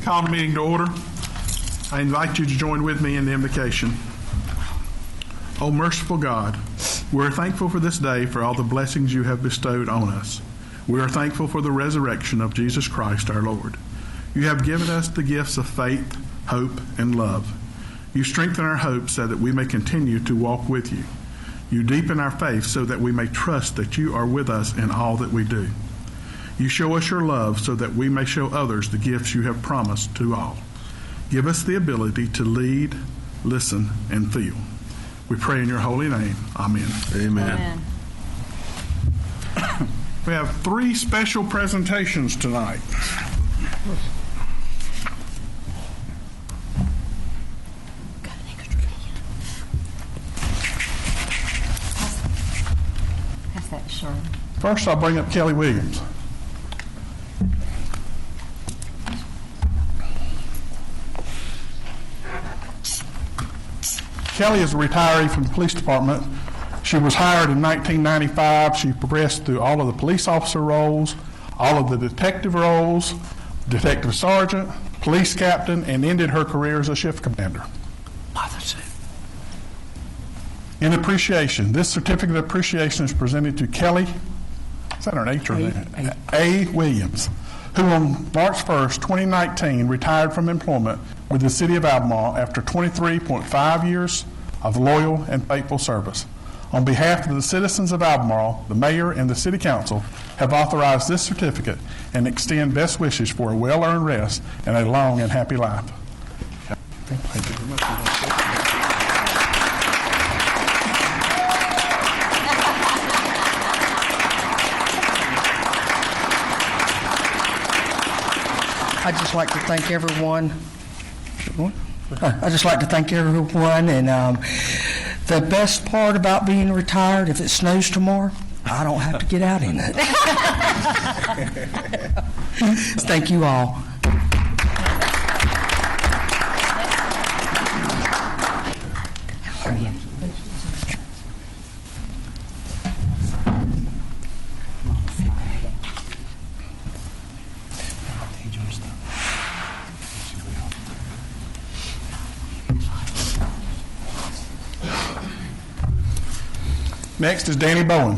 call the meeting to order. I invite you to join with me in the invocation. O merciful God, we are thankful for this day, for all the blessings you have bestowed on us. We are thankful for the resurrection of Jesus Christ our Lord. You have given us the gifts of faith, hope, and love. You strengthen our hope so that we may continue to walk with you. You deepen our faith so that we may trust that you are with us in all that we do. You show us your love so that we may show others the gifts you have promised to all. Give us the ability to lead, listen, and feel. We pray in your holy name. Amen. Amen. We have 3 special presentations tonight. Pass that to Shirley. First, I'll bring up Kelly Williams. Kelly is a retiree from the police department. She was hired in 1995. She progressed through all of the police officer roles, all of the detective roles, detective sergeant, police captain, and ended her career as a shift commander. In appreciation, this certificate of appreciation is presented to Kelly, is that her H or an A. Williams, who on March 1st, 2019, retired from employment with the City of Albemarle after 23.5 years of loyal and faithful service. On behalf of the citizens of Albemarle, the mayor and the city council have authorized this certificate and extend best wishes for a well-earned rest and a long and happy life. Thank you very much. I'd just like to thank everyone. And the best part about being retired, if it snows tomorrow, I don't have to get out in it. Thank you all. Next is Danny Bowen.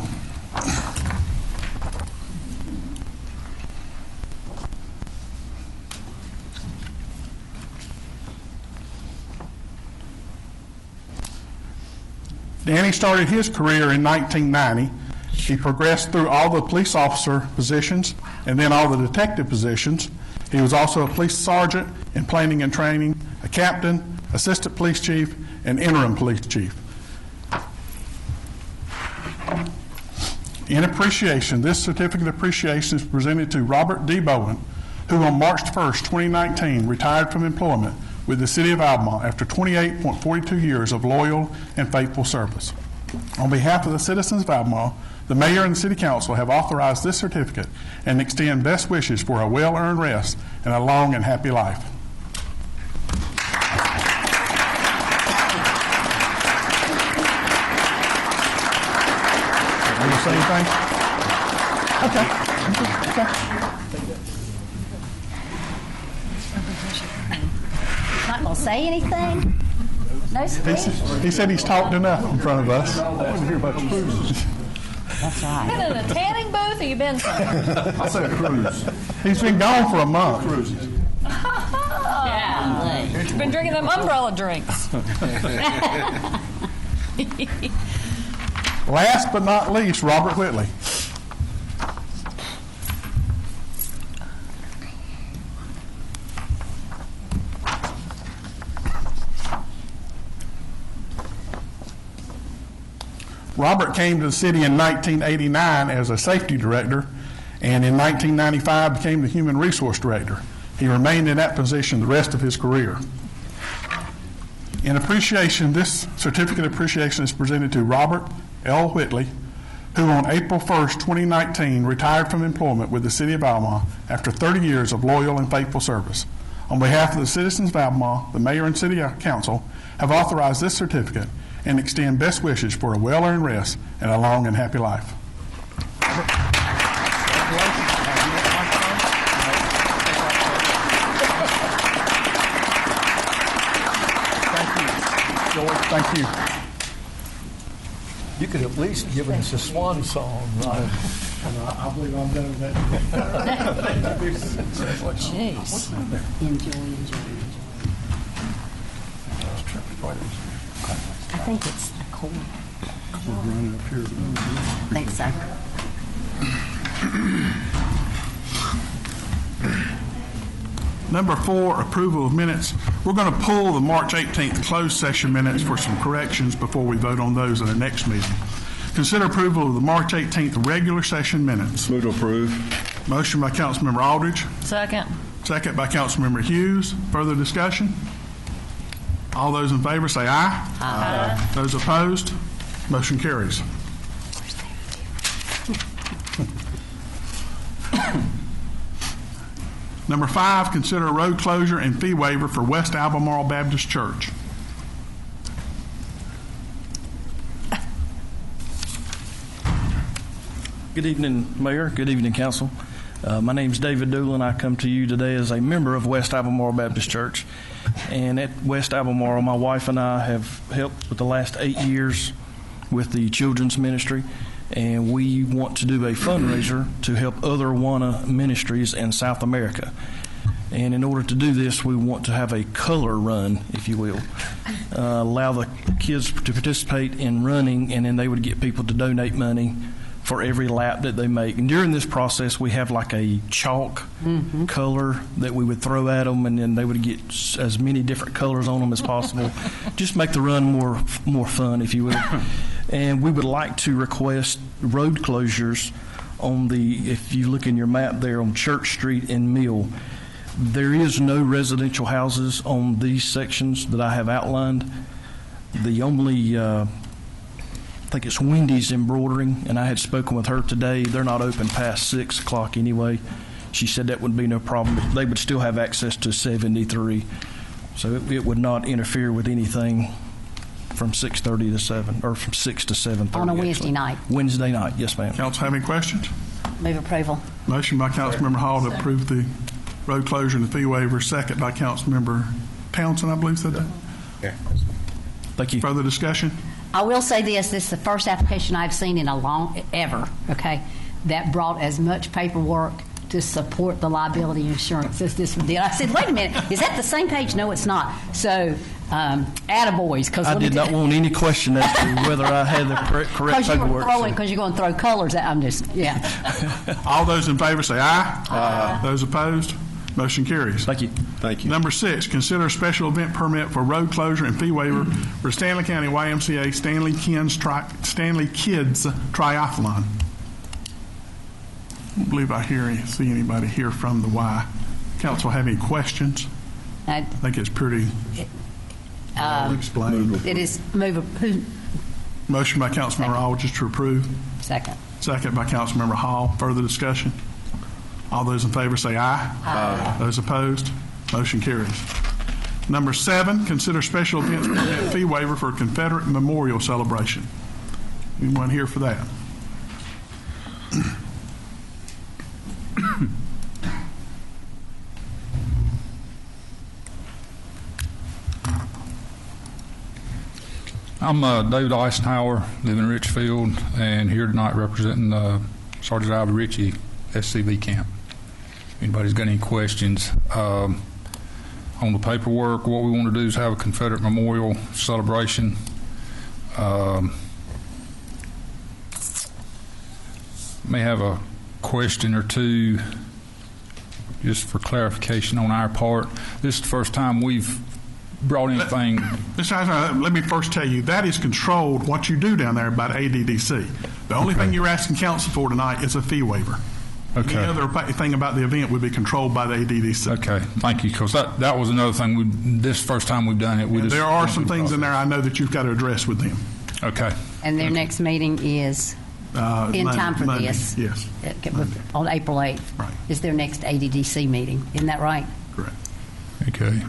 Danny started his career in 1990. He progressed through all the police officer positions and then all the detective positions. He was also a police sergeant in planning and training, a captain, assistant police chief, and interim police chief. In appreciation, this certificate of appreciation is presented to Robert D. Bowen, who on March 1st, 2019, retired from employment with the City of Albemarle after 28.42 years of loyal and faithful service. On behalf of the citizens of Albemarle, the mayor and the city council have authorized this certificate and extend best wishes for a well-earned rest and a long and happy life. Say anything? Okay. Not gonna say anything? No speech? He said he's talked enough in front of us. That's right. Been in a tanning booth or you been somewhere? I said cruise. He's been gone for a month. Yeah. Been drinking them umbrella drinks. Last but not least, Robert Whitley. Robert came to the city in 1989 as a safety director, and in 1995 became the human resource director. He remained in that position the rest of his career. In appreciation, this certificate of appreciation is presented to Robert L. Whitley, who on April 1st, 2019, retired from employment with the City of Albemarle after 30 years of loyal and faithful service. On behalf of the citizens of Albemarle, the mayor and city council have authorized this certificate and extend best wishes for a well-earned rest and a long and happy life. Thank you. You could at least give us a swan song, right? I believe I'm done with that. Jeez. Enjoy. I think it's a cord. Running up here. I think so. Number 4, approval of minutes. We're going to pull the March 18th closed session minutes for some corrections before we vote on those in our next meeting. Consider approval of the March 18th regular session minutes. Move to approve. Motion by Councilmember Aldridge, Second. second by Councilmember Hughes. Further discussion? All those in favor say aye. Aye. Those opposed? Motion carries. Number 5, consider a road closure and fee waiver for West Albemarle Baptist Church. Good evening, Mayor. Good evening, Council. My name is David Doolin. I come to you today as a member of West Albemarle Baptist Church. And at West Albemarle, my wife and I have helped with the last 8 years with the children's ministry. And we want to do a fundraiser to help other Awana ministries in South America. And in order to do this, we want to have a color run, if you will. Allow the kids to participate in running, and then they would get people to donate money for every lap that they make. And during this process, we have like a chalk color that we would throw at them, and then they would get as many different colors on them as possible. Just make the run more fun, if you will. And we would like to request road closures on if you look in your map there, on Church Street and Mill. There is no residential houses on these sections that I have outlined. The only I think it's Wendy's Embroidering, and I had spoken with her today. They're not open past 6 o'clock anyway. She said that would be no problem. They would still have access to 73, so it would not interfere with anything from 6:30 to 7, or from 6 to 7:30. On a Wednesday night. Wednesday night, yes, ma'am. Council have any questions? Move approval. Motion by Councilmember Hall to approve the road closure and the fee waiver, second by Councilmember Townsend, I believe said that. Thank you. Further discussion? I will say this is the first application I've seen in ever, okay, that brought as much paperwork to support the liability insurance as this one did. I said, wait a minute, is that the same page? No, it's not. So, attaboys. Because I did not want any question as to whether I had the correct paperwork. Because you're going to throw colors at, I'm just, yeah. All those in favor say aye. Aye. Those opposed? Motion carries. Thank you. Thank you. Number 6, consider a special event permit for road closure and fee waiver for Stanley County YMCA Stanley Kids Triathlon. I don't believe I see anybody here from the Y. Council have any questions? I think it's pretty well explained. It is who? Motion by Councilmember Aldridge to approve. Second. Second by Councilmember Hall. Further discussion? All those in favor say aye. Aye. Those opposed? Motion carries. Number 7, consider special events permit fee waiver for Confederate Memorial Celebration. Anyone here for that? I'm David Eisenhower, live in Richfield, and here tonight representing Sergeant Albert Ritchie SCV camp. If anybody's got any questions on the paperwork, what we want to do is have a Confederate Memorial celebration. May have a question or two just for clarification on our part. This is the first time we've brought anything. Mr. Eisenhower, let me first tell you, that is controlled, what you do down there, by the ADDC. The only thing you're asking council for tonight is a fee waiver. Okay. Any other thing about the event would be controlled by the ADDC. Okay, thank you, because that was another thing. This first time we've done it. There are some things in there I know that you've got to address with them. Okay. And their next meeting is in time for Monday, this. yes. On April 8th. Right. Is their next ADDC meeting. Isn't that right? Correct. Okay.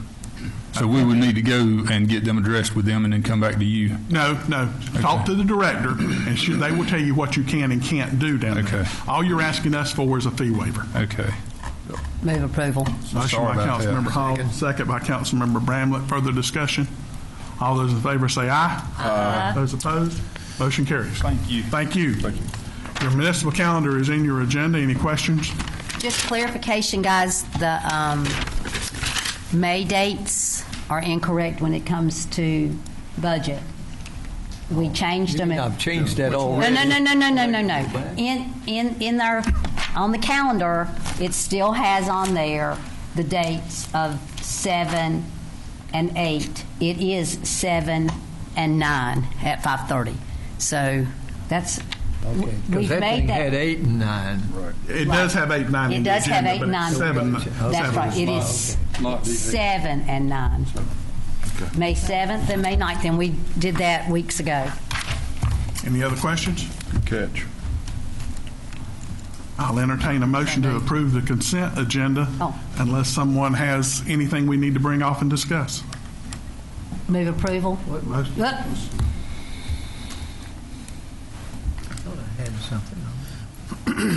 So we would need to go and get them addressed with them and then come back to you. No. Talk to the director, and they will tell you what you can and can't do down there. Okay. All you're asking us for is a fee waiver. Okay. Move approval. Motion by Councilmember Hall, second by Councilmember Bramlett. Further discussion? All those in favor say aye. Aye. Those opposed, motion carries. Thank you. Thank you. Your municipal calendar is in your agenda. Any questions? Just clarification, guys, the May dates are incorrect when it comes to budget. We changed them. I've changed that No, already. no. In there, on the calendar, it still has on there the dates of 7 and 8. It is 7 and 9 at 5:30. So that's, Okay, because we've that made thing that. had 8 and 9. It does have 8 and 9 It in the does have agenda, 8 and but it's 9. 7. That's right. It is 7 and 9. May 7th and May 9th, and we did that weeks ago. Any other questions? Good catch. I'll entertain a motion to approve the consent agenda Oh. unless someone has anything we need to bring off and discuss. Move approval. Look, I thought I had something on there.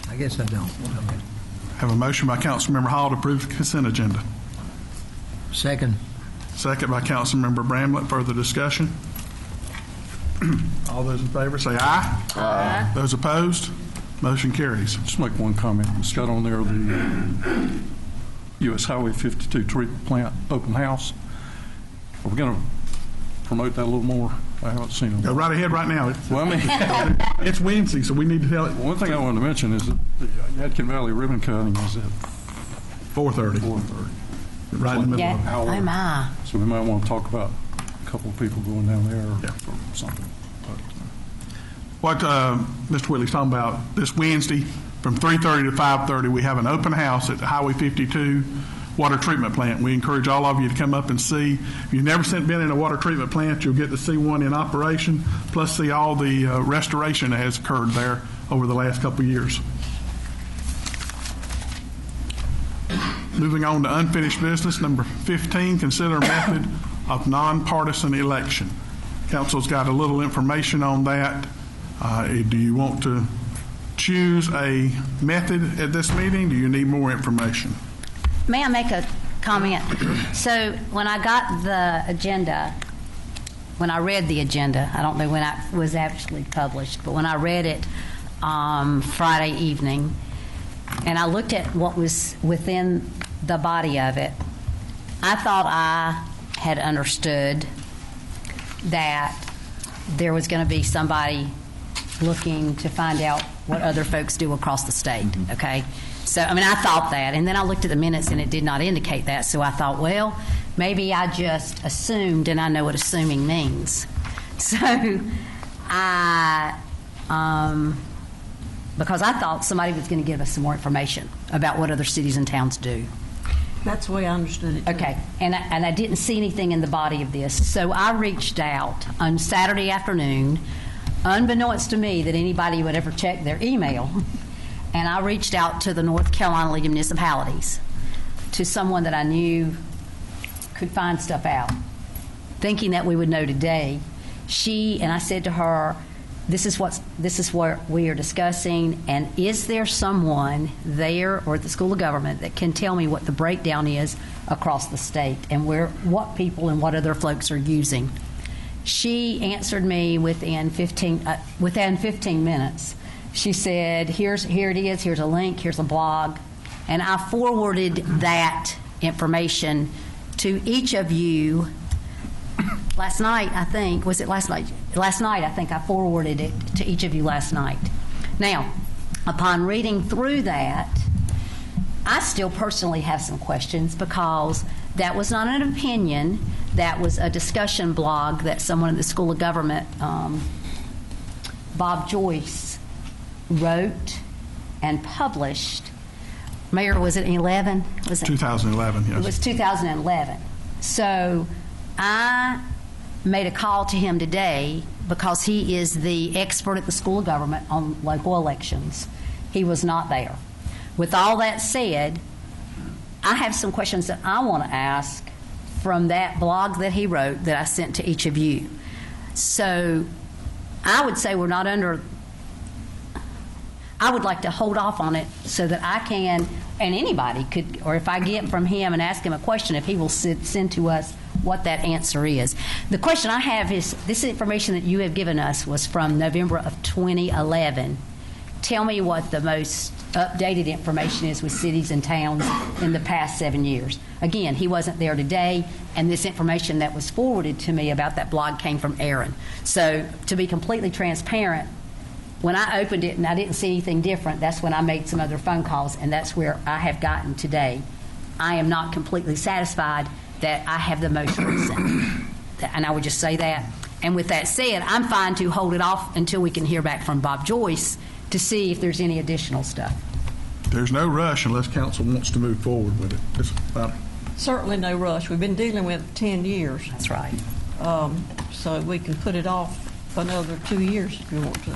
I guess I don't. Okay. Have a motion by Councilmember Hall to approve the consent agenda. Second. Second by Councilmember Bramlett. Further discussion? All those in favor say aye. Aye. Those opposed? Motion carries. Just make one comment. It's got on there the U.S. Highway 52 treatment plant open house. Are we going to promote that a little more? I haven't seen Go it. right ahead right now. Well, I mean, It's Wednesday, so we need to tell it one thing I wanted to mention is that the Yadkin Valley ribbon cutting is at 4:30, 4:30. right in the middle yeah. of it. Oh, my. So we might want to talk about a couple of people going down there Yeah. or something. But, What Mr. Whitley's talking about, this Wednesday from 3:30 to 5:30, we have an open house at the Highway 52 water treatment plant. We encourage all of you to come up and see. If you've never been in a water treatment plant, you'll get to see one in operation, plus see all the restoration that has occurred there over the last couple of years. Moving on to unfinished business, number 15, consider method of nonpartisan election. Council's got a little information on that. Do you want to choose a method at this meeting? Do you need more information? May I make a comment? So when I got the agenda, when I read the agenda, I don't know when it was actually published, but when I read it Friday evening, and I looked at what was within the body of it, I thought I had understood that there was going to be somebody looking to find out what other folks do across the state, okay? So, I mean, I thought that, and then I looked at the minutes and it did not indicate that, so I thought, well, maybe I just assumed, and I know what assuming means. So I, because I thought somebody was going to give us some more information about what other cities and towns do. That's the way I understood it. Okay, and I didn't see anything in the body of this, so I reached out on Saturday afternoon, unbeknownst to me that anybody would ever check their email, and I reached out to the North Carolina League of Municipalities, to someone that I knew could find stuff out, thinking that we would know today. And I said to her, this is what we are discussing, and is there someone there or at the School of Government that can tell me what the breakdown is across the state and what people and what other folks are using? She answered me within 15 minutes. She said, here it is, here's a link, here's a blog, and I forwarded that information to each of you last night, I think. Was it last night? Last night, I think I forwarded it to each of you last night. Now, upon reading through that, I still personally have some questions because that was not an opinion. That was a discussion blog that someone at the School of Government, Bob Joyce, wrote and published. Mayor, was it 11? Was it 2011, yes. It was 2011. So I made a call to him today because he is the expert at the School of Government on local elections. He was not there. With all that said, I have some questions that I want to ask from that blog that he wrote that I sent to each of you. So I would say we're not under, I would like to hold off on it so that I can, and anybody could, or if I get from him and ask him a question, if he will send to us what that answer is. The question I have is, this information that you have given us was from November of 2011. Tell me what the most updated information is with cities and towns in the past 7 years. Again, he wasn't there today, and this information that was forwarded to me about that blog came from Aaron. So to be completely transparent, when I opened it and I didn't see anything different, that's when I made some other phone calls, and that's where I have gotten today. I am not completely satisfied that I have the most recent, and I would just say that. And with that said, I'm fine to hold it off until we can hear back from Bob Joyce to see if there's any additional stuff. There's no rush unless council wants to move forward with it. It's about Certainly no rush. We've been dealing with it 10 years. That's right. So we can put it off another 2 years if you want to.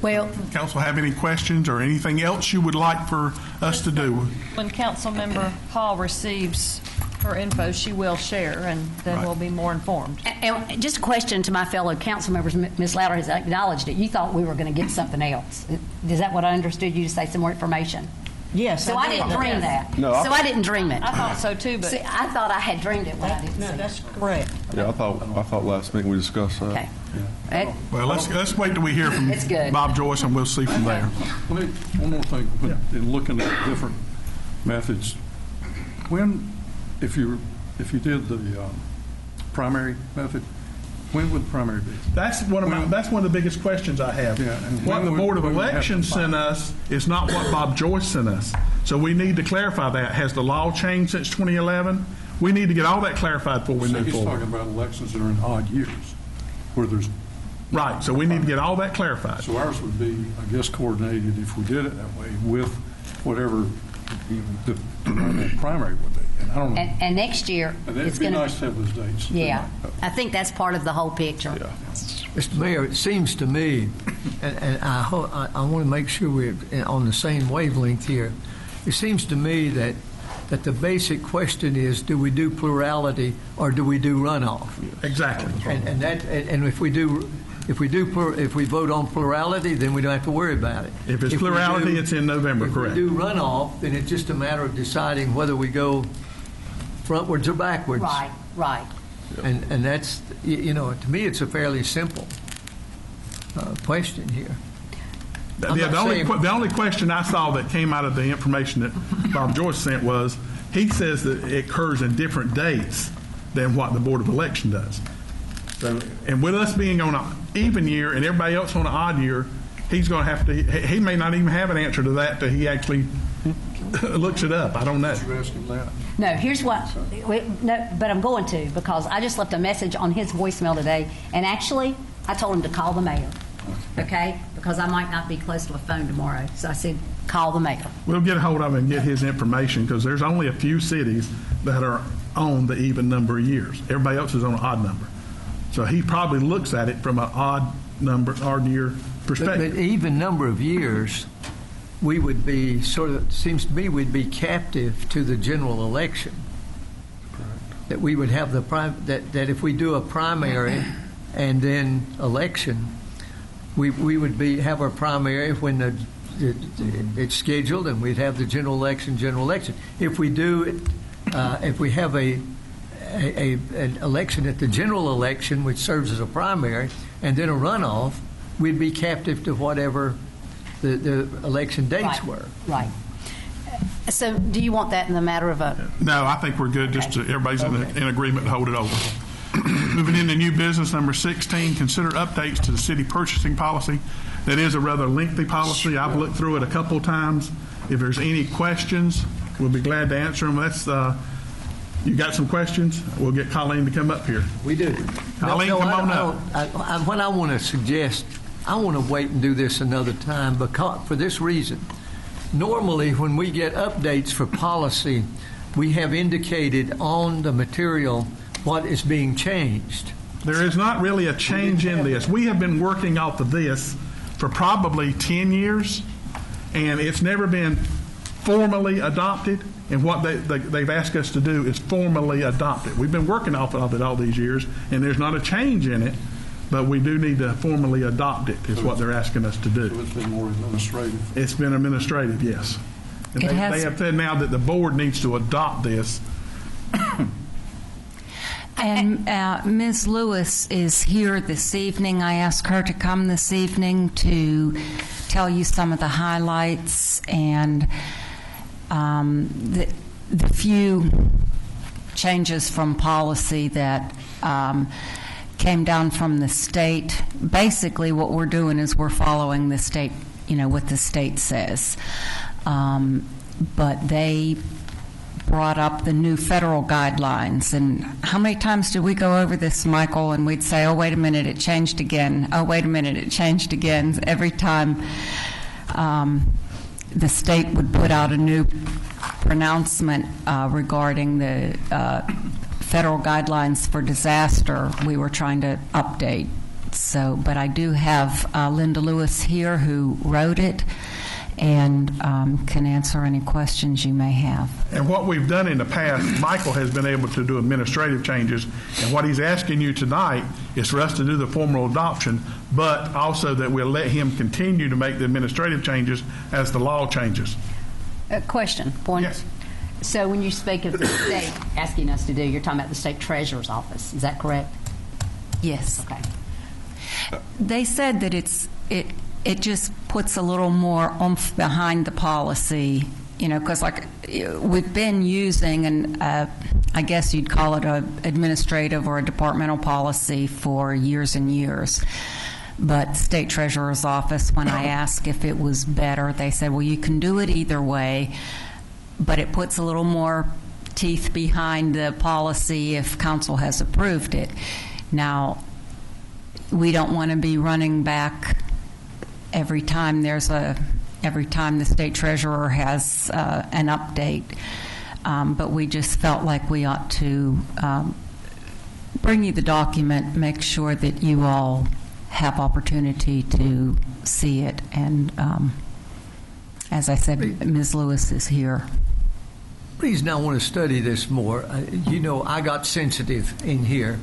Well, council have any questions or anything else you would like for us to do? When Councilmember Hall receives her info, she will share, and then Right. we'll be more informed. and just a question to my fellow council members. Ms. Louder has acknowledged it. You thought we were going to get something else. Is that what I understood you to say, some more information? Yes. So I didn't dream that. So I didn't dream it. I thought so too, but See, I thought I had dreamed it when I didn't No, see it. that's correct. Yeah, I thought last meeting we discussed that. Okay. Well, let's wait till we hear from It's good. Bob Joyce, and we'll see from there. Let me, one more thing, in looking at different methods, if you did the primary method, when would the primary be? That's one of the biggest questions I have. Yeah, and What when the would- Board of when would we have to Elections file? sent us is not what Bob Joyce sent us. So we need to clarify that. Has the law changed since 2011? We need to get all that clarified before we So move he's talking forward. about elections that are in odd years, where there's, Right, so we need to get all that clarified. so ours would be, I guess, coordinated if we did it that way with whatever the primary would be. And I don't know. And next year, And it's it'd be going nice to, to have those dates. yeah. I think that's part of the whole picture. Mr. Mayor, it seems to me, and I want to make sure we're on the same wavelength here. It seems to me that the basic question is, do we do plurality or do we do runoff? Exactly. And if we vote on plurality, then we don't have to worry about it. If it's we plurality, do- it's in November, If correct? we do runoff, then it's just a matter of deciding whether we go frontwards or backwards. Right. And that's, to me, it's a fairly simple question here. I'm Yeah, not saying- the only question I saw that came out of the information that Bob Joyce sent was, he says that it occurs in different dates than what the Board of Election does. So, and with us being on an even year and everybody else on an odd year, he's going to have to, he may not even have an answer to that till he actually looks it up. I don't know. Did you ask him that? No, here's what, no, but I'm going to, because I just left a message on his voicemail today, and actually, I told him to call the mayor, okay? Because I might not be close to a phone tomorrow. So I said, call the mayor. We'll get a hold of him and get his information, because there's only a few cities that are on the even number of years. Everybody else is on an odd number. So he probably looks at it from an odd year perspective. But even number of years, we would be seems to me we'd be captive to the general election. That we would have that if we do a primary and then election, we would have our primary when it's scheduled, and we'd have the general election. If we do it, if we have an election at the general election, which serves as a primary, and then a runoff, we'd be captive to whatever the election dates were. Right. So do you want that in the matter of a... No, I think we're good. Just everybody's in agreement to hold it over. Moving into new business number 16, consider updates to the city purchasing policy. That is a rather lengthy policy. I've looked through it a couple of times. If there's any questions, we'll be glad to answer them. You got some questions? We'll get Colleen to come up here. We do. Colleen, come on up. What I want to suggest, I want to wait and do this another time for this reason. Normally, when we get updates for policy, we have indicated on the material what is being changed. There is not really a change in this. We have been working off of this for probably 10 years, and it's never been formally adopted. And what they've asked us to do is formally adopt it. We've been working off of it all these years, and there's not a change in it. but we do need to formally adopt it, is what they're asking us to So do. it's been more administrative. It's been administrative, yes. And It they has- have said now that the board needs to adopt this. And Ms. Lewis is here this evening. I asked her to come this evening to tell you some of the highlights and the few changes from policy that came down from the state. Basically, what we're doing is we're following the state, what the state says. But they brought up the new federal guidelines. And how many times did we go over this, Michael, and we'd say, oh, wait a minute, it changed again. Oh, wait a minute, it changed again. Every time the state would put out a new pronouncement regarding the federal guidelines for disaster, we were trying to update. So, but I do have Linda Lewis here who wrote it, and can answer any questions you may have. And what we've done in the past, Michael has been able to do administrative changes, and what he's asking you tonight is for us to do the formal adoption, but also that we'll let him continue to make the administrative changes as the law changes. Question, point. Yes. So when you speak of the state asking us to do, you're talking about the state treasurer's office, is that correct? Yes. Okay. They said that it just puts a little more oomph behind the policy, because like we've been using, and I guess you'd call it a administrative or a departmental policy for years and years. But state treasurer's office, when I asked if it was better, they said, well, you can do it either way, but it puts a little more teeth behind the policy if council has approved it. Now, we don't want to be running back every time the state treasurer has an update, but we just felt like we ought to bring you the document, make sure that you all have opportunity to see it, and as I said, Ms. Lewis is here. Reason I want to study this more, I got sensitive in here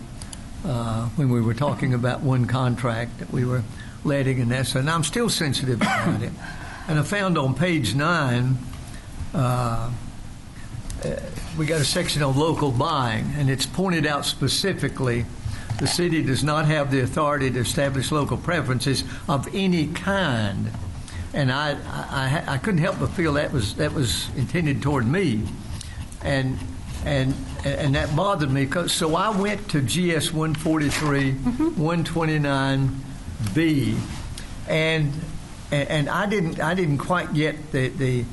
when we were talking about one contract that we were letting, and I'm still sensitive about it. And I found on page 9, we got a section on local buying, and it's pointed out specifically the city does not have the authority to establish local preferences of any kind. And I couldn't help but feel that was intended toward me, and that bothered me. So I went to GS 143, 129B, and I didn't quite get the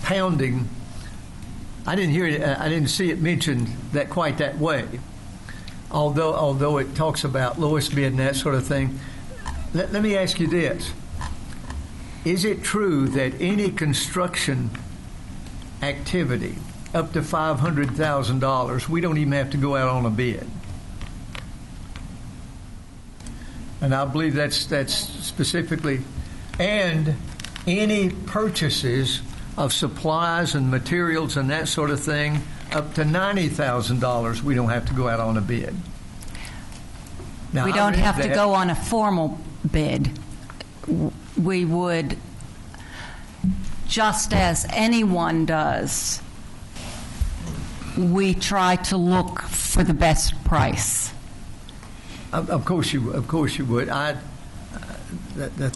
pounding. I didn't hear it. I didn't see it mentioned quite that way. Although it talks about lowest bid and that sort of thing. Let me ask you this. Is it true that any construction activity up to $500,000, we don't even have to go out on a bid? And I believe that's specifically, and any purchases of supplies and materials and that sort of thing up to $90,000, we don't have to go out on a bid. Now, We I don't read have to that. go on a formal bid. We would, just as anyone does, we try to look for the best price. Of course you would. The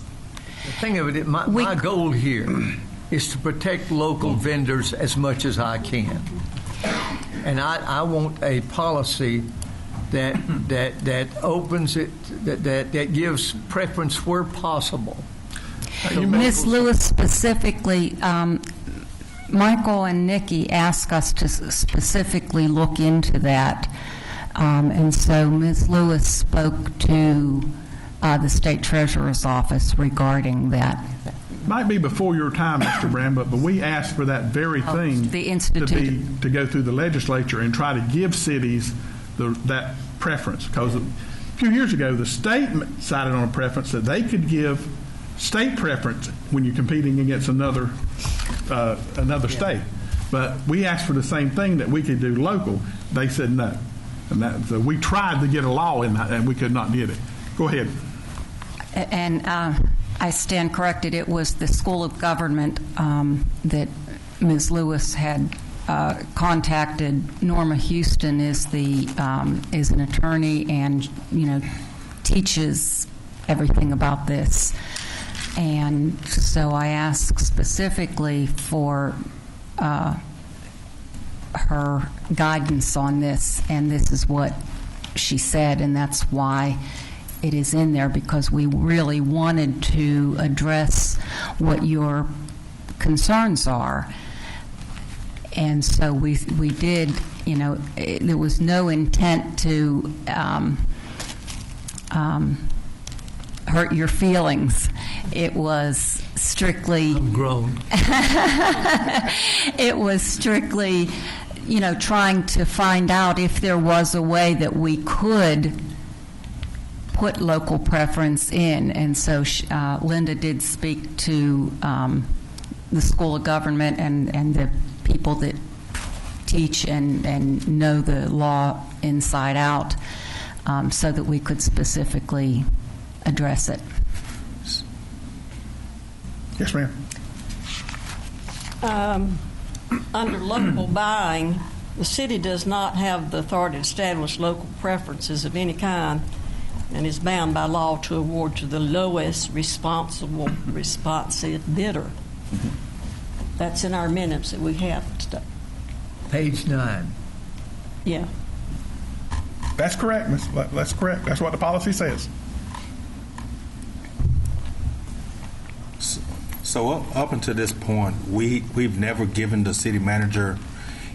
thing of it, my goal here is to protect local vendors as much as I can, and I want a policy that opens it, that gives preference where possible. Ms. Lewis specifically, Michael and Nikki asked us to specifically look into that. And so Ms. Lewis spoke to the state treasurer's office regarding that. Might be before your time, Mr. Brand, but we asked for that very thing The institute. to go through the legislature and try to give cities that preference. Because a few years ago, the state decided on a preference that they could give state preference when you're competing against another state. But we asked for the same thing, that we could do local. They said no. So we tried to get a law in that, and we could not get it. Go ahead. And I stand corrected. It was the School of Government that Ms. Lewis had contacted. Norma Houston is an attorney and teaches everything about this. And so I asked specifically for her guidance on this, and this is what she said, and that's why it is in there, because we really wanted to address what your concerns are. And so we did, there was no intent to hurt your feelings. It was strictly... I'm grown. It was strictly, trying to find out if there was a way that we could put local preference in. And so Linda did speak to the School of Government and the people that teach and know the law inside out, so that we could specifically address it. Yes, ma'am. Under local buying, the city does not have the authority to establish local preferences of any kind and is bound by law to award to the lowest responsive bidder. That's in our minutes that we have today. Page 9. Yeah. That's correct, Miss. That's correct. That's what the policy says. So up until this point, we've never given the city manager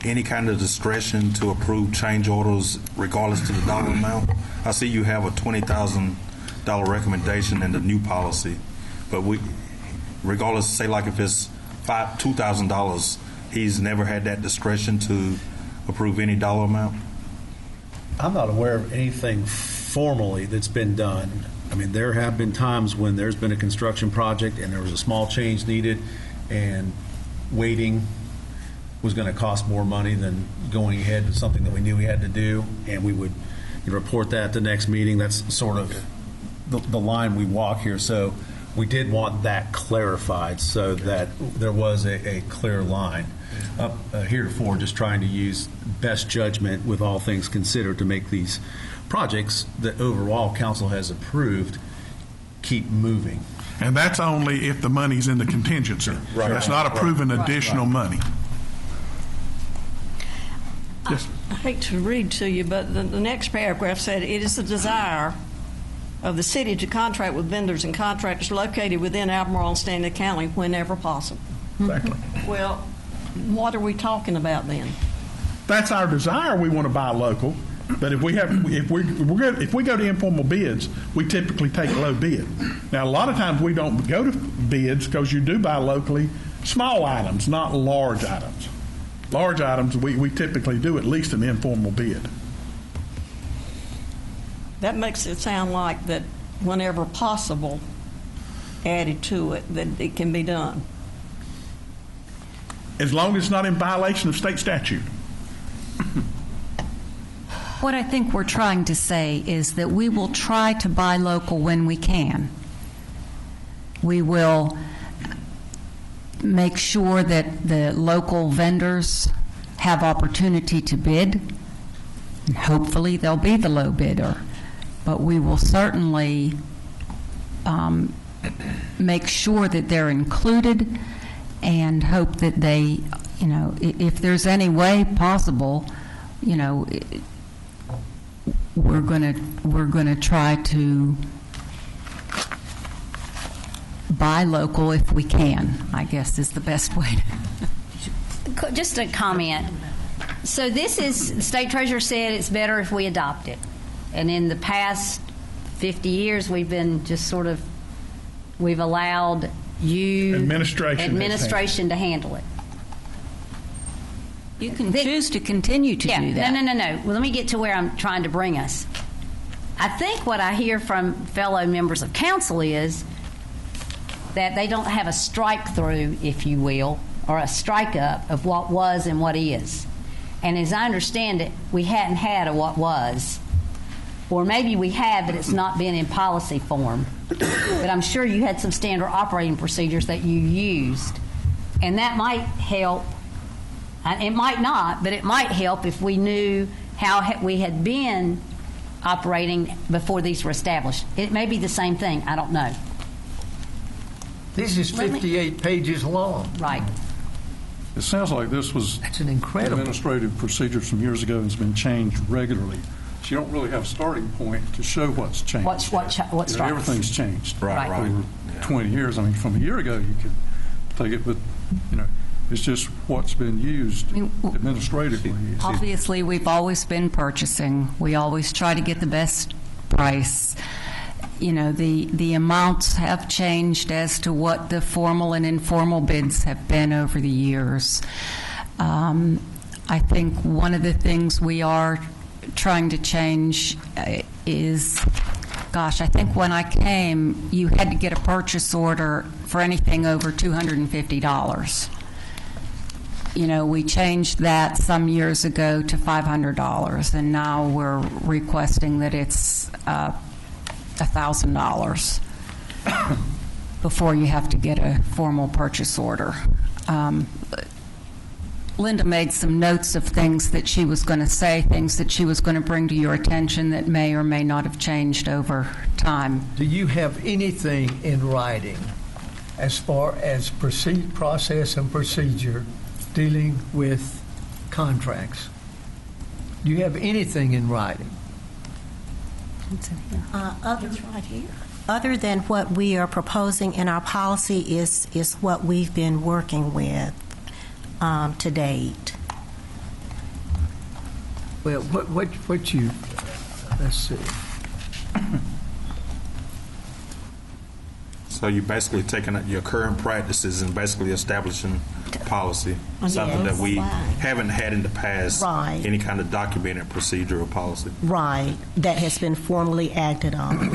any kind of discretion to approve change orders regardless to the dollar amount. I see you have a $20,000 recommendation in the new policy, but regardless, say like if it's $2,000, he's never had that discretion to approve any dollar amount? I'm not aware of anything formally that's been done. I mean, there have been times when there's been a construction project and there was a small change needed, and waiting was going to cost more money than going ahead with something that we knew we had to do, and we would report that at the next meeting. That's sort of the line we walk here. So we did want that clarified so that there was a clear line. Heretofore, just trying to use best judgment with all things considered to make these projects that overall council has approved keep moving. And that's only if the money's in the contingency. Right. That's not approving additional money. Yes. I hate to read to you, but the next paragraph said, it is the desire of the city to contract with vendors and contractors located within Albemarle and Stanley County whenever possible. Exactly. Well, what are we talking about then? That's our desire. We want to buy local. But if we go to informal bids, we typically take low bid. Now, a lot of times we don't go to bids because you do buy locally small items, not large items. Large items, we typically do at least an informal bid. That makes it sound like that whenever possible, added to it, that it can be done. As long as it's not in violation of state statute. What I think we're trying to say is that we will try to buy local when we can. We will make sure that the local vendors have opportunity to bid. Hopefully, they'll be the low bidder. But we will certainly make sure that they're included and hope that they, if there's any way possible, we're going to try to buy local if we can, I guess is the best way to. Just a comment. So this is, the state treasurer said it's better if we adopt it. And in the past 50 years, we've been just sort of, we've allowed administration to handle it. You can choose to continue to do that. No. Well, let me get to where I'm trying to bring us. I think what I hear from fellow members of council is that they don't have a strike through, if you will, or a strike up of what was and what is. And as I understand it, we hadn't had a what was. Or maybe we have, but it's not been in policy form. But I'm sure you had some standard operating procedures that you used. And that might help. It might not, but it might help if we knew how we had been operating before these were established. It may be the same thing. I don't know. This is 58 pages long. Right. It sounds like this was That's an incredible. administrative procedures from years ago and has been changed regularly. So you don't really have a starting point to show what's changed. What's You know, starts? everything's changed. Right. Over 20 years. I mean, from a year ago, you could take it, but, you know, it's just what's been used administratively. Obviously, we've always been purchasing. We always try to get the best price. You know, the amounts have changed as to what the formal and informal bids have been over the years. I think one of the things we are trying to change is, gosh, I think when I came, you had to get a purchase order for anything over $250. You know, we changed that some years ago to $500, and now we're requesting that it's $1,000 before you have to get a formal purchase order. Linda made some notes of things that she was going to say, things that she was going to bring to your attention that may or may not have changed over time. Do you have anything in writing as far as process and procedure dealing with contracts? Do you have anything in writing? Other than what we are proposing in our policy is what we've been working with to date. Well, what you, let's see. So you're basically taking your current practices and basically establishing policy, something that we haven't had in the past, Right. any kind of documented procedure or policy. Right, that has been formally acted on.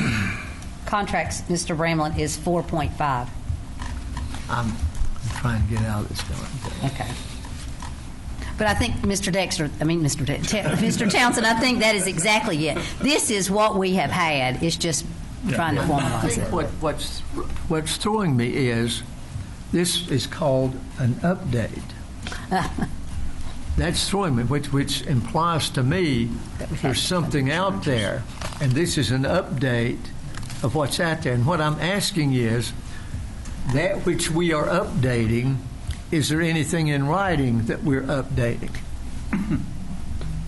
Contracts, Mr. Bramlett, is 4.5. I'm trying to get out of this one. Okay. But I think Mr. Townsend, I think that is exactly it. This is what we have had. It's just trying to I formalize think it. what's throwing me is this is called an update. That's throwing me, which implies to me there's something out there, and this is an update of what's out there. And what I'm asking is, that which we are updating, is there anything in writing that we're updating?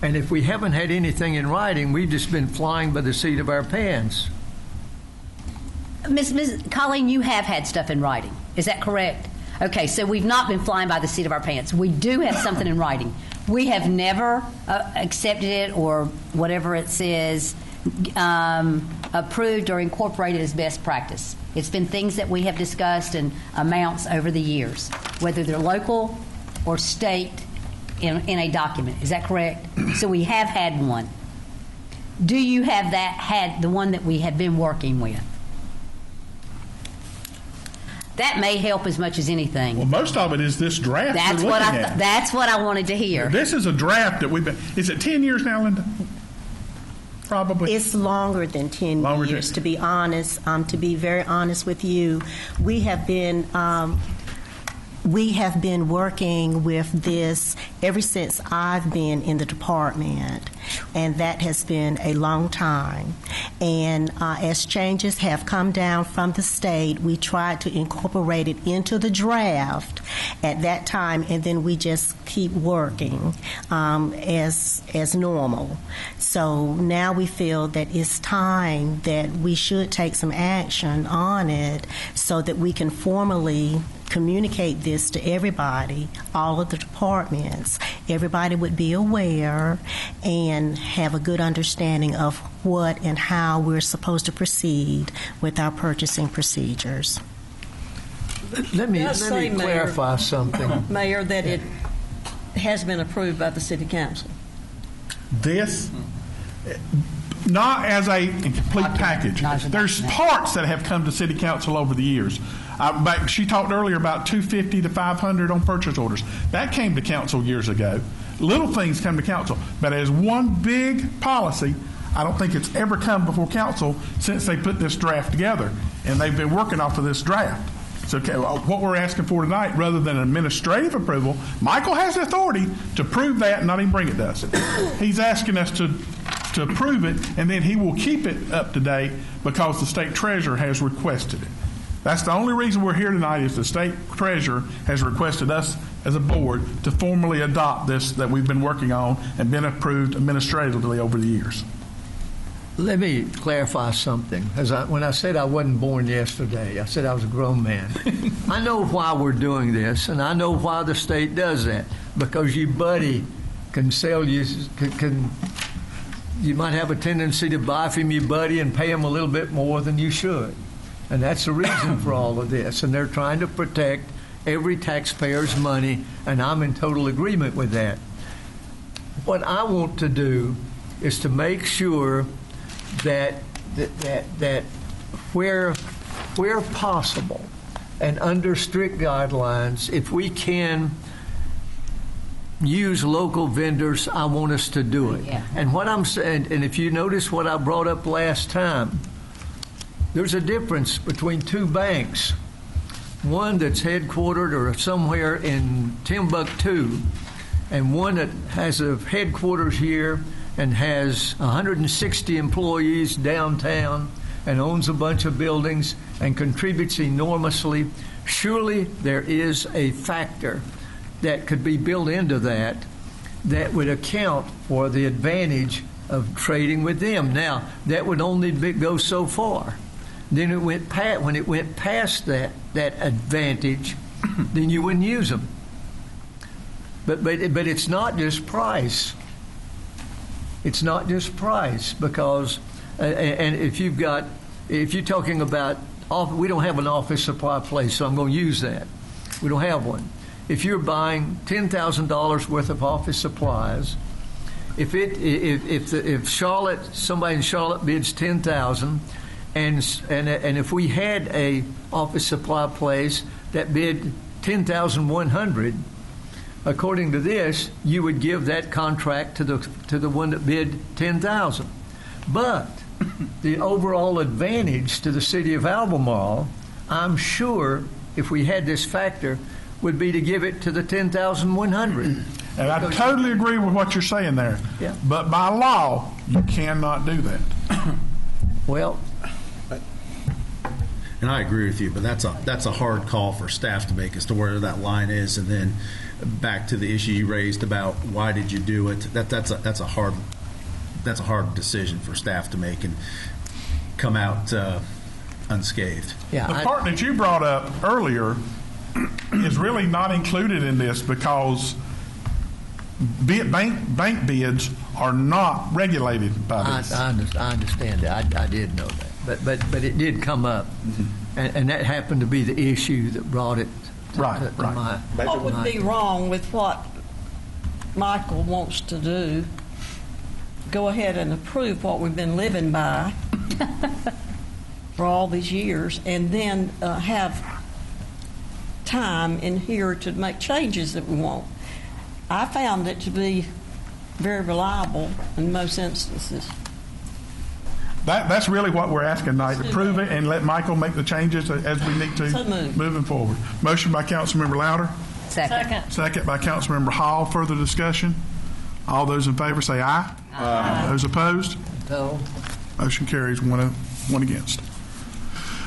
And if we haven't had anything in writing, we've just been flying by the seat of our pants. Ms. Colleen, you have had stuff in writing. Is that correct? Okay, so we've not been flying by the seat of our pants. We do have something in writing. We have never accepted it or whatever it says, approved or incorporated as best practice. It's been things that we have discussed and amounts over the years, whether they're local or state in a document. Is that correct? So we have had one. Do you have had the one that we have been working with? That may help as much as anything. Well, most of it is this draft That's you're what looking at. That's what I wanted to hear. This is a draft that we've been, is it 10 years now, Linda? Probably. It's longer than 10 years, to be honest. To be very honest with you, we have been working with this ever since I've been in the department, and that has been a long time. And as changes have come down from the state, we tried to incorporate it into the draft at that time, and then we just keep working as normal. So now we feel that it's time that we should take some action on it so that we can formally communicate this to everybody, all of the departments. Everybody would be aware and have a good understanding of what and how we're supposed to proceed with our purchasing procedures. Let me Mayor, clarify something. Mayor, that it has been approved by the city council. This, not as a complete package. There's parts that have come to city council over the years. She talked earlier about 250 to 500 on purchase orders. That came to council years ago. little things come to council. But as one big policy, I don't think it's ever come before council since they put this draft together. And they've been working off of this draft. So what we're asking for tonight, rather than administrative approval, Michael has the authority to prove that and not even bring it to us. He's asking us to approve it, and then he will keep it up to date because the state treasurer has requested it. That's the only reason we're here tonight, is the state treasurer has requested us as a board to formally adopt this that we've been working on and been approved administratively over the years. Let me clarify something. When I said I wasn't born yesterday, I said I was a grown man. I know why we're doing this, and I know why the state does that. Because your buddy can sell you, you might have a tendency to buy from your buddy and pay him a little bit more than you should. And that's the reason for all of this. And they're trying to protect every taxpayer's money, and I'm in total agreement with that. What I want to do is to make sure that where possible and under strict guidelines, if we can use local vendors, I want us to do it. Yeah. And what I'm saying, and if you notice what I brought up last time, there's a difference between two banks. One that's headquartered or somewhere in Timbuktu, and one that has a headquarters here and has 160 employees downtown and owns a bunch of buildings and contributes enormously. Surely there is a factor that could be built into that would account for the advantage of trading with them. Now, that would only go so far. Then when it went past that advantage, then you wouldn't use them. But it's not just price. It's not just price, because and if you're talking about, we don't have an office supply place, so I'm going to use that. We don't have one. If you're buying $10,000 worth of office supplies, if somebody in Charlotte bids $10,000, and if we had a office supply place that bid $10,100, according to this, you would give that contract to the one that bid $10,000. But the overall advantage to the city of Albemarle, I'm sure, if we had this factor, would be to give it to the $10,100. And I totally agree with what you're saying there. Yeah. But by law, you cannot do that. Well, and I agree with you, but that's a hard call for staff to make as to where that line is. And then back to the issue you raised about why did you do it? That's a hard decision for staff to make and come out unscathed. yeah, The part that you brought up earlier is really not included in this because bank bids are not regulated by this. I understand that. I did know that, but it did come up, and that happened to be the issue that brought it to my. What would be wrong with what Michael wants to do? Go ahead and approve what we've been living by for all these years, and then have time in here to make changes that we want. I found it to be very reliable in most instances. That's really what we're asking tonight, to prove it and let Michael make the changes as we need to So moved. moving forward. Motion by Councilmember Louder, Second. second by Councilmember Hall. Further discussion? All those in favor say aye. Aye. Those opposed? No. Motion carries one against.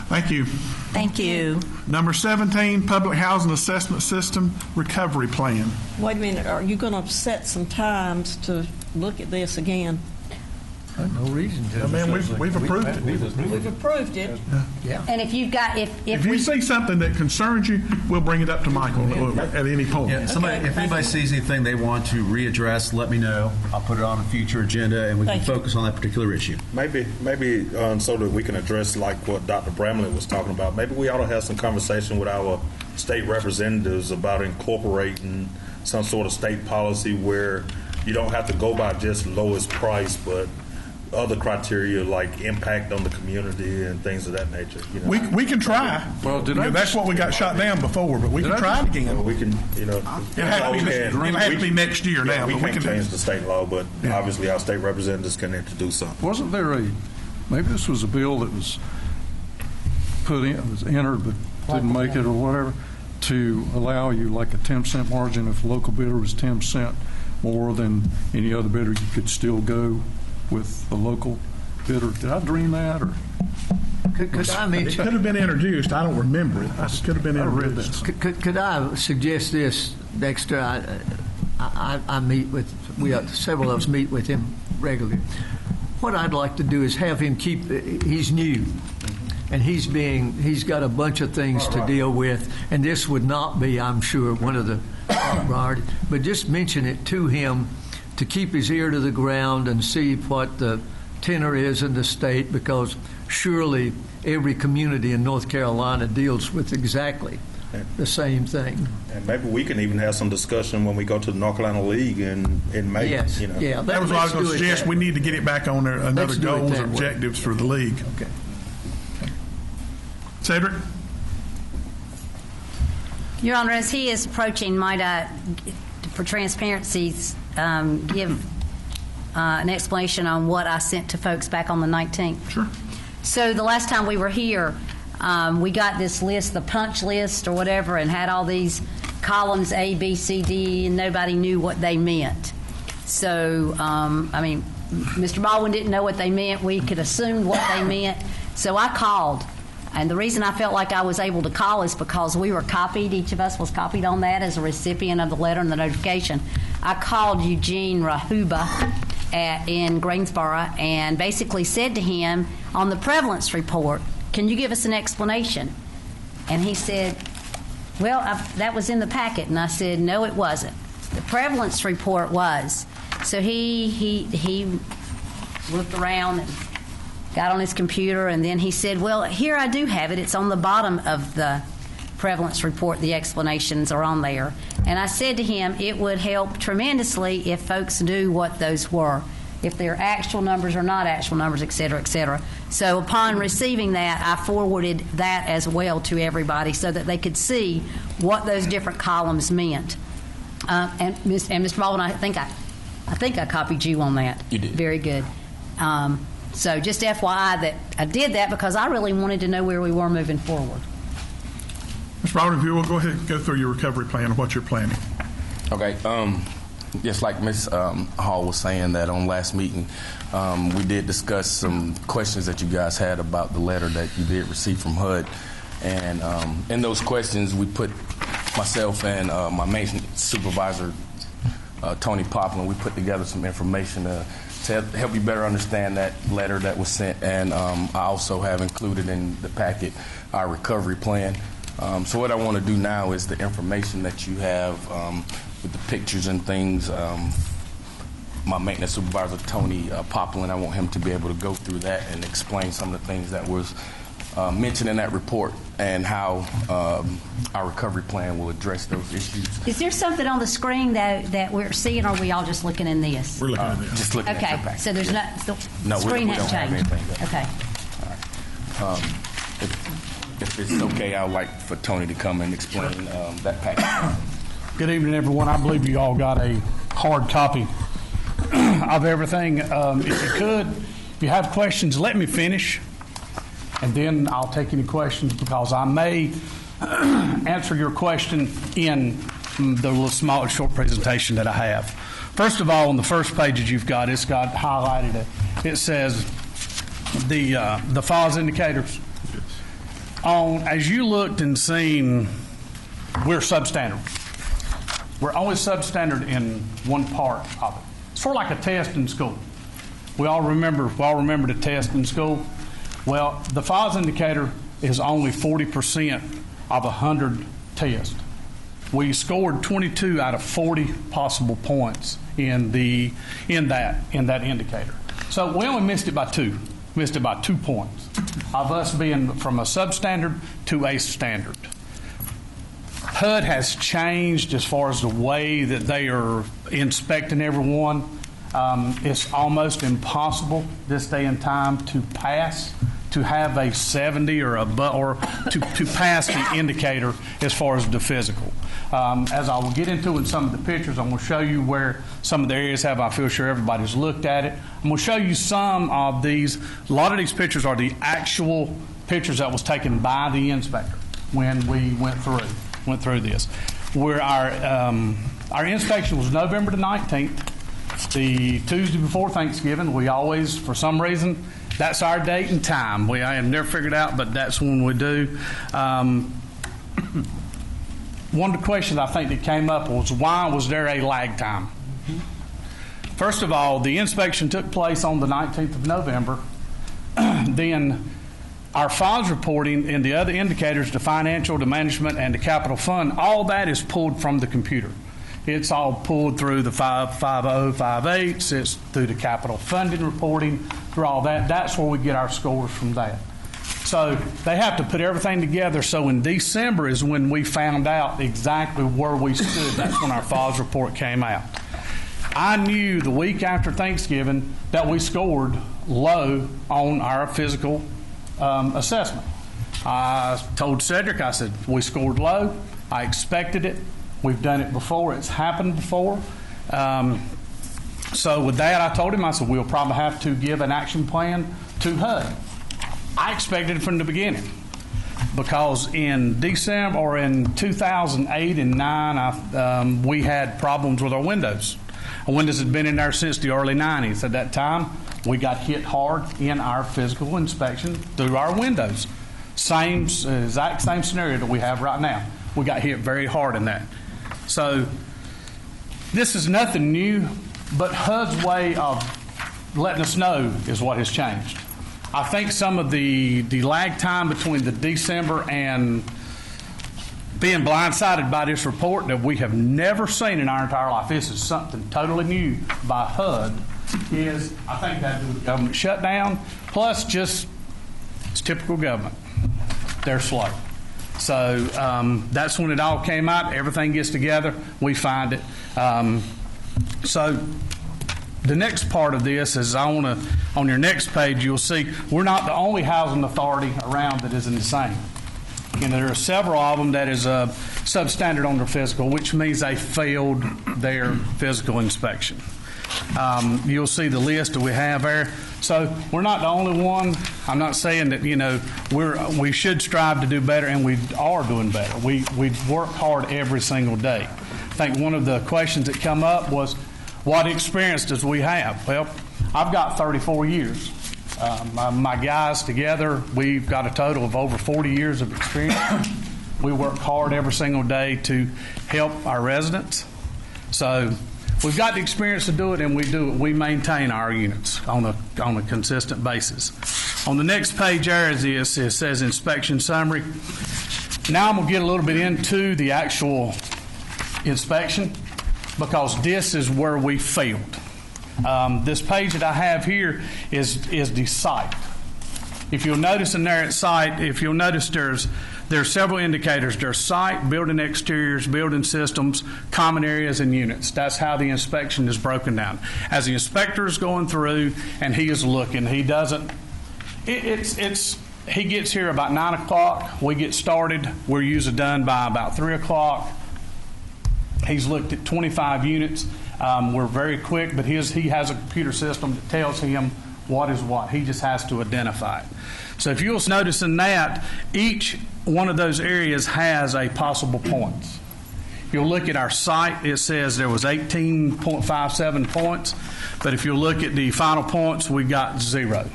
Thank you. Thank you. Number 17, Public Housing Assessment System Recovery Plan. Wait a minute, are you going to set some times to look at this again? No reason to. I mean, we've approved it. We've approved it. Yeah. And if you've got, If you see something that concerns you, we'll bring it up to Michael at any point. Yeah, if anybody sees anything they want to readdress, let me know. I'll put it on a future agenda, and we can Thank you. focus on that particular issue. Maybe so that we can address like what Dr. Bramlett was talking about. Maybe we ought to have some conversation with our state representatives about incorporating some sort of state policy where you don't have to go by just lowest price, but other criteria like impact on the community and things of that nature. You know? We can try. Well, That's what we got shot down before, but we can try it again. We can, you know. It has to be next year now, We but we can't can change the state law, but obviously our state representatives can introduce something. Wasn't there maybe this was a bill that was was entered but didn't make it or whatever, to allow you like a 10% margin if the local bidder was 10% more than any other bidder, you could still go with the local bidder. Did I dream that, or? Could I mention? It could have been introduced. I don't remember it. It could have been introduced. Could I suggest this, Dexter? I meet with, several of us meet with him regularly. What I'd like to do is have him he's new, and he's got a bunch of things to deal with, and this would not be, I'm sure, one of the priorities, but just mention it to him to keep his ear to the ground and see what the tenor is in the state, because surely every community in North Carolina deals with exactly the same thing. And maybe we can even have some discussion when we go to the North Carolina League in May. Yes, you know. yeah. That was what I was going to suggest. We need to get it back on there, another goals and objectives for the league. Okay. Cedric? Your Honor, as he is approaching, might I, for transparency's, give an explanation on what I sent to folks back on the 19th? Sure. So the last time we were here, we got this list, the punch list or whatever, and had all these columns A, B, C, D, and nobody knew what they meant. So, I mean, Mr. Baldwin didn't know what they meant. We could assume what they meant. So I called. And the reason I felt like I was able to call is because we were copied. Each of us was copied on that as a recipient of the letter and the notification. I called Eugene Rahuba in Greensboro and basically said to him, on the prevalence report, can you give us an explanation? And he said, well, that was in the packet. And I said, no, it wasn't. The prevalence report was. So he looked around and got on his computer, and then he said, well, here I do have it. It's on the bottom of the prevalence report. The explanations are on there. And I said to him, it would help tremendously if folks knew what those were, if they're actual numbers or not actual numbers, et cetera, et cetera. So upon receiving that, I forwarded that as well to everybody so that they could see what those different columns meant. And Mr. Baldwin, I think I copied you on that. You did. Very good. So just FYI that I did that because I really wanted to know where we were moving forward. Mr. Baldwin, if you will, go ahead and go through your recovery plan and what you're planning. Okay. Just like Ms. Hall was saying that on last meeting, we did discuss some questions that you guys had about the letter that you did receive from HUD. And in those questions, we put myself and my maintenance supervisor, Tony Poplin, we put together some information to help you better understand that letter that was sent. And I also have included in the packet our recovery plan. So what I want to do now is the information that you have with the pictures and things. My maintenance supervisor, Tony Poplin, I want him to be able to go through that and explain some of the things that was mentioned in that report and how our recovery plan will address those issues. Is there something on the screen that we're seeing, or are we all just looking in this? We're looking at this. Just looking at your Okay, packet. so there's not, the No, screen we don't hasn't have changed. anything yet. Okay. If it's okay, I would like for Tony to come and explain that package. Good evening, everyone. I believe you all got a hard copy of everything. If you could, if you have questions, let me finish, and then I'll take any questions because I may answer your question in the little small, short presentation that I have. First of all, on the first page that you've got, it's got highlighted. It says the falls indicators. As you looked and seen, we're substandard. We're only substandard in one part of it. It's sort of like a test in school. We all remember the test in school. Well, the falls indicator is only 40% of 100 tests. We scored 22 out of 40 possible points in that indicator. So we only missed it by 2. Missed it by 2 points of us being from a substandard to a standard. HUD has changed as far as the way that they are inspecting everyone. It's almost impossible this day and time to have a 70 or to pass the indicator as far as the physical. As I will get into in some of the pictures, I'm going to show you where some of the areas have. I feel sure everybody's looked at it. I'm going to show you some of these. A lot of these pictures are the actual pictures that was taken by the inspector when we went through this. Where our inspection was November the 19th, the Tuesday before Thanksgiving. We always, for some reason, that's our date and time. I have never figured out, but that's when we do. One of the questions I think that came up was, why was there a lag time? First of all, the inspection took place on the 19th of November. Then our FOS reporting and the other indicators, the financial, the management, and the capital fund, all that is pulled from the computer. It's all pulled through the 55058s, it's through the capital funding reporting, through all that. That's where we get our scores from that. So they have to put everything together. So in December is when we found out exactly where we stood. That's when our FOS report came out. I knew the week after Thanksgiving that we scored low on our physical assessment. I told Cedric, I said, we scored low. I expected it. We've done it before. It's happened before. So with that, I told him, I said, we'll probably have to give an action plan to HUD. I expected it from the beginning because in December or in 2008 and 9, we had problems with our windows. Our windows had been in there since the early 90s. At that time, we got hit hard in our physical inspection through our windows. Exact same scenario that we have right now. We got hit very hard in that. So this is nothing new, but HUD's way of letting us know is what has changed. I think some of the lag time between the December and being blindsided by this report that we have never seen in our entire life, this is something totally new by HUD, is I think that with government shutdown, plus just it's typical government. They're slow. So that's when it all came out. Everything gets together. We find it. So the next part of this is on your next page, you'll see we're not the only housing authority around that is insane. There are several of them that is substandard on their physical, which means they failed their physical inspection. You'll see the list that we have there. So we're not the only one. I'm not saying that we should strive to do better, and we are doing better. We work hard every single day. I think one of the questions that come up was, what experience does we have? Well, I've got 34 years. My guys together, we've got a total of over 40 years of experience. We work hard every single day to help our residents. So we've got the experience to do it, and we do it. We maintain our units on a consistent basis. On the next page there is this. It says inspection summary. Now I'm going to get a little bit into the actual inspection because this is where we failed. This page that I have here is the site. If you'll notice in there at site, there's several indicators. There's site, building exteriors, building systems, common areas, and units. That's how the inspection is broken down. As the inspector is going through and he is looking, he doesn't. He gets here about 9 o'clock. We get started. We're usually done by about 3 o'clock. He's looked at 25 units. We're very quick, but he has a computer system that tells him what is what. He just has to identify it. So if you'll notice in that, each one of those areas has a possible points. If you'll look at our site, it says there was 18.57 points, but if you look at the final points, we got 0.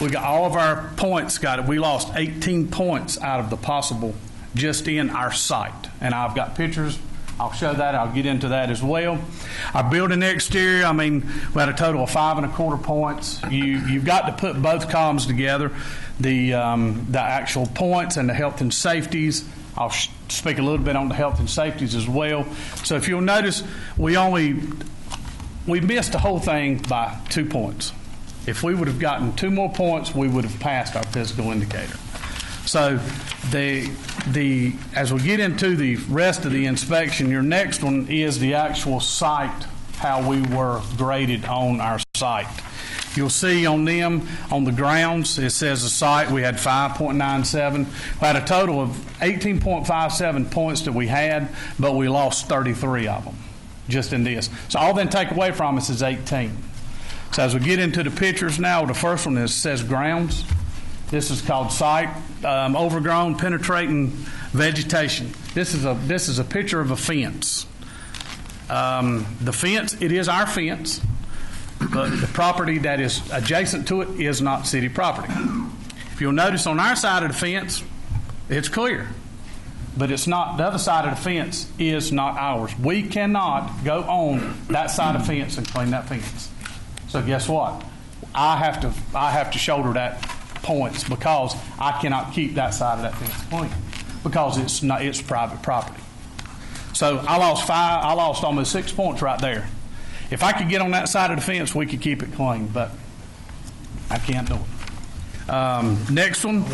We got all of our points we lost 18 points out of the possible just in our site. And I've got pictures. I'll show that. I'll get into that as well. Our building exterior, we had a total of 5.25 points. You've got to put both columns together, the actual points and the health and safeties. I'll speak a little bit on the health and safeties as well. So if you'll notice, we missed the whole thing by 2 points. If we would have gotten 2 more points, we would have passed our physical indicator. So as we get into the rest of the inspection, your next one is the actual site how we were graded on our site. You'll see on them, on the grounds, it says the site, we had 5.97. We had a total of 18.57 points that we had, but we lost 33 of them just in this. So all they take away from us is 18. So as we get into the pictures now, the first one says grounds. This is called site, overgrown, penetrating vegetation. This is a picture of a fence. The fence, it is our fence, but the property that is adjacent to it is not city property. If you'll notice on our side of the fence, it's clear, but it's not, the other side of the fence is not ours. We cannot go on that side of the fence and clean that fence. So guess what? I have to shoulder that points because I cannot keep that side of that fence clean because it's private property. So I lost almost 6 points right there. If I could get on that side of the fence, we could keep it clean, but I can't do it. Next one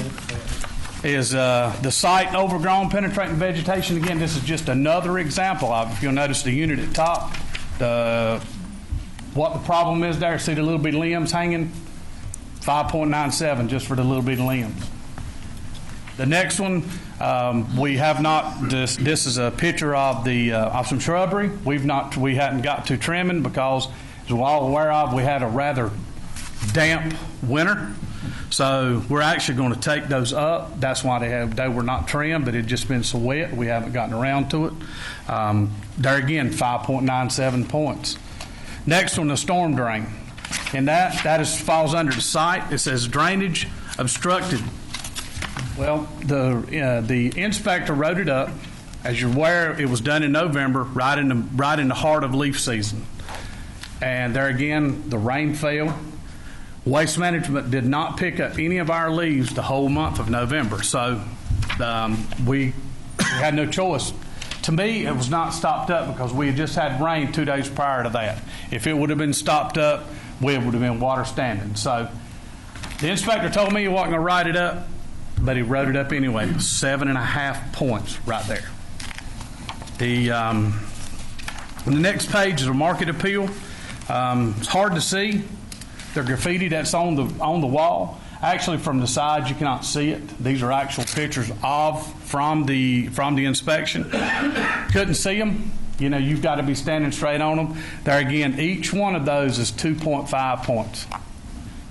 is the site overgrown, penetrating vegetation. Again, this is just another example of, if you'll notice the unit at top, what the problem is there. See the little bitty limbs hanging? 5.97 just for the little bitty limbs. The next one, we have not. This is a picture of some shrubbery. We hadn't got to trimming because, as we're all aware of, we had a rather damp winter. So we're actually going to take those up. That's why they were not trimmed. It had just been so wet. We haven't gotten around to it. There again, 5.97 points. Next one, the storm drain, and that falls under the site. It says drainage obstructed. Well, the inspector wrote it up. As you're aware, it was done in November, right in the heart of leaf season. And there again, the rain fell. Waste Management did not pick up any of our leaves the whole month of November, so we had no choice. To me, it was not stopped up because we had just had rain 2 days prior to that. If it would have been stopped up, we would have been water standing. So the inspector told me he wasn't going to write it up, but he wrote it up anyway. 7.5 points right there. The next page is a market appeal. It's hard to see. The graffiti that's on the wall. Actually, from the side, you cannot see it. These are actual pictures from the inspection. Couldn't see them. You know, you've got to be standing straight on them. There again, each one of those is 2.5 points.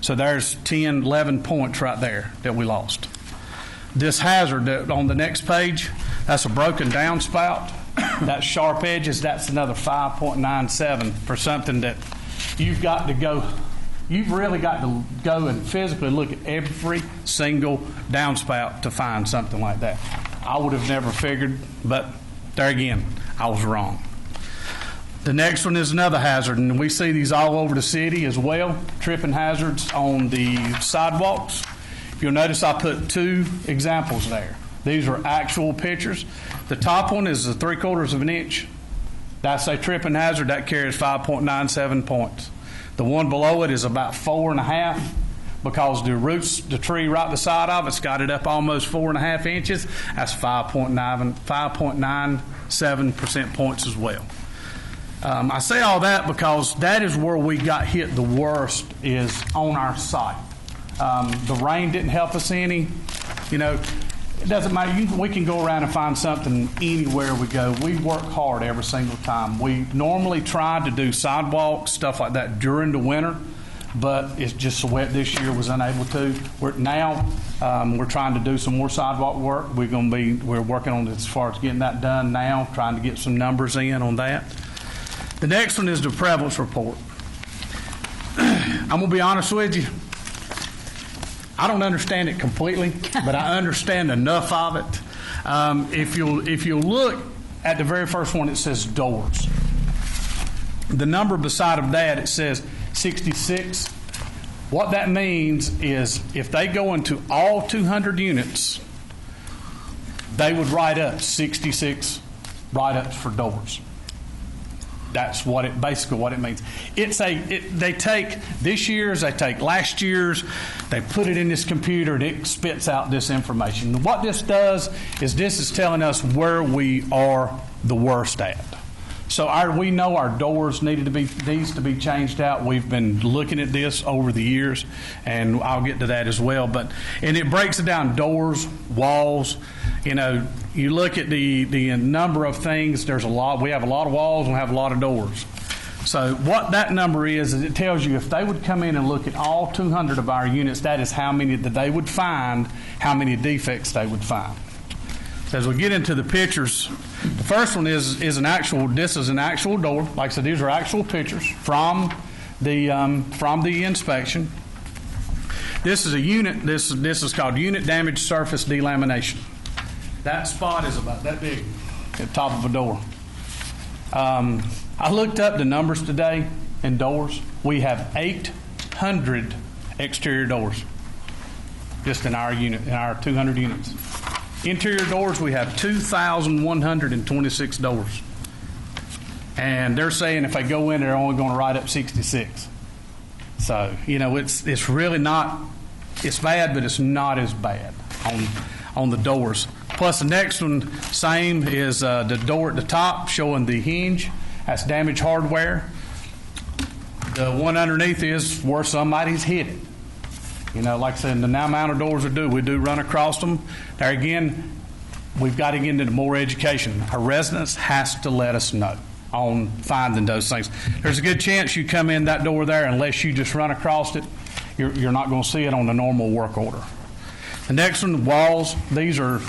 So there's 10, 11 points right there that we lost. This hazard on the next page, that's a broken downspout. That's sharp edges. That's another 5.97 for something that you've got to go. You've really got to go and physically look at every single downspout to find something like that. I would have never figured, but there again, I was wrong. The next one is another hazard, and we see these all over the city as well, tripping hazards on the sidewalks. If you'll notice, I put 2 examples there. These are actual pictures. The top one is 3/4 of an inch. That's a tripping hazard. That carries 5.97 points. The one below it is about 4.5 because the tree right beside of it's got it up almost 4.5 inches. That's 5.97% points as well. I say all that because that is where we got hit the worst is on our site. The rain didn't help us any. You know, it doesn't matter. We can go around and find something anywhere we go. We work hard every single time. We normally try to do sidewalks, stuff like that during the winter, but it's just so wet this year was unable to. We're trying to do some more sidewalk work. We're working on it as far as getting that done now, trying to get some numbers in on that. The next one is the prevalence report. I'm going to be honest with you. I don't understand it completely, but I understand enough of it. If you'll look at the very first one, it says doors. The number beside of that, it says 66. What that means is if they go into all 200 units, they would write up 66 write-ups for doors. That's basically what it means. They take this year's, they take last year's, they put it in this computer, and it spits out this information. And what this does is this is telling us where we are the worst at. So we know our doors needs to be changed out. We've been looking at this over the years, and I'll get to that as well. And it breaks it down: doors, walls. You look at the number of things. There's a lot. We have a lot of walls and we have a lot of doors. So what that number is it tells you if they would come in and look at all 200 of our units, that is how many that they would find, how many defects they would find. So as we get into the pictures, the first one is an actual. This is an actual door. Like I said, these are actual pictures from the inspection. This is a unit. This is called unit damage surface delamination. That spot is about that big at the top of a door. I looked up the numbers today in doors. We have 800 exterior doors just in our unit, in our 200 units. Interior doors, we have 2,126 doors. And they're saying if they go in, they're only going to write up 66. So, it's really not, it's bad, but it's not as bad on the doors. Plus the next one, same, is the door at the top showing the hinge. That's damaged hardware. The one underneath is where somebody's hit it. Like I said, the amount of doors we do run across them. There again, we've got to get into more education. Our residents has to let us know on finding those things. There's a good chance you come in that door there, unless you just run across it, you're not going to see it on the normal work order. The next one, walls. These are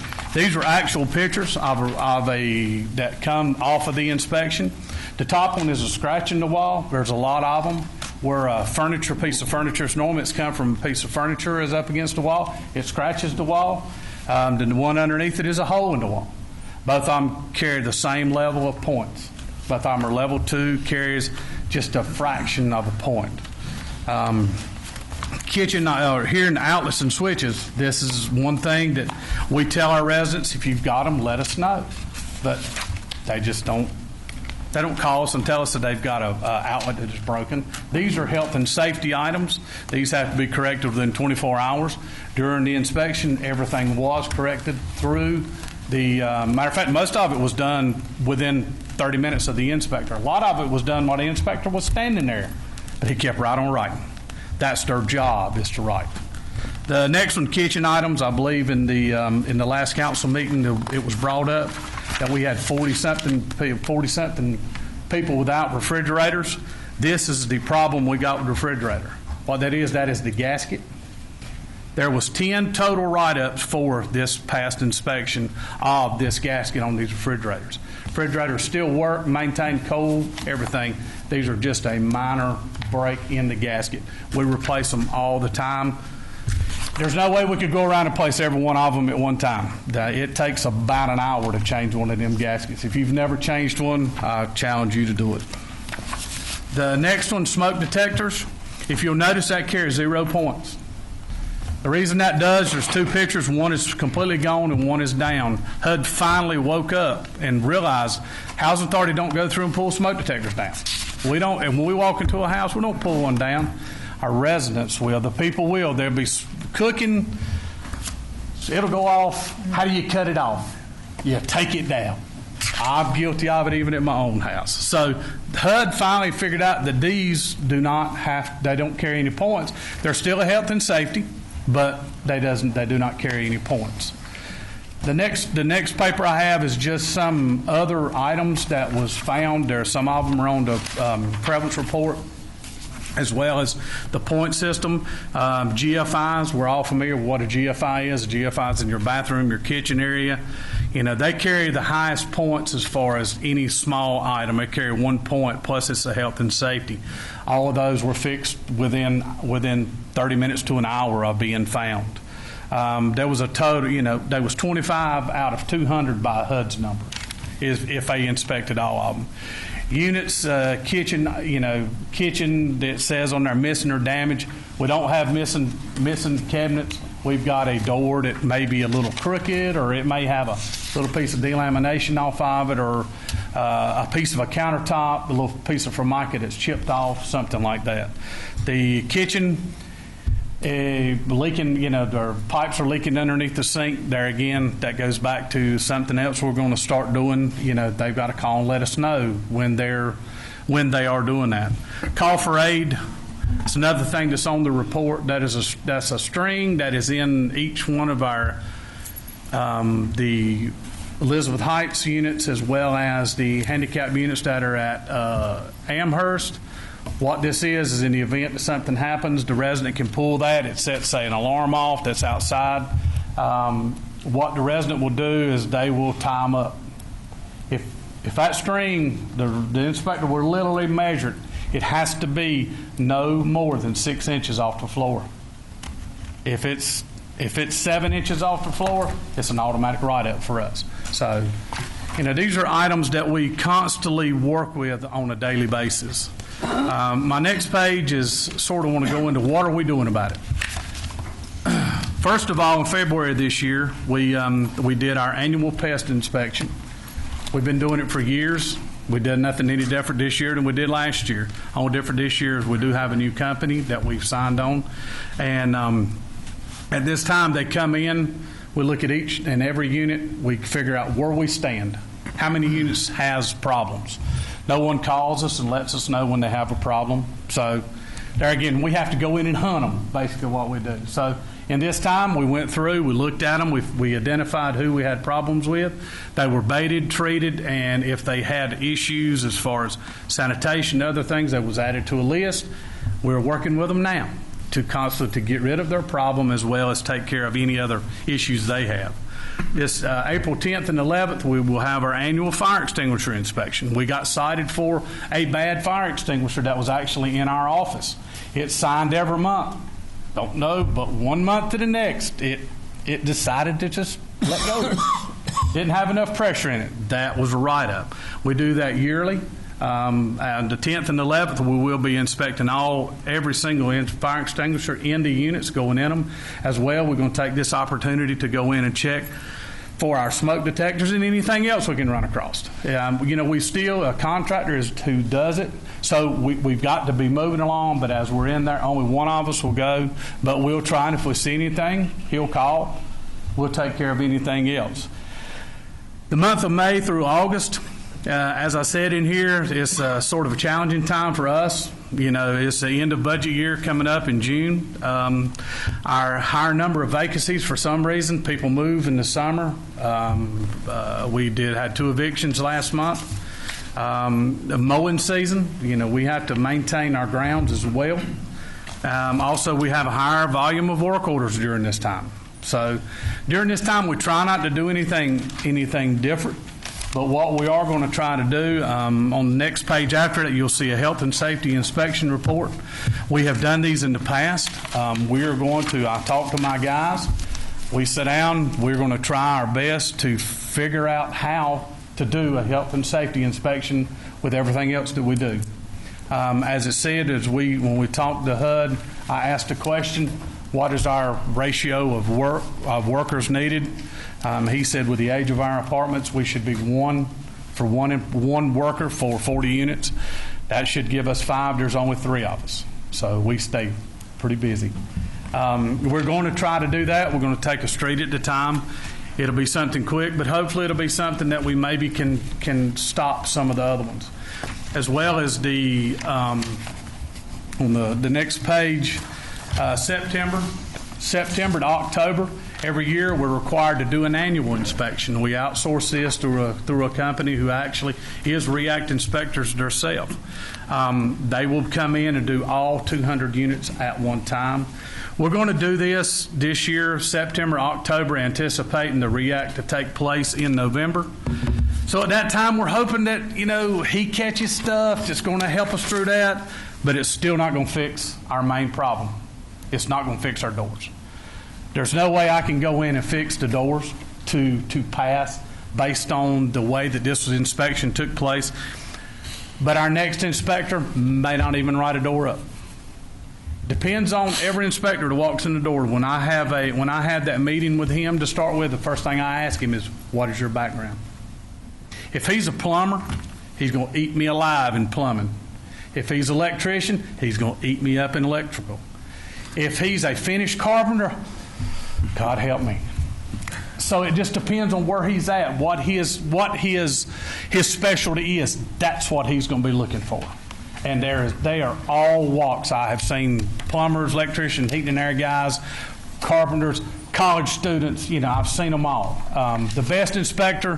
actual pictures that come off of the inspection. The top one is a scratch in the wall. There's a lot of them where a piece of furniture is normal. It's come from a piece of furniture is up against the wall. It scratches the wall. Then the one underneath it is a hole in the wall. Both of them carry the same level of points. Both of them are level 2, carries just a fraction of a point. Kitchen, here in the outlets and switches, this is one thing that we tell our residents: if you've got them, let us know. But they just don't. They don't call us and tell us that they've got an outlet that is broken. These are health and safety items. These have to be corrected within 24 hours. During the inspection, everything was corrected through the, matter of fact, most of it was done within 30 minutes of the inspector. A lot of it was done while the inspector was standing there, but he kept right on writing. That's their job, is to write. The next one, kitchen items. I believe in the last council meeting it was brought up that we had 40-something people without refrigerators. This is the problem we got with the refrigerator. What that is the gasket. There was 10 total write-ups for this past inspection of this gasket on these refrigerators. Refrigerators still work, maintain cold, everything. These are just a minor break in the gasket. We replace them all the time. There's no way we could go around and place every one of them at one time. It takes about an hour to change one of them gaskets. If you've never changed one, I challenge you to do it. The next one, smoke detectors. If you'll notice, that carries 0 points. The reason that does, there's 2 pictures. One is completely gone and one is down. HUD finally woke up and realized Housing Authority don't go through and pull smoke detectors down. We don't, and when we walk into a house, we don't pull one down. Our residents will. The people will. They'll be cooking. It'll go off. How do you cut it off? You take it down. I'm guilty of it even at my own house. So HUD finally figured out that these they don't carry any points. They're still a health and safety, but they do not carry any points. The next paper I have is just some other items that was found. Some of them are on the prevalence report, as well as the point system. GFIs, we're all familiar with what a GFI is. A GFI is in your bathroom, your kitchen area. They carry the highest points as far as any small item. They carry 1 point, plus it's a health and safety. All of those were fixed within 30 minutes to an hour of being found. There was a total, there was 25 out of 200 by HUD's number, if they inspected all of them. Units, kitchen that says on there missing or damaged. We don't have missing cabinets. We've got a door that may be a little crooked, or it may have a little piece of delamination off of it, or a piece of a countertop, a little piece of formica that's chipped off, something like that. The kitchen, leaking, their pipes are leaking underneath the sink. There again, that goes back to something else we're going to start doing. They've got to call and let us know when they are doing that. Call for aid. It's another thing that's on the report. That's a string that is in each one of our the Elizabeth Heights units, as well as the handicap units that are at Amherst. What this is in the event that something happens, the resident can pull that. It sets, say, an alarm off that's outside. What the resident will do is they will tie them up. If that string, the inspector will literally measure it, it has to be no more than 6 inches off the floor. If it's 7 inches off the floor, it's an automatic write-up for us. So, these are items that we constantly work with on a daily basis. My next page is sort of want to go into what are we doing about it. First of all, in February of this year, we did our annual pest inspection. We've been doing it for years. We did nothing any different this year than we did last year. Only different this year is we do have a new company that we've signed on, and at this time they come in. We look at each and every unit. We figure out where we stand. How many units has problems? No one calls us and lets us know when they have a problem. So there again, we have to go in and hunt them, basically what we do. So in this time, we went through, we looked at them, we identified who we had problems with. They were baited, treated, and if they had issues as far as sanitation and other things, that was added to a list. We're working with them now to get rid of their problem as well as take care of any other issues they have. This April 10th and 11th, we will have our annual fire extinguisher inspection. We got cited for a bad fire extinguisher that was actually in our office. It's signed every month. Don't know, but 1 month to the next, it decided to just let go. Didn't have enough pressure in it. That was a write-up. We do that yearly. On the 10th and 11th, we will be inspecting every single fire extinguisher in the units, going in them as well. We're going to take this opportunity to go in and check for our smoke detectors and anything else we can run across. We still, a contractor is who does it, so we've got to be moving along, but as we're in there, only one of us will go, but we'll try, and if we see anything, he'll call. We'll take care of anything else. The month of May through August, as I said in here, it's sort of a challenging time for us. It's the end of budget year coming up in June. Our higher number of vacancies, for some reason, people move in the summer. We had 2 evictions last month. The mowing season, we have to maintain our grounds as well. Also, we have a higher volume of work orders during this time. So during this time, we try not to do anything different. But what we are going to try to do, on the next page after it, you'll see a health and safety inspection report. We have done these in the past. I talked to my guys. We sit down. We're going to try our best to figure out how to do a health and safety inspection with everything else that we do. As it said, when we talked to HUD, I asked a question, what is our ratio of workers needed? He said with the age of our apartments, we should be one worker for 40 units. That should give us 5. There's only 3 of us. So we stay pretty busy. We're going to try to do that. We're going to take a street at a time. It'll be something quick, but hopefully it'll be something that we maybe can stop some of the other ones. As well as on the next page, September to October, every year we're required to do an annual inspection. We outsource this through a company who actually is REACT inspectors themselves. They will come in and do all 200 units at one time. We're going to do this year, September, October, anticipating the REACT to take place in November. So at that time, we're hoping that, he catches stuff that's going to help us through that, but it's still not going to fix our main problem. It's not going to fix our doors. There's no way I can go in and fix the doors to pass based on the way that this inspection took place. But our next inspector may not even write a door up. Depends on every inspector that walks in the door. When I had that meeting with him to start with, the first thing I ask him is, what is your background? If he's a plumber, he's going to eat me alive in plumbing. If he's an electrician, he's going to eat me up in electrical. If he's a finished carpenter, God help me. So it just depends on where he's at, what his specialty is. That's what he's going to be looking for. And they are all walks. I have seen plumbers, electricians, heating and air guys, carpenters, college students. I've seen them all. The best inspector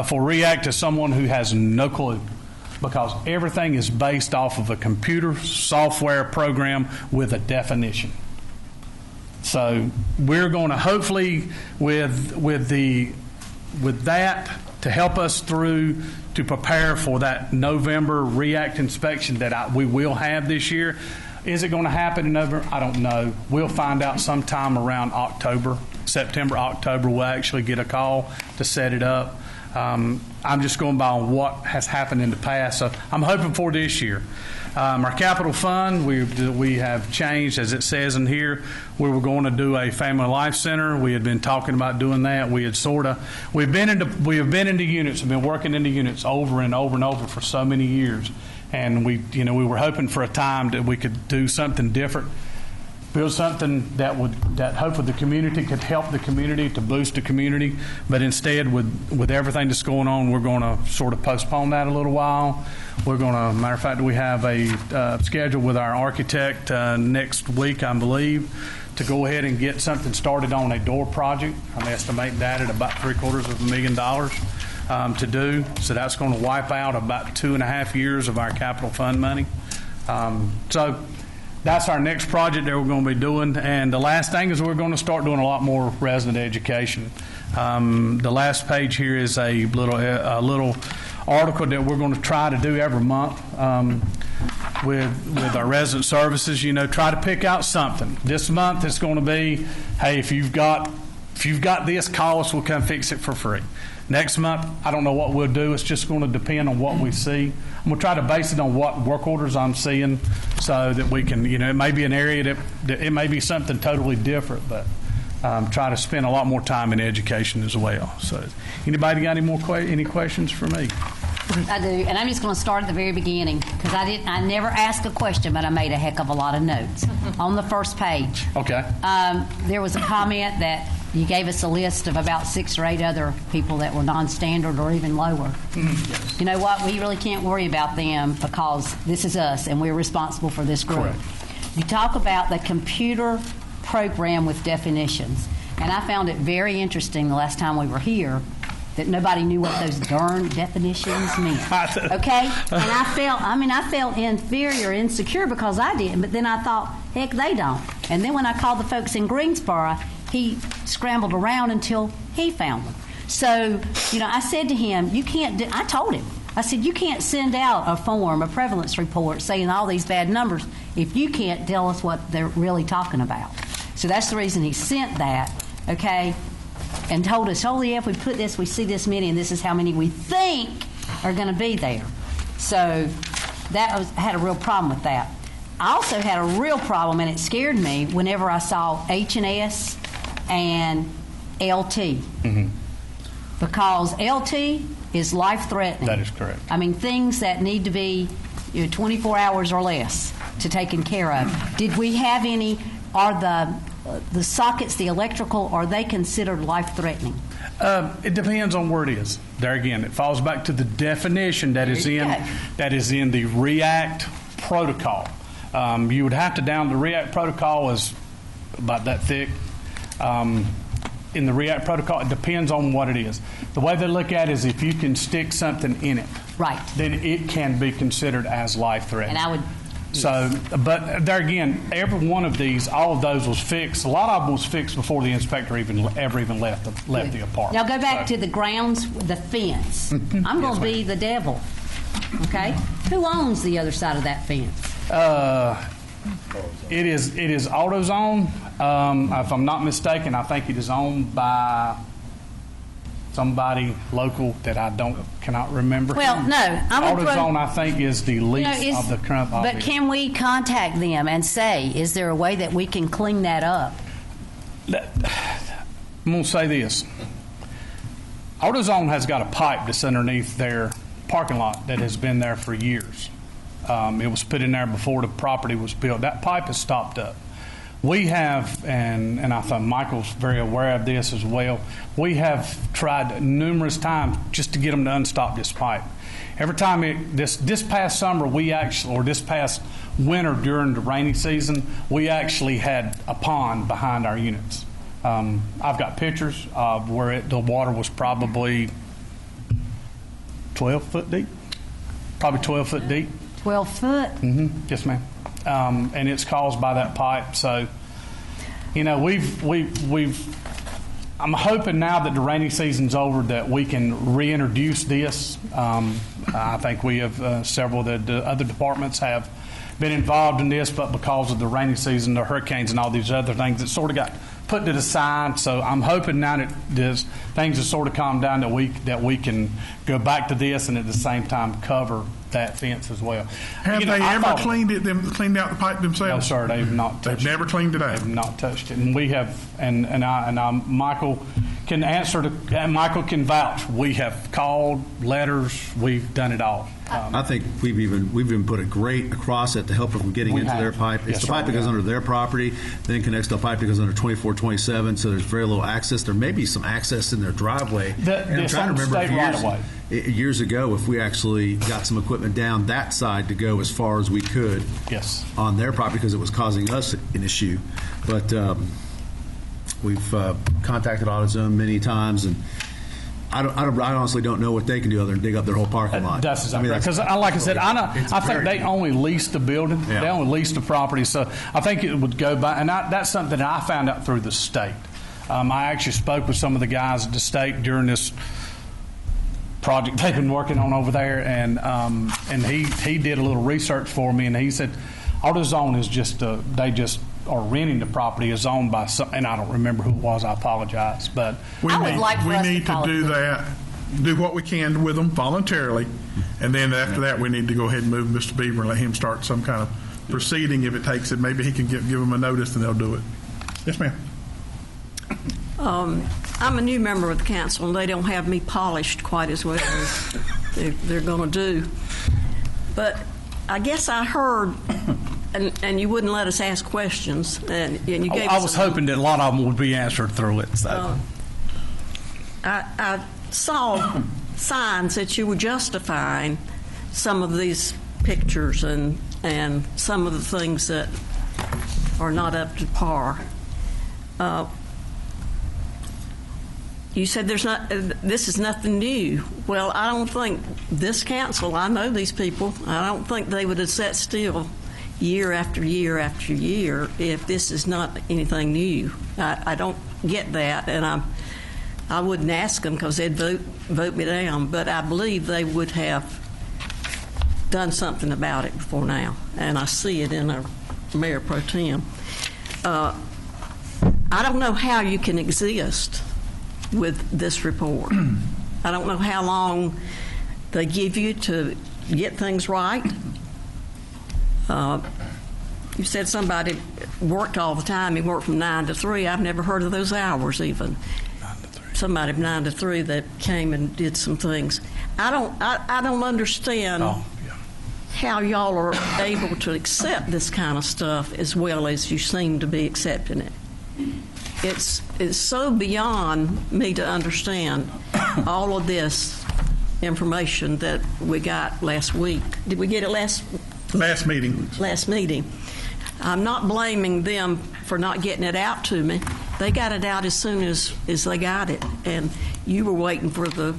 for REACT is someone who has no clue, because everything is based off of a computer software program with a definition. So we're going to hopefully with that to help us through to prepare for that November REACT inspection that we will have this year. Is it going to happen in November? I don't know. We'll find out sometime around September, October. We'll actually get a call to set it up. I'm just going by what has happened in the past. So I'm hoping for this year. Our capital fund, we have changed, as it says in here. We were going to do a family life center. We had been talking about doing that. We have been into units, we've been working into units over and over and over for so many years. And we were hoping for a time that we could do something different, build something that hopefully the community could help the community, to boost the community. But instead, with everything that's going on, we're going to sort of postpone that a little while. We're going to, matter of fact, we have a schedule with our architect next week, I believe, to go ahead and get something started on a door project. I'm estimating that at about $750,000 to do. So that's going to wipe out about 2.5 years of our capital fund money. So that's our next project that we're going to be doing. And the last thing is we're going to start doing a lot more resident education. The last page here is a little article that we're going to try to do every month with our resident services. Try to pick out something. This month it's going to be, hey, if you've got this, call us. We'll come fix it for free. Next month, I don't know what we'll do. It's just going to depend on what we see. I'm going to try to base it on what work orders I'm seeing, so that we can, it may be an area that it may be something totally different, but try to spend a lot more time in education as well. So, anybody got any questions for me? I do, and I'm just going to start at the very beginning, because I never asked a question, but I made a heck of a lot of notes on the first page. Okay. There was a comment that you gave us a list of about 6 or 8 other people that were non-standard or even lower. Yes. You know what? We really can't worry about them, because this is us, and we're responsible for this group. Correct. You talk about the computer program with definitions, and I found it very interesting the last time we were here that nobody knew what those darn definitions meant. Okay? And I felt inferior, insecure, because I didn't, but then I thought, heck, they don't. And then when I called the folks in Greensboro, he scrambled around until he found them. So, I said to him, I told him, I said, you can't send out a form, a prevalence report saying all these bad numbers if you can't tell us what they're really talking about. So that's the reason he sent that, okay, and told us, oh, yeah, if we put this, we see this many, and this is how many we think are going to be there. So I had a real problem with that. I also had a real problem, and it scared me, whenever I saw H&S and LT. Mm-hmm. Because LT is life-threatening. That is correct. I mean, things that need to be 24 hours or less to taken care of. Did we have any, are the sockets, the electrical, are they considered life-threatening? It depends on where it is. There again, it falls back to the definition that is in the REACT protocol. You would have to the REACT protocol is about that thick. In the REACT protocol, it depends on what it is. The way they look at it is if you can stick something in it, right, then it can be considered as life-threatening. And I would. So, but there again, every one of these, all of those was fixed. A lot of them was fixed before the inspector ever left the apartment. Now go back to the grounds, the fence. I'm going to be the devil. Okay, who owns the other side of that fence? It is AutoZone. If I'm not mistaken, I think it is owned by somebody local that I cannot remember. Well, no, AutoZone, I think, is the lease of the current. But can we contact them and say, is there a way that we can clean that up? I'm going to say this. AutoZone has got a pipe that's underneath their parking lot that has been there for years. It was put in there before the property was built. That pipe is stopped up. We have, and I thought Michael's very aware of this as well, we have tried numerous times just to get them to unstop this pipe. Every time this past summer, this past winter during the rainy season, we actually had a pond behind our units. I've got pictures of where the water was probably 12 foot deep. Probably 12 foot deep. 12 foot? Mm-hmm. Yes, ma'am. And it's caused by that pipe. So, you know, I'm hoping now that the rainy season's over that we can reintroduce this. I think we have several of the other departments have been involved in this, but because of the rainy season, the hurricanes and all these other things, it sort of got put to the side. So I'm hoping now that things have sort of calmed down that we can go back to this and at the same time cover that fence as well. Have they ever cleaned out the pipe themselves? No, sir. They've not. They've never cleaned it out. They've not touched it, and we have. And Michael can answer. Michael can vouch. We have called, letters. We've done it all. I think we've even put a grate across it to help them from getting into their pipe. It's the pipe that goes under their property, then connects to a pipe that goes under 2427. So there's very little access. There may be some access in their driveway. And I'm trying to remember years ago if we actually got some equipment down that side to go as far as we could. Yes. On their property because it was causing us an issue, but we've contacted AutoZone many times and. I honestly don't know what they can do other than dig up their whole parking lot. That's exactly right. Because, like I said, I think they only lease the building. Yeah. They only lease the property. So I think it would go by, and that's something that I found out through the state. I actually spoke with some of the guys at the state during this project they've been working on over there, and he did a little research for me, and he said AutoZone is just they just are renting the property is owned by some, and I don't remember who it was. I apologize, but we need to do that. Do what we can with them voluntarily, and then after that, we need to go ahead and move Mr. Beaver and let him start some kind of proceeding. If it takes it, maybe he can give them a notice, and they'll do it. Yes, ma'am. I'm a new member of the council, and they don't have me polished quite as well as they're going to do. But I guess I heard. And you wouldn't let us ask questions. And you gave I was hoping that a lot of them would be answered through it. So. I saw signs that you were justifying some of these pictures and some of the things that are not up to par. You said this is nothing new. Well, I don't think this council, I know these people, I don't think they would have sat still year after year after year if this is not anything new. I don't get that, and I wouldn't ask them because they'd vote me down, but I believe they would have done something about it before now, and I see it in our Mayor Pro Tem. I don't know how you can exist with this report. I don't know how long they give you to get things right. You said somebody worked all the time. He worked from 9 to 3. I've never heard of those hours even. 9 to 3. Somebody from 9 to 3 that came and did some things. I don't understand how y'all are able to accept this kind of stuff as well as you seem to be accepting it. It's so beyond me to understand all of this information that we got last week. Did we get it last meeting? Last meeting. I'm not blaming them for not getting it out to me. They got it out as soon as they got it, and you were waiting for the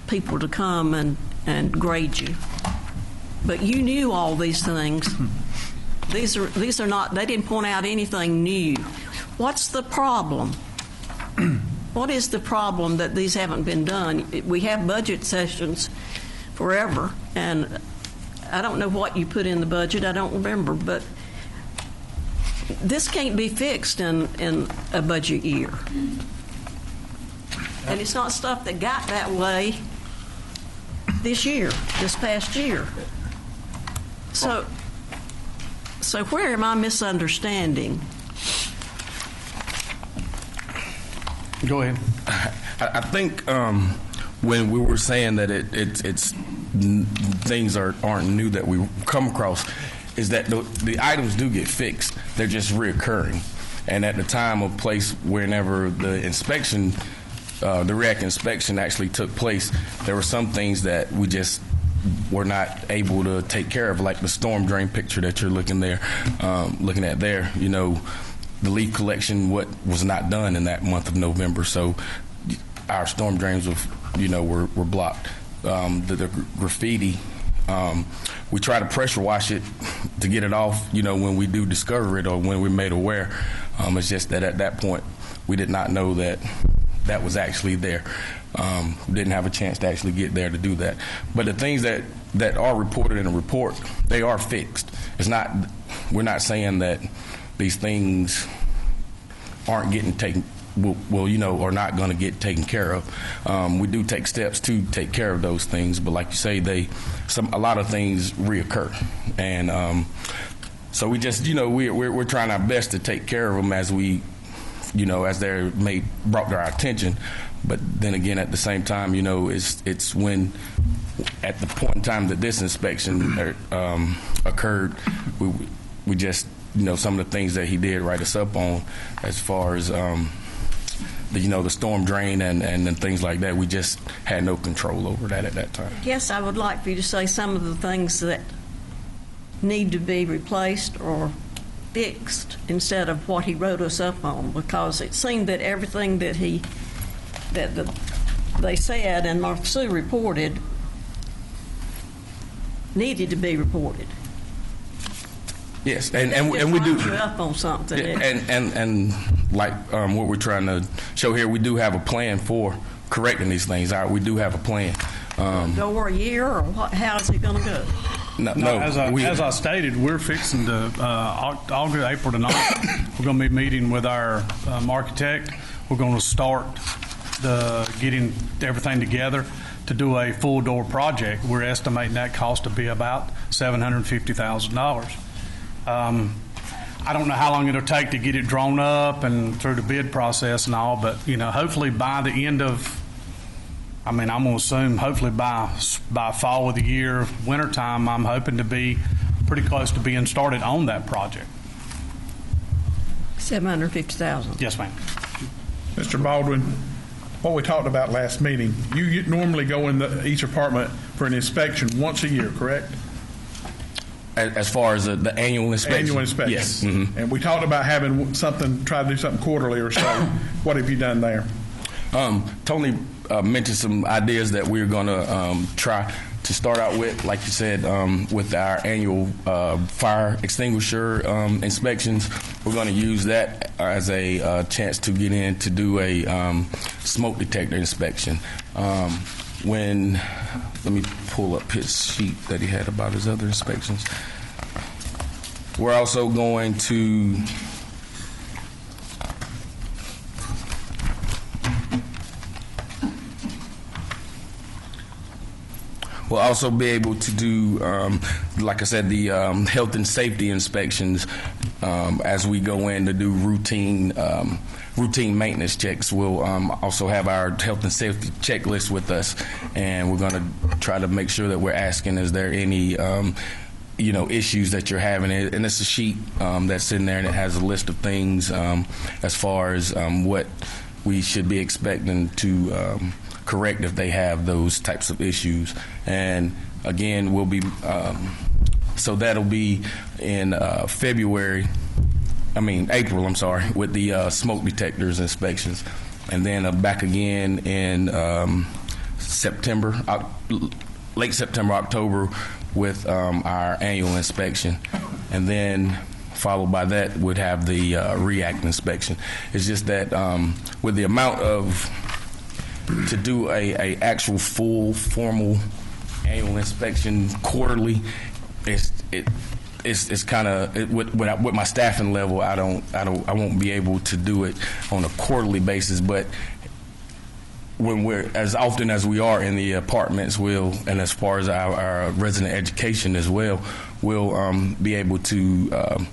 people to come and grade you. But you knew all these things. These are not. They didn't point out anything new. What's the problem? What is the problem that these haven't been done? We have budget sessions forever, and I don't know what you put in the budget. I don't remember, but this can't be fixed in a budget year. And it's not stuff that got that way this past year. So where am I misunderstanding? Go ahead. I think when we were saying that it's things aren't new that we come across, is that the items do get fixed. They're just reoccurring. And at the time of place, whenever the inspection, the REAC inspection actually took place, there were some things that we just were not able to take care of, like the storm drain picture that you're looking at there. You know, the leaf collection was not done in that month of November, so our storm drains were blocked. The graffiti, we try to pressure wash it to get it off, when we do discover it or when we're made aware. It's just that at that point, we did not know that was actually there. Didn't have a chance to actually get there to do that. But the things that are reported in the report, they are fixed. We're not saying that these things aren't getting taken, are not going to get taken care of. We do take steps to take care of those things, but like you say, a lot of things reoccur, and so we just, we're trying our best to take care of them as we, as they're brought to our attention. But then again, at the same time, it's when, at the point in time that this inspection occurred, we just, some of the things that he did write us up on, as far as the storm drain and things like that, we just had no control over that at that time. Yes, I would like for you to say some of the things that need to be replaced or fixed instead of what he wrote us up on, because it seemed that everything that they said and Martha Sue reported needed to be reported. Yes, and we do. You up on something. And like what we're trying to show here, we do have a plan for correcting these things. We do have a plan. Over a year, or what? How's it going to go? No, as I stated, we're fixing to August, April the 9th. We're going to be meeting with our architect. We're going to start getting everything together to do a full door project. We're estimating that cost to be about $750,000. I don't know how long it'll take to get it drawn up and through the bid process and all, but hopefully by the end of, I'm going to assume hopefully by fall of the year, wintertime, I'm hoping to be pretty close to being started on that project. $750,000. Yes, ma'am. Mr. Baldwin, what we talked about last meeting, you normally go in each apartment for an inspection once a year, correct? As far as the annual inspection? Annual inspection. Yes. Mm-hmm. And we talked about having try to do something quarterly or so. What have you done there? Tony mentioned some ideas that we're going to try to start out with, like you said, with our annual fire extinguisher inspections. We're going to use that as a chance to get in to do a smoke detector inspection. Let me pull up his sheet that he had about his other inspections. We're also going to we'll also be able to do, like I said, the health and safety inspections as we go in to do routine maintenance checks. We'll also have our health and safety checklist with us, and we're going to try to make sure that we're asking, is there any issues that you're having? And it's a sheet that's in there, and it has a list of things as far as what we should be expecting to correct if they have those types of issues. And again, we'll be so that'll be in April, I'm sorry, with the smoke detectors inspections, and then back again in late September, October, with our annual inspection, and then followed by that would have the REACT inspection. It's just that with the amount of to do a actual full formal annual inspection quarterly, it's kind of with my staffing level, I won't be able to do it on a quarterly basis. But when we're as often as we are in the apartments, and as far as our resident education as well, we'll be able to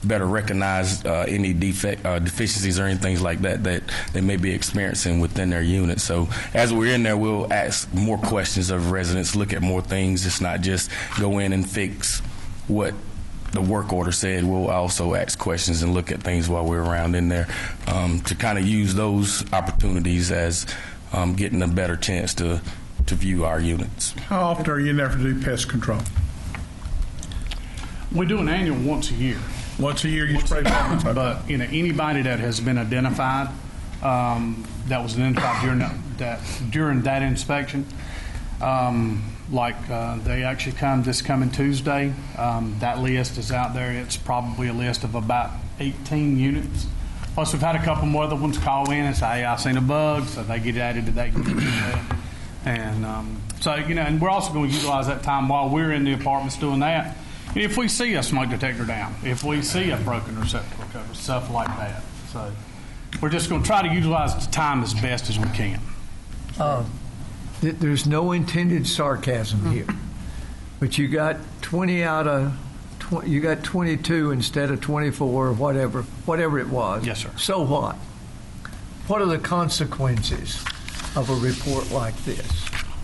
better recognize any deficiencies or anything like that they may be experiencing within their unit. So as we're in there, we'll ask more questions of residents, look at more things. It's not just go in and fix what the work order said, we'll also ask questions and look at things while we're around in there to kind of use those opportunities as getting a better chance to view our units. How often are you in there to do pest control? We do an annual once a year. Once a year you spray bombs? But anybody that has been identified, that was identified during that inspection, they actually come this coming Tuesday. That list is out there. It's probably a list of about 18 units. Plus, we've had a couple more other ones call in and say, hey, I seen a bug, so they get added to that unit as well. And and we're also going to utilize that time while we're in the apartments doing that. If we see a smoke detector down, if we see a broken receptacle cover, stuff like that. So we're just going to try to utilize the time as best as we can. There's no intended sarcasm here, but you got 20 out of you got 22 instead of 24 or whatever it was. Yes, sir. So what? What are the consequences of a report like this?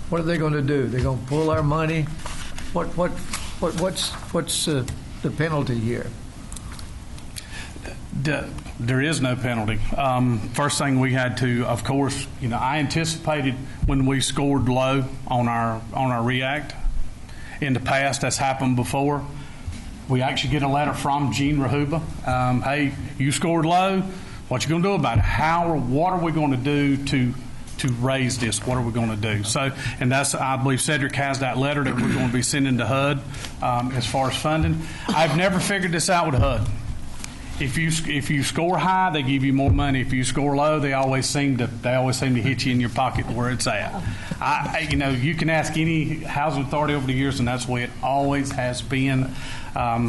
What are they going to do? They're going to pull our money? What's the penalty here? There is no penalty. First thing we had to, of course, I anticipated when we scored low on our react. In the past, that's happened before. We actually get a letter from Gene Rahuba. Hey, you scored low. What you going to do about it? What are we going to do to raise this? What are we going to do? So, and that's, I believe Cedric has that letter that we're going to be sending to HUD as far as funding. I've never figured this out with HUD. If you score high, they give you more money. If you score low, they always seem to hit you in your pocket where it's at. You can ask any housing authority over the years, and that's the way it always has been.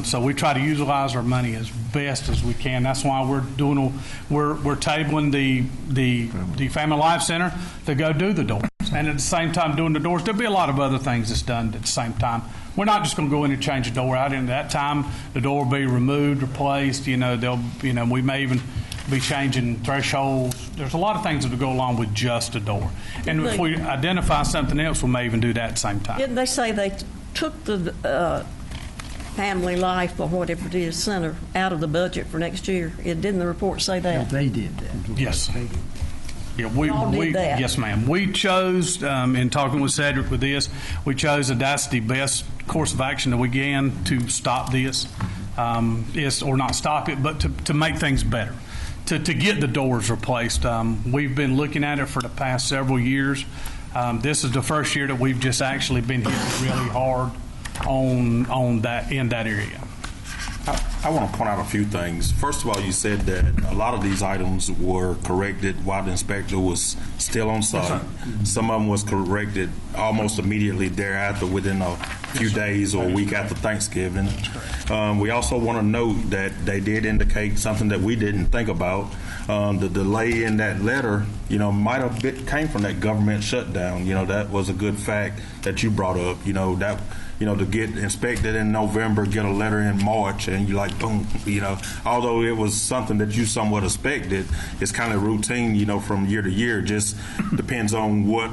So we try to utilize our money as best as we can. That's why we're tabling the Family Life Center to go do the doors, and at the same time doing the doors. There'll be a lot of other things that's done at the same time. We're not just going to go in and change a door out. In that time, the door will be removed, replaced. We may even be changing thresholds. There's a lot of things that will go along with just a door. And if we identify something else, we may even do that at the same time. Didn't they say they took the Family Life or whatever it is center out of the budget for next year? Didn't the report say that? No, they did that. Yes. Yeah, we did that. Yes, ma'am. We chose, in talking with Cedric with this, we chose that's the best course of action that we can to stop this, or not stop it, but to make things better, to get the doors replaced. We've been looking at it for the past several years. This is the first year that we've just actually been hit really hard on that in that area. I want to point out a few things. First of all, you said that a lot of these items were corrected while the inspector was still on site. Some of them was corrected almost immediately thereafter, within a few days or a week after Thanksgiving. We also want to note that they did indicate something that we didn't think about. The delay in that letter, might have came from that government shutdown. That was a good fact that you brought up. To get inspected in November, get a letter in March, and you're like, boom, although it was something that you somewhat expected, it's kind of routine, from year to year. Just depends on what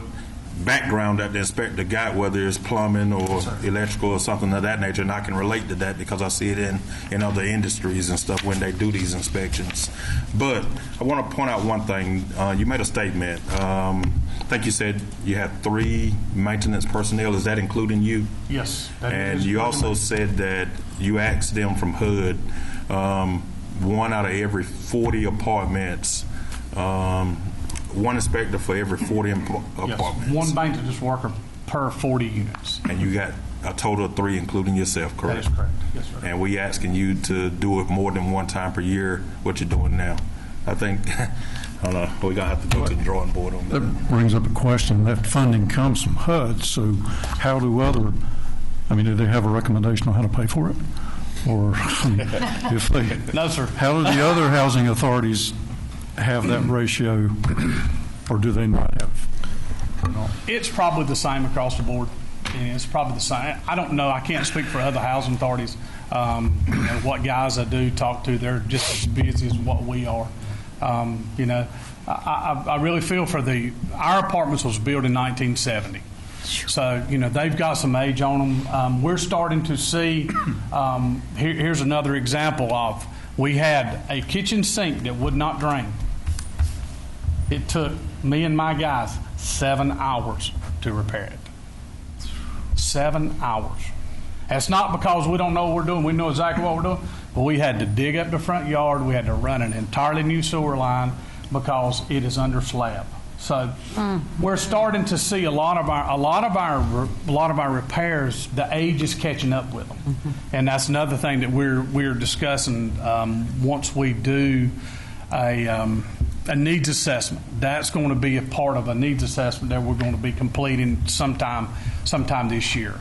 background that the inspector got, whether it's plumbing or electrical or something of that nature, and I can relate to that because I see it in other industries and stuff when they do these inspections. But I want to point out one thing. You made a statement. I think you said you have 3 maintenance personnel. Is that including you? Yes. And you also said that you asked them from HUD, 1 out of every 40 apartments, 1 inspector for every 40 apartments. 1 maintenance worker per 40 units. And you got a total of 3, including yourself, correct? That is correct. Yes, sir. And we asking you to do it more than 1 time per year, what you're doing now. I think, I don't know, we're going to have to go to the drawing board on that. That brings up a question. That funding comes from HUD, so how do do they have a recommendation on how to pay for it? Or if they... No, sir. How do the other housing authorities have that ratio, or do they not have? It's probably the same across the board. It's probably the same. I don't know. I can't speak for other housing authorities. What guys I do talk to, they're just as busy as what we are. I really feel for our apartments was built in 1970. So, they've got some age on them. We're starting to see, here's another example of, we had a kitchen sink that would not drain. It took me and my guys 7 hours to repair it. 7 hours. That's not because we don't know what we're doing. We know exactly what we're doing. But we had to dig up the front yard. We had to run an entirely new sewer line because it is under slab. So we're starting to see a lot of our repairs. The age is catching up with them, and that's another thing that we're discussing. Once we do a needs assessment, that's going to be a part of a needs assessment that we're going to be completing sometime this year.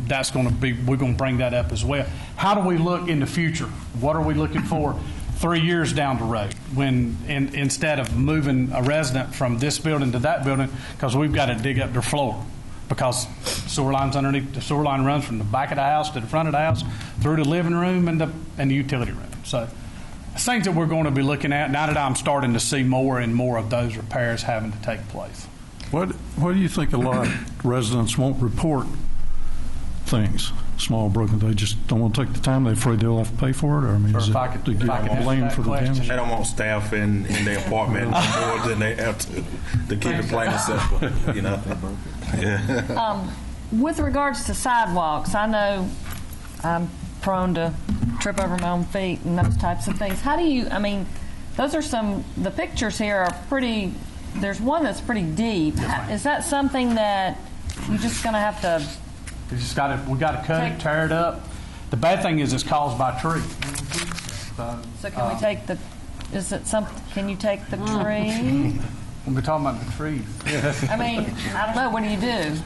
That's going to be, we're going to bring that up as well. How do we look in the future? What are we looking for 3 years down the road, when instead of moving a resident from this building to that building, because we've got to dig up their floor, because sewer line's underneath. The sewer line runs from the back of the house to the front of the house, through the living room and the utility room. So it's things that we're going to be looking at now that I'm starting to see more and more of those repairs having to take place. What do you think a lot of residents won't report things, small broken? They just don't want to take the time. They're afraid they'll have to pay for it? Or, I mean, is it to get blamed for the damage? They don't want staff in their apartment more than they have to keep it plain and simple, Yeah. With regards to sidewalks, I know I'm prone to trip over my own feet and those types of things. How do you, those are the pictures here are pretty, there's one that's pretty deep. Is that something that you're just going to have to... We got to cut it, tear it up. The bad thing is it's caused by trees. So can we take the, can you take the tree? We're talking about the trees. I don't know, what do you do?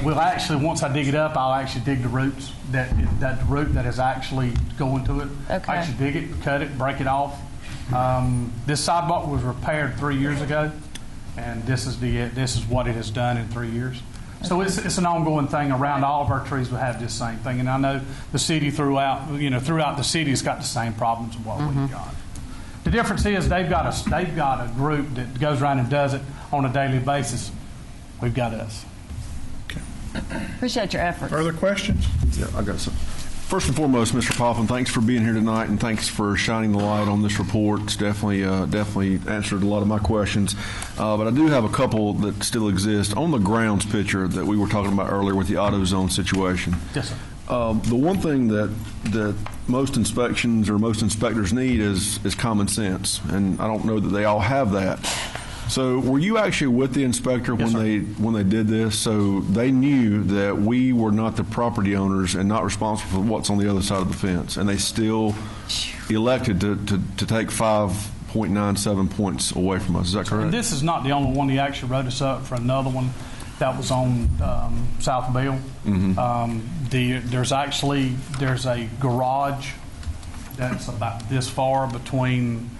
We'll actually, once I dig it up, I'll actually dig the roots, that root that is actually going to it. Okay. Actually dig it, cut it, break it off. This sidewalk was repaired 3 years ago, and this is what it has done in 3 years. So it's an ongoing thing. Around all of our trees we have this same thing, and I know the city throughout the city has got the same problems of what we've got. The difference is they've got a group that goes around and does it on a daily basis. We've got us. Appreciate your efforts. Further questions? Yeah, I got some. First and foremost, Mr. Popham, thanks for being here tonight, and thanks for shining the light on this report. It's definitely answered a lot of my questions. But I do have a couple that still exist. On the grounds picture that we were talking about earlier with the AutoZone situation. Yes, sir. The one thing that most inspections or most inspectors need is common sense, and I don't know that they all have that. So were you actually with the inspector when they did this? So they knew that we were not the property owners and not responsible for what's on the other side of the fence, and they still elected to take 5.97 points away from us. Is that correct? And this is not the only one. He actually wrote us up for another one that was on South Bill. There's a garage that's about this far between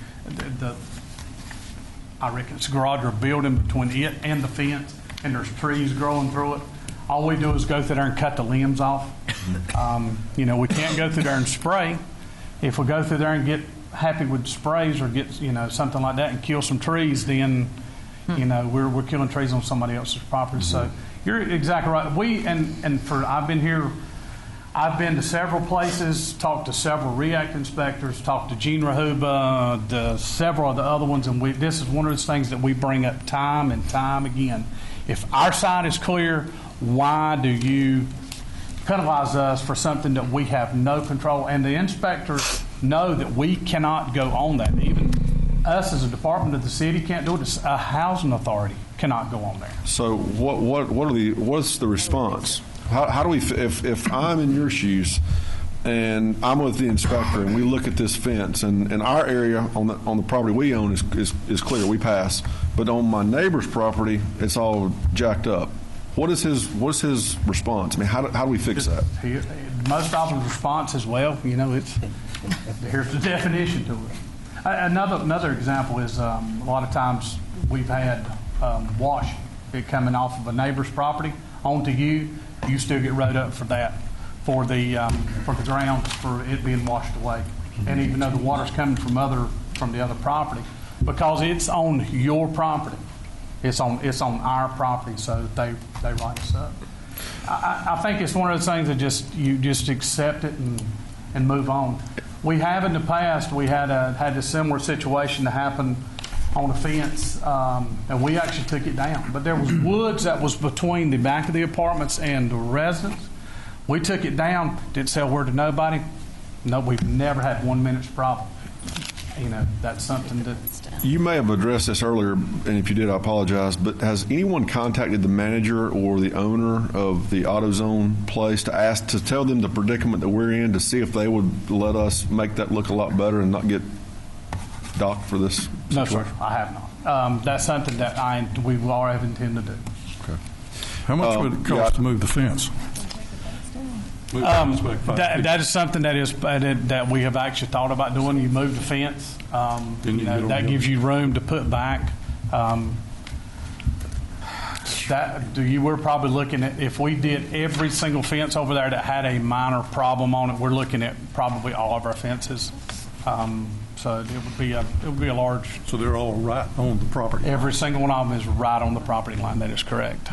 I reckon it's a garage or a building between it and the fence, and there's trees growing through it. All we do is go through there and cut the limbs off. We can't go through there and spray. If we go through there and get happy with sprays or get something like that and kill some trees, then we're killing trees on somebody else's property. So you're exactly right. I've been to several places, talked to several REACT inspectors, talked to Gene Rahuba, several of the other ones, and this is one of those things that we bring up time and time again. If our side is clear, why do you penalize us for something that we have no control? And the inspectors know that we cannot go on that. Even us as a department of the city can't do it. A housing authority cannot go on there. So what's the response? How do we, if I'm in your shoes and I'm with the inspector and we look at this fence and our area on the property we own is clear, we pass, but on my neighbor's property it's all jacked up. What's his response? How do we fix that? Most of them response is, well, here's the definition to it. Another example is a lot of times we've had wash it coming off of a neighbor's property onto you. You still get wrote up for that, for the grounds, for it being washed away. And even though the water's coming from the other property, because it's on your property, It's on our property, so they write us up. I think it's one of those things that you just accept it and move on. We have in the past, we had a similar situation to happen on a fence, and we actually took it down. But there was woods that was between the back of the apartments and the residence. We took it down, didn't sell word to nobody. No, we've never had 1 minute's problem. You know, that's something that... You may have addressed this earlier, and if you did, I apologize, but has anyone contacted the manager or the owner of the AutoZone place to tell them the predicament that we're in, to see if they would let us make that look a lot better and not get docked for this situation? No, sir, I have not. That's something that we all have intended to do. Okay. How much would it cost to move the fence? That is something that we have actually thought about doing. You move the fence. That gives you room to put back. We're probably looking at, if we did every single fence over there that had a minor problem on it, we're looking at probably all of our fences. So it would be a large. So they're all right on the property line. Every single one of them is right on the property line. That is correct.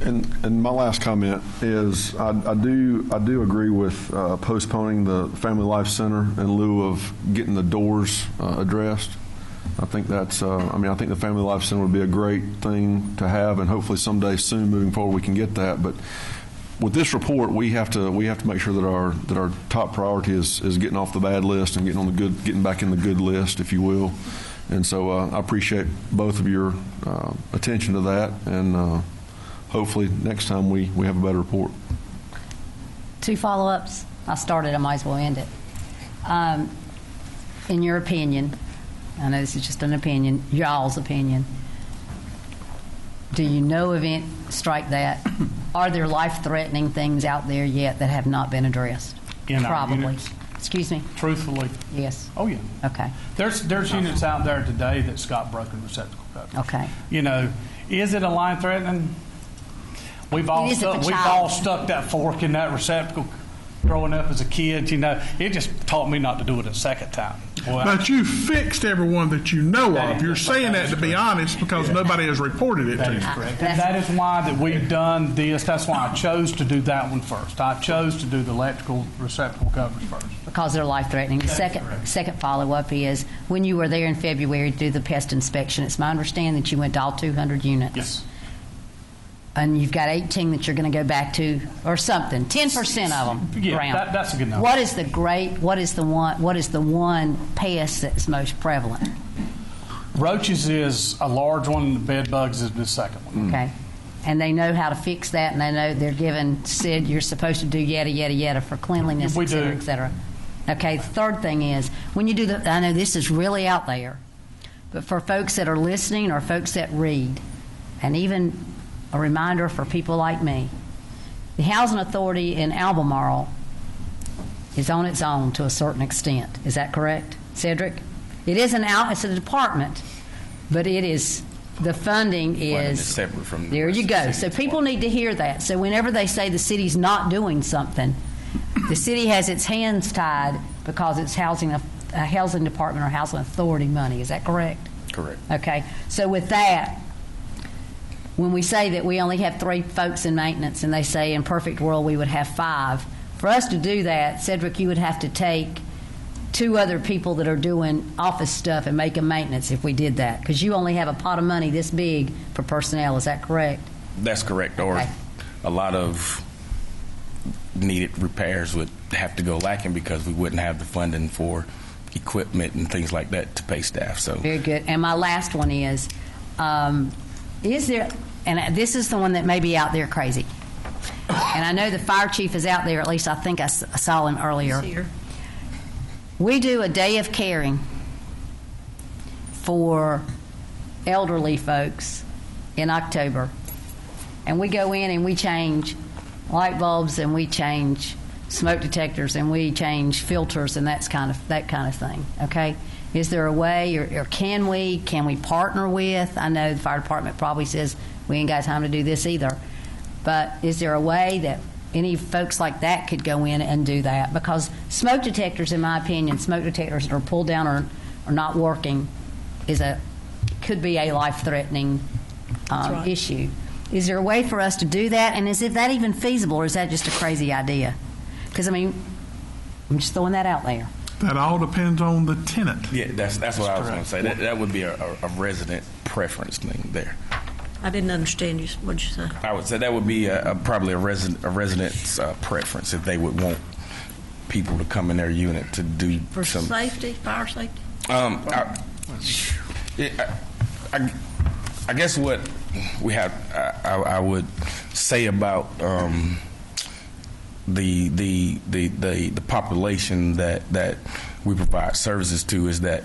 And my last comment is I do agree with postponing the Family Life Center in lieu of getting the doors addressed. I think that's I think the Family Life Center would be a great thing to have, and hopefully someday soon moving forward we can get that. But with this report, we have to make sure that our top priority is getting off the bad list and getting back in the good list, if you will. And so I appreciate both of your attention to that, and hopefully next time we have a better report. 2 follow-ups. I started, I might as well end it. In your opinion, I know this is just an opinion, y'all's opinion, do you know of it, strike that, are there life-threatening things out there yet that have not been addressed? In our Probably. units? Excuse me? Truthfully. Yes. Oh, yeah. Okay. There's units out there today that's got broken receptacle covers. Okay. You know, is it a line threatening? We've all stuck that fork in that receptacle growing up as a kid. You know, it just taught me not to do it a second time. Boy, But you fixed everyone that you know of. You're saying that to be honest because nobody has reported it to that you. is correct. And that is why that we've done this. That's why I chose to do that one first. I chose to do the electrical receptacle covers first. Because they're life-threatening. The second follow-up is, when you were there in February to do the pest inspection, it's my understanding that you went to all 200 units. Yes. And you've got 18 that you're going to go back to, or something. 10% of them. Yeah, around. that's a good number. What is the one pest that's most prevalent? Roaches is a large one. Bed bugs is the second one. Okay. And they know how to fix that, and they know they're said you're supposed to do yada, yada, yada for cleanliness, We et cetera, do. et cetera. Okay, the third thing is, when you do I know this is really out there, but for folks that are listening or folks that read, and even a reminder for people like me, the housing authority in Albemarle is on its own to a certain extent. Is that correct, Cedric? It is it's a department, but it is, the funding is separate from there you go. So people need to hear that. So whenever they say the city's not doing something, the city has its hands tied because it's a housing department or housing authority money. Is that correct? Correct. Okay. So with that, when we say that we only have 3 folks in maintenance, and they say in perfect world we would have 5, for us to do that, Cedric, you would have to take 2 other people that are doing office stuff and make them maintenance if we did that, because you only have a pot of money this big for personnel. Is that correct? That's correct. Or Okay. a lot of needed repairs would have to go lacking because we wouldn't have the funding for equipment and things like that to pay staff. So Very good. And my last one is there, and this is the one that may be out there crazy, and I know the fire chief is out there, at least I think I saw him earlier. We do a day of caring for elderly folks in October, and we go in and we change light bulbs and we change smoke detectors and we change filters and that kind of thing. Okay, is there a way, or can we partner with? I know the fire department probably says we ain't got time to do this either, but is there a way that any folks like that could go in and do that? Because smoke detectors, in my opinion, smoke detectors that are pulled down or not working could be a life-threatening right. issue. Is there a way for us to do that? And is that even feasible, or is that just a crazy idea? Because, I mean, I'm just throwing that out there. That all depends on the tenant. Yeah, that's what I was going to say. That would be a resident preference thing there. I didn't understand you. What'd you say? I would say that would be probably a resident's preference if they would want people to come in their unit to do For some safety, fire safety? I guess what we have, I would say about the population that we provide services to is that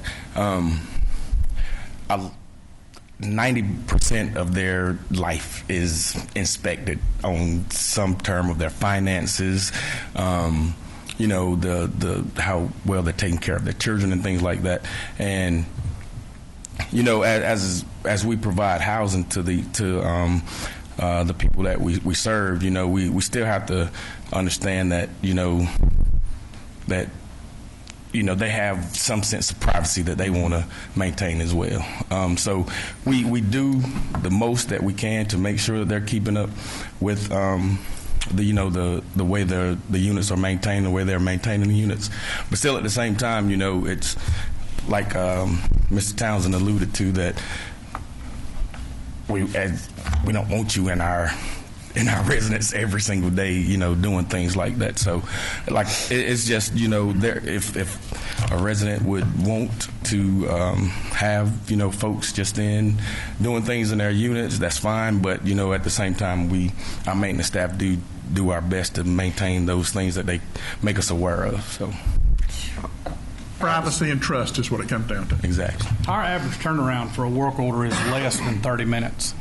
90% of their life is inspected on some term of their finances. You know, the how well they're taking care of their children and things like that. And you know, as we provide housing to the people that we serve, you know, we still have to understand that they have some sense of privacy that they want to maintain as well. So we do the most that we can to make sure that they're keeping up with the way the units are maintained, the way they're maintaining the units. But still, at the same time, you know, it's like Mr. Townsend alluded to, that we don't want you in our residence every single day, you know, doing things like that. So, like, it's just, you know, if a resident would want to have, you know, folks just in doing things in their units, that's fine. But, you know, at the same time, our maintenance staff do our best to maintain those things that they make us aware of. So, privacy and trust is what it comes down to. Exactly. Our average turnaround for a work order is less than 30 minutes.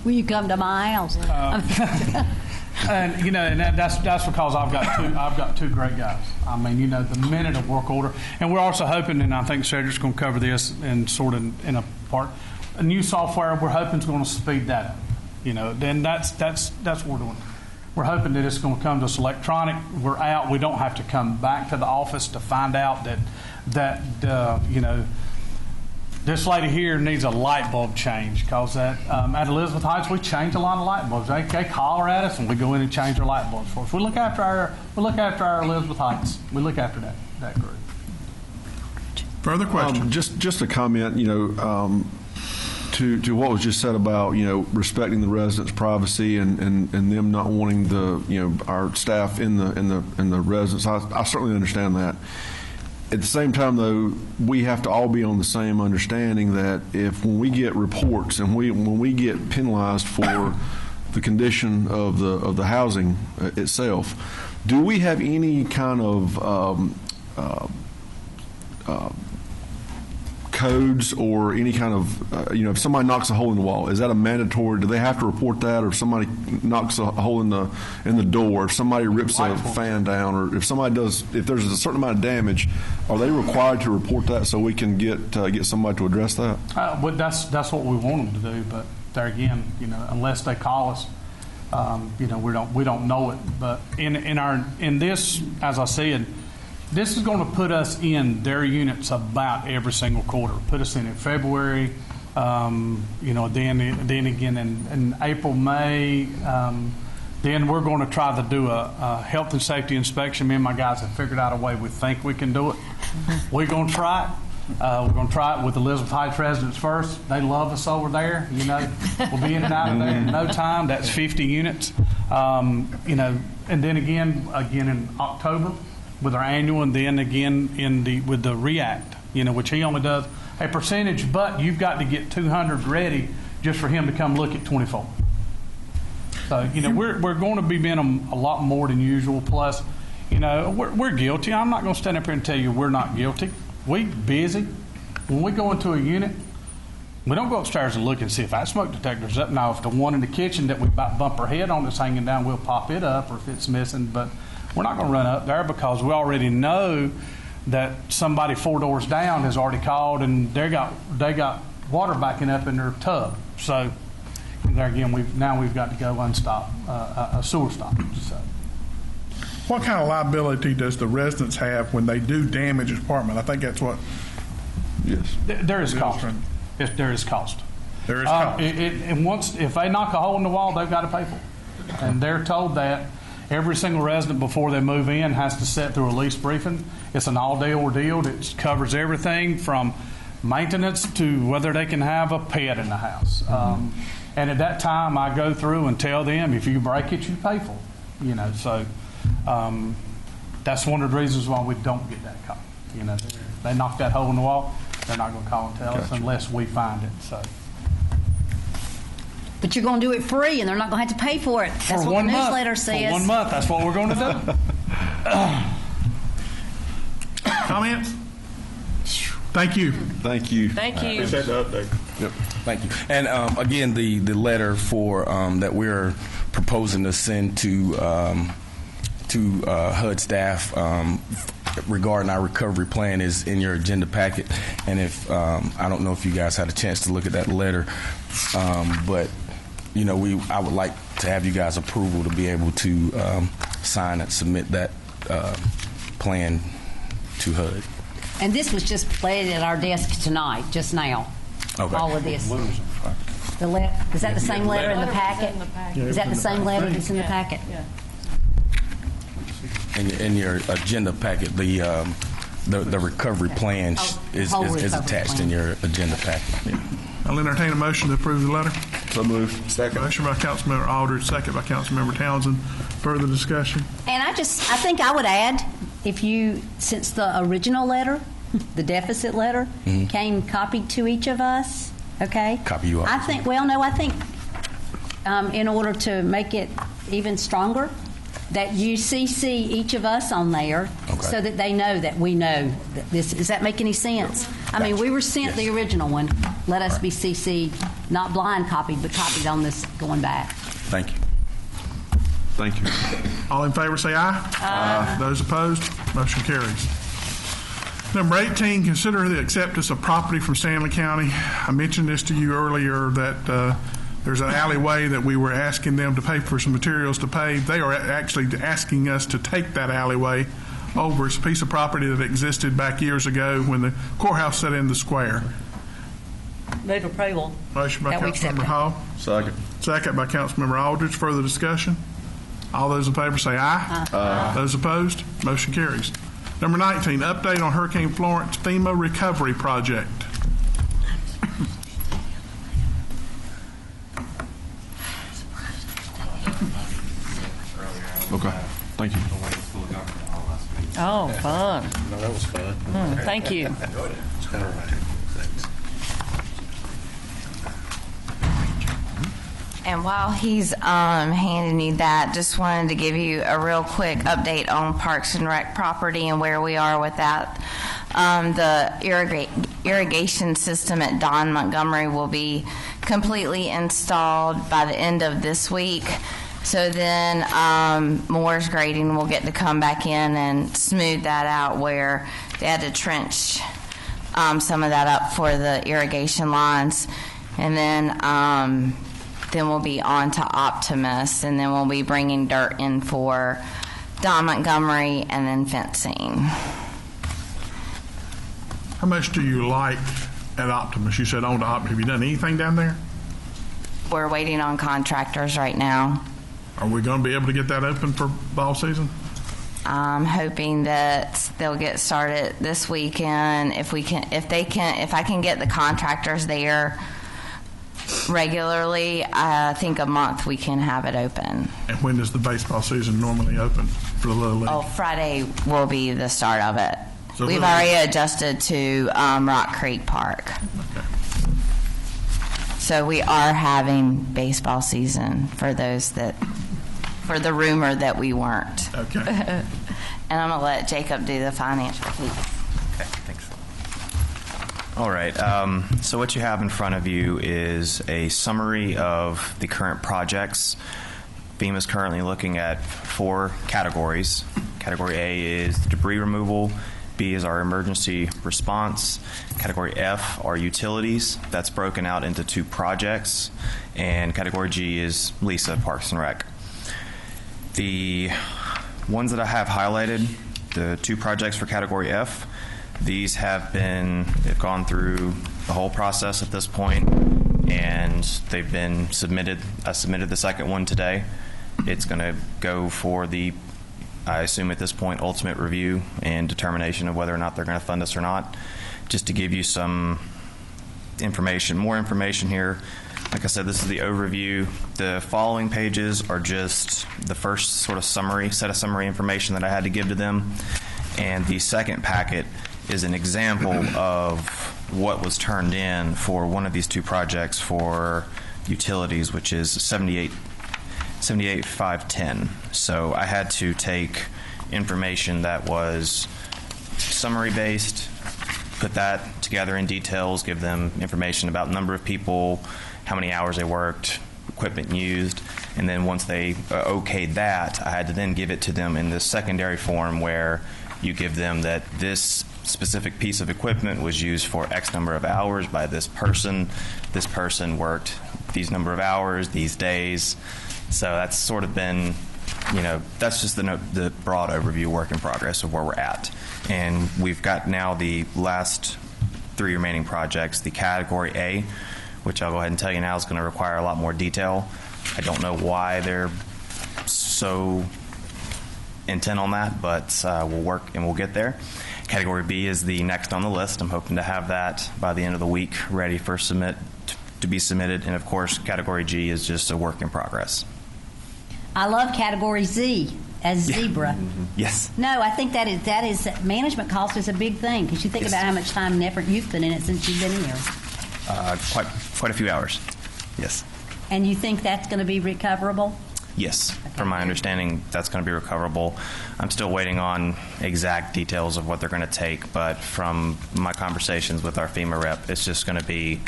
Will you come to my house? And you know, and that's because I've got two great guys. I mean, you know, the minute of work order, and we're also hoping, and I think Cedric's going to cover this and sort of in a part, a new software we're hoping is going to speed that up. You know, then that's what we're doing. We're hoping that it's going to come to us electronic. We're out. We don't have to come back to the office to find out that you know, this lady here needs a light bulb change, because at Elizabeth Heights we change a lot of light bulbs. They holler at us and we go in and change their light bulbs for us. We look after our Elizabeth Heights. We look after that group. Further questions? Just a comment, you know, to what was just said about, you know, respecting the residents' privacy and them not wanting our staff in the residence. I certainly understand that. At the same time, though, we have to all be on the same understanding that when we get reports and when we get penalized for the condition of the housing itself, do we have any kind of codes or any kind of, if somebody knocks a hole in the wall, is that a mandatory? Do they have to report that? Or if somebody knocks a hole in the door, if somebody rips a fan down, or if there's a certain amount of damage, are they required to report that so we can get somebody to address that? But that's what we want them to do. But there again, you know, unless they call us, you know, we don't know it. But in this, as I said, this is going to put us in their units about every single quarter. Put us in February, you know, then again in April, May. Then we're going to try to do a health and safety inspection. Me and my guys have figured out a way we think we can do it. We're going to try it. We're going to try it with Elizabeth Heights residents first. They love us over there. You know, we'll be in and out of there in no time. That's 50 units. You know, and then again in October with our annual, and then again with the REACT, you know, which he only does a percentage, but you've got to get 200 ready just for him to come look at 24. So, you know, we're going to be being a lot more than usual. Plus, you know, we're guilty. I'm not going to stand up here and tell you we're not guilty. We busy. When we go into a unit, we don't go upstairs and look and see if that smoke detector's up. Now, if the one in the kitchen that we about bump our head on is hanging down, we'll pop it up, or if it's missing, but we're not going to run up there because we already know that somebody 4 doors down has already called and they got water backing up in their tub. So there again, we've got to go unstop a sewer stop. So. What kind of liability does the residents have when they do damage an apartment? I think that's what. Yes. There is cost. Yes, there is cost. There is cost. And once, if they knock a hole in the wall, they've got to pay for it. And they're told that every single resident before they move in has to sit through a lease briefing. It's an all-day ordeal. It covers everything from maintenance to whether they can have a pet in the house. And at that time, I go through and tell them, if you break it, you pay for it. You know, so that's one of the reasons why we don't get that call. You know, they knock that hole in the wall, they're not going to call and tell us unless we find it. So. But you're going to do it free, and they're not going to have to pay for it. That's what the newsletter says. For 1 month, that's what we're going to do. Comments? Thank you. Thank you. Thank you. Appreciate the update. Yep. Thank you. And again, the letter for that we're proposing to send to HUD staff regarding our recovery plan is in your agenda packet. And if I don't know if you guys had a chance to look at that letter, but you know, I would like to have you guys' approval to be able to sign and submit that plan to HUD. And this was just played at our desk tonight, just now. Okay. All of this. Is that the same letter in the packet? Is that the same letter that's in the packet? Yeah. In your agenda packet, the recovery plan is attached in your agenda packet. Yeah. I'll entertain a motion to approve the letter. So moved. Second. Motion by Councilmember Aldridge, second by Councilmember Townsend. Further discussion? And I think I would add, since the original letter, the deficit letter, came copied to each of us, okay? Copy you up. I think in order to make it even stronger, that you CC each of us on there so that they know that we know that this. Does that make any sense? I mean, we were sent the original one. Let us be CC'd, not blind copied, but copied on this going back. Thank you. Thank you. All in favor say aye. Aye. Those opposed, motion carries. Number 18, consider the acceptance of property from Stanley County. I mentioned this to you earlier that there's an alleyway that we were asking them to pay for some materials to pave. They are actually asking us to take that alleyway over. It's a piece of property that existed back years ago when the courthouse set in the square. Move approval. Motion by Councilmember Hall. Second. Second by Councilmember Aldridge. Further discussion? All those in favor say aye. Aye. Those opposed? Motion carries. Number 19, update on Hurricane Florence FEMA recovery project. Okay. Thank you. Oh, fun. No, that was fun. Thank you. And while he's handing you that, just wanted to give you a real quick update on Parks and Rec property and where we are with that. The irrigation system at Don Montgomery will be completely installed by the end of this week. So then Moore's Grading will get to come back in and smooth that out where they had to trench some of that up for the irrigation lines. And then we'll be on to Optimus, and then we'll be bringing dirt in for Don Montgomery and then fencing. How much do you like at Optimus? You said on to Optimus. Have you done anything down there? We're waiting on contractors right now. Are we going to be able to get that open for ball season? I'm hoping that they'll get started this weekend. If I can get the contractors there regularly, I think a month we can have it open. And when does the baseball season normally open for the Little League? Oh, Friday will be the start of it. So we've already adjusted to Rock Creek Park. Okay. So we are having baseball season for for the rumor that we weren't. Okay. And I'm going to let Jacob do the financial piece. Okay, thanks. All right, so what you have in front of you is a summary of the current projects. FEMA is currently looking at 4 categories. Category A is debris removal. B is our emergency response. Category F are utilities. That's broken out into 2 projects. And Category G is LISA, Parks and Rec. The ones that I have highlighted, the 2 projects for Category F, they've gone through the whole process at this point. and they've been submitted. I submitted the second one today. It's going to go for the, I assume at this point, ultimate review and determination of whether or not they're going to fund us or not. Just to give you some information, more information here. Like I said, this is the overview. The following pages are just the first sort of set of summary information that I had to give to them. And the second packet is an example of what was turned in for one of these two projects for utilities, which is 78,510. So I had to take information that was summary based, put that together in details, give them information about number of people, how many hours they worked, equipment used, and then once they okayed that, I had to then give it to them in this secondary form where you give them that this specific piece of equipment was used for X number of hours by this person worked these number of hours, these days. So that's sort of been, that's just the broad overview, work in progress of where we're at. And we've got now the last 3 remaining projects. The Category A, which I'll go ahead and tell you now is going to require a lot more detail. I don't know why they're so intent on that, but we'll work and we'll get there. Category B is the next on the list. I'm hoping to have that by the end of the week ready for to be submitted. And of course, Category G is just a work in progress. I love Category Z as zebra. Yes. No, I think that is management cost is a big thing because you think about how much time and effort you've put in it since you've been here. Quite a few hours. Yes. And you think that's going to be recoverable? Yes. From my understanding, that's going to be recoverable. I'm still waiting on exact details of what they're going to take, but from my conversations with our FEMA rep, it's just going to be,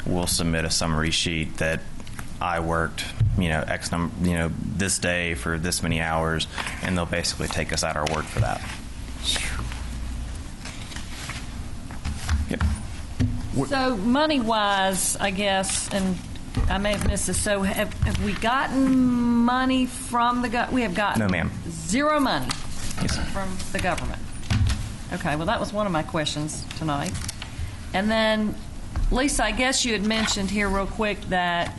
we'll submit a summary sheet that I worked, X number, this day for this many hours, and they'll basically take us at our word for that. Yep. So money-wise, I guess, and I may have missed this. So have we gotten money from the we have gotten No, ma'am. Zero money from the government. Okay, well, that was one of my questions tonight. And then, Lisa, I guess you had mentioned here real quick that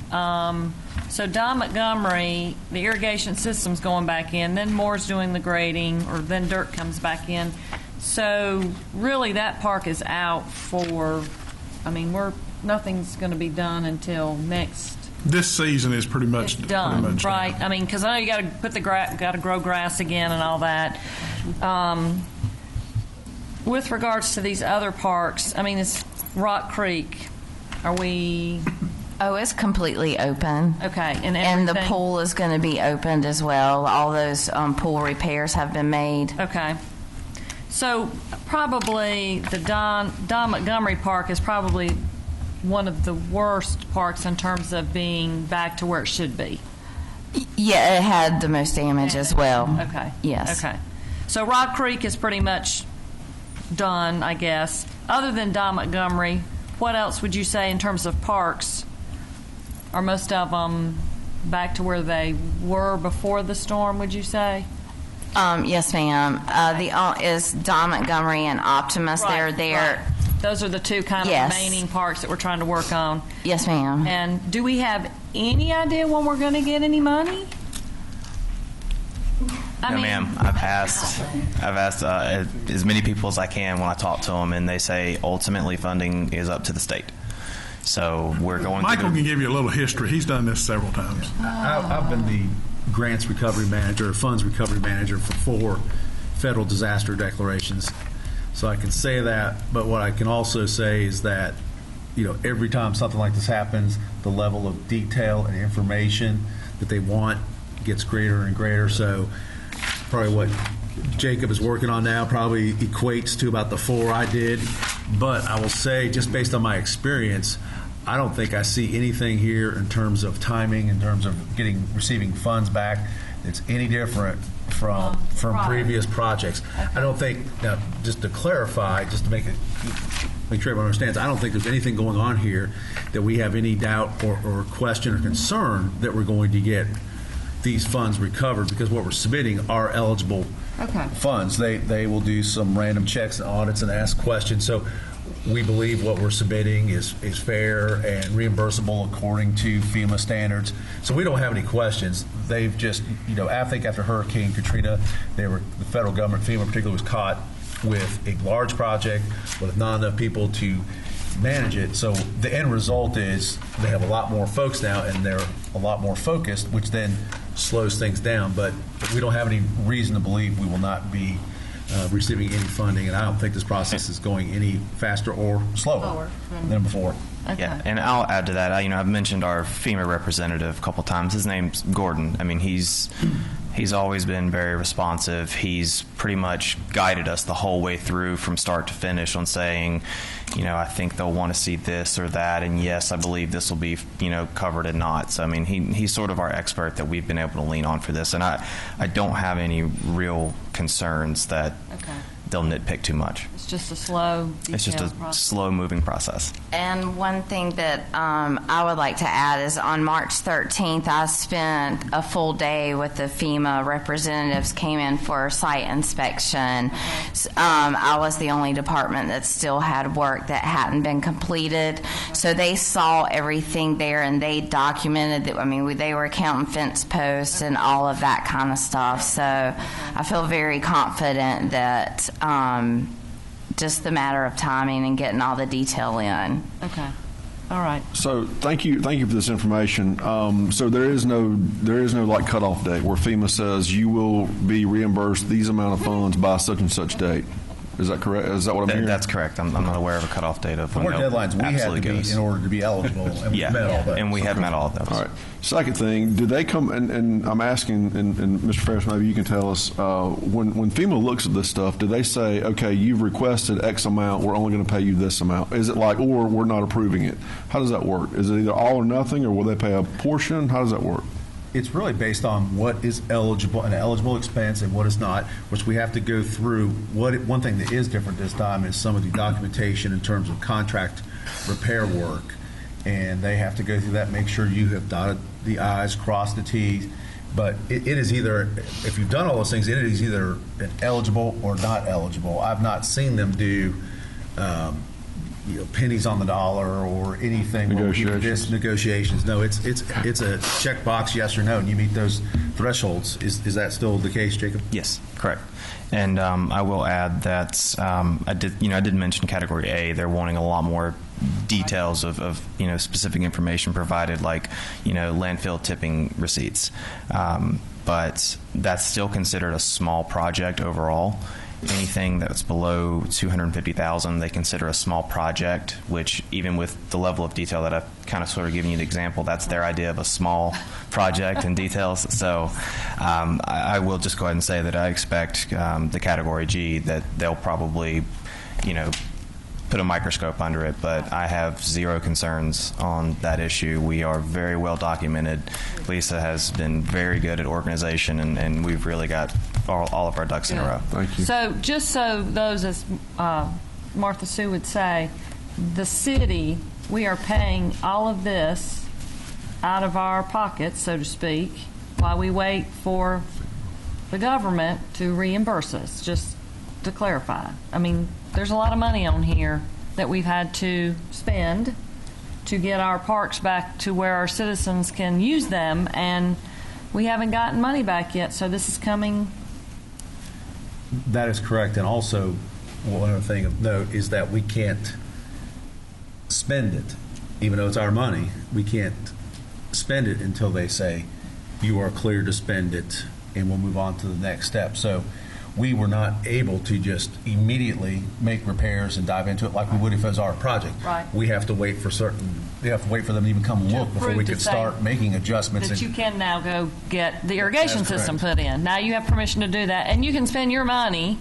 so Don Montgomery, the irrigation system's going back in, then Moore's doing the grading, or then dirt comes back in. So really, that park is out for. Nothing's going to be done until next. This season is pretty much done, right? Because I know you got to put got to grow grass again and all that. With regards to these other parks, it's Rock Creek. Are we? Oh, it's completely open. Okay, and the pool is going to be opened as well. All those pool repairs have been made. Okay. So probably the Don Montgomery Park is probably one of the worst parks in terms of being back to where it should be. Yeah, it had the most damage as well. Okay. Yes. Okay. So Rock Creek is pretty much done, I guess. Other than Don Montgomery, what else would you say in terms of parks? Are most of them back to where they were before the storm, would you say? Yes, ma'am. Is Don Montgomery and Optimus. Right, They're there. Right. Those are the two kind of remaining parks that we're trying to work on. Yes, ma'am. And do we have any idea when we're going to get any money? No, ma'am. I've asked as many people as I can when I talk to them, and they say ultimately funding is up to the state. So we're going. Michael can give you a little history. He's done this several times. I've been the grants recovery manager, funds recovery manager for 4 federal disaster declarations. So I can say that, but what I can also say is that, every time something like this happens, the level of detail and information that they want gets greater and greater. So probably what Jacob is working on now probably equates to about the 4 I did. But I will say, just based on my experience, I don't think I see anything here in terms of timing, in terms of receiving funds back, that's any different from previous projects. Okay. I don't think, now, just to clarify, just to make sure everyone understands, I don't think there's anything going on here that we have any doubt or question or concern that we're going to get these funds recovered, because what we're submitting are eligible funds. They will do some random checks and audits and ask questions. So we believe what we're submitting is fair and reimbursable according to FEMA standards. So we don't have any questions. They've just, I think after Hurricane Katrina, the federal government, FEMA particularly, was caught with a large project with not enough people to manage it. So the end result is they have a lot more folks now, and they're a lot more focused, which then slows things down. But we don't have any reason to believe we will not be receiving any funding, and I don't think this process is going any faster or slower than before. Okay. Yeah, and I'll add to that. I've mentioned our FEMA representative a couple times. His name's Gordon. I mean, he's always been very responsive. He's pretty much guided us the whole way through from start to finish on saying, I think they'll want to see this or that, and yes, I believe this will be, covered and not. So, I mean, he's sort of our expert that we've been able to lean on for this, and I don't have any real concerns that they'll nitpick too much. It's just a slow, It's just a slow-moving process. And one thing that I would like to add is on March 13th, I spent a full day with the FEMA representatives, came in for site inspection. I was the only department that still had work that hadn't been completed. So they saw everything there, and they documented that. I mean, they were counting fence posts and all of that kind of stuff. So I feel very confident that just the matter of timing and getting all the detail in. Okay. All right. So thank you for this information. So there is no like cutoff date where FEMA says you will be reimbursed these amount of funds by such and such date. Is that correct? Is that what I'm hearing? That's correct. I'm not aware of a cutoff date of when What deadlines we have to goes. meet in order to be eligible, and we've met all that. And we have met all of those. All right. Second thing, do they come, and I'm asking, and Mr. Ferris, maybe you can tell us, when FEMA looks at this stuff, do they say, okay, you've requested X amount, we're only going to pay you this amount? Is it like, or we're not approving it? How does that work? Is it either all or nothing, or will they pay a portion? How does that work? It's really based on what is eligible, an eligible expense, and what is not, which we have to go through. One thing that is different this time is some of the documentation in terms of contract repair work, and they have to go through that, make sure you have dotted the I's, crossed the T's. But it is either, if you've done all those things, it is either eligible or not eligible. I've not seen them do pennies on the dollar or anything. Negotiations. No, it's a checkbox, yes or no, and you meet those thresholds. Is that still the case, Jacob? Yes, correct. And I will add that I did mention Category A. They're wanting a lot more details of specific information provided, like landfill tipping receipts. But that's still considered a small project overall. Anything that's below $250,000, they consider a small project, which even with the level of detail that I've kind of sort of given you the example, that's their idea of a small project and details. So I will just go ahead and say that I expect the Category G that they'll probably, put a microscope under it, but I have zero concerns on that issue. We are very well documented. Lisa has been very good at organization, and we've really got all of our ducks in a row. Thank you. So just so those, as Martha Sue would say, the city, we are paying all of this out of our pockets, so to speak, while we wait for the government to reimburse us, just to clarify. I mean, there's a lot of money on here that we've had to spend to get our parks back to where our citizens can use them, and we haven't gotten money back yet, so this is coming. That is correct, and also one other thing of note is that we can't spend it, even though it's our money. We can't spend it until they say you are clear to spend it, and we'll move on to the next step. So we were not able to just immediately make repairs and dive into it like we would if it was our project. Right. We have to wait for we have to wait for them to even come look before we can start making adjustments. That you can now go get the irrigation system put in. Now you have permission to do that, and you can spend your money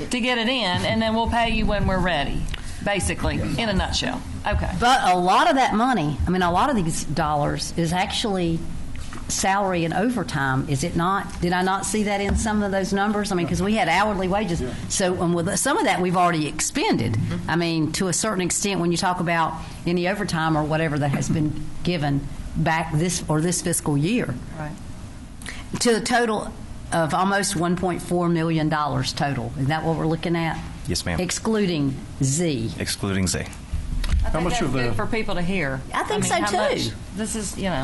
to get it in, and then we'll pay you when we're ready, basically, in a nutshell. Okay. But a lot of that money, a lot of these dollars is actually salary and overtime, is it not? Did I not see that in some of those numbers? Because we had hourly wages. Yeah. So with some of that we've already expended. Mm-hmm. To a certain extent, when you talk about any overtime or whatever that has been given back this fiscal year. Right. To the total of almost $1.4 million total. Is that what we're looking at? Yes, ma'am. Excluding Z. Excluding Z. I think much that's of the- good for people to hear. I think so, how too. much- this is, this How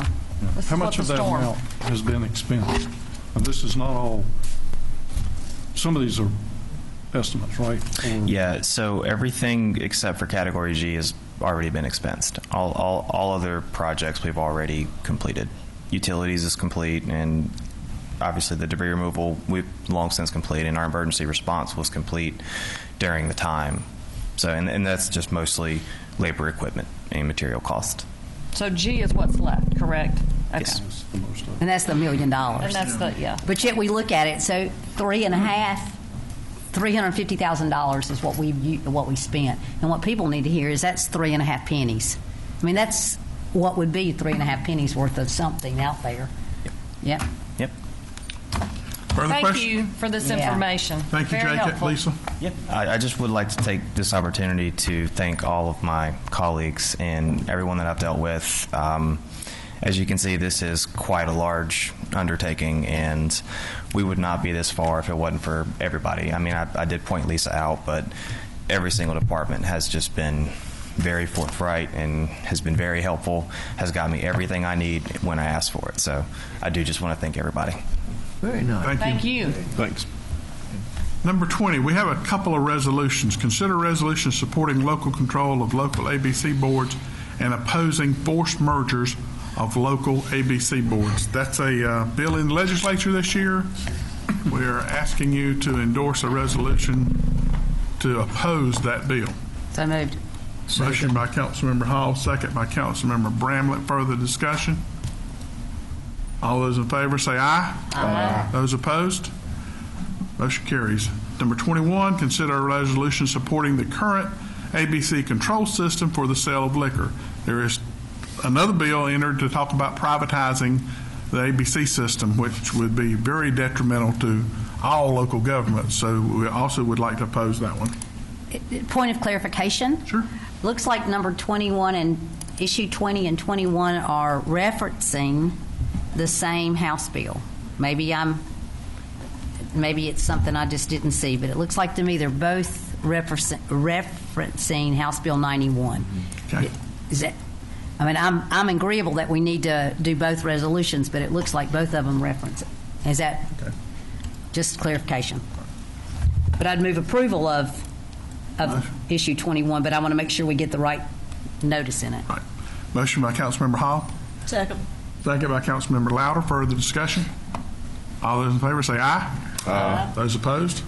is much what of the that storm. amount has been expended? And this is not all, some of these are estimates, right? Or- Yeah, so everything except for Category G has already been expensed. All other projects we've already completed. Utilities is complete, and obviously the debris removal we've long since completed, and our emergency response was complete during the time. So, and that's just mostly labor, equipment, and material cost. So G is what's left, correct? Okay. Yes. That's the most of it. And that's the $1 million. And that's the, yeah. But yet we look at it, so $350,000 is what we spent. And what people need to hear is that's 3.5 pennies. I mean, that's what would be 3.5 pennies worth of something out there. Yep. Yep. Further Thank questions? you for this Yeah. information. Thank you, Very Jacob. helpful. Lisa? Yep. I just would like to take this opportunity to thank all of my colleagues and everyone that I've dealt with. As you can see, this is quite a large undertaking, and we would not be this far if it wasn't for everybody. I mean, I did point Lisa out, but every single department has just been very forthright and has been very helpful, has got me everything I need when I ask for it. So I do just want to thank everybody. Very nice. Thank you. Thanks. Number 20, we have a couple of resolutions. Consider resolutions supporting local control of local ABC boards and opposing forced mergers of local ABC boards. That's a bill in the legislature this year. We're asking you to endorse a resolution to oppose that bill. So moved. Motion by Councilmember Hall, second by Councilmember Bramlett. Further discussion? All those in favor say aye. Aye. Those opposed? Motion carries. Number 21, consider a resolution supporting the current ABC control system for the sale of liquor. There is another bill entered to talk about privatizing the ABC system, which would be very detrimental to all local governments. So we also would like to oppose that one. Point of clarification. Sure. Looks like number 21 and issue 20 and 21 are referencing the same House bill. Maybe it's something I just didn't see, but it looks like to me they're both referencing House Bill 91. Okay. Is that? I mean, I'm agreeable that we need to do both resolutions, but it looks like both of them reference it. Is that just clarification? But I'd move approval of issue 21, but I want to make sure we get the right notice in it. Right. Motion by Councilmember Hall. Second. Second by Councilmember Louder. Further discussion? All those in favor say aye. Aye. Those opposed?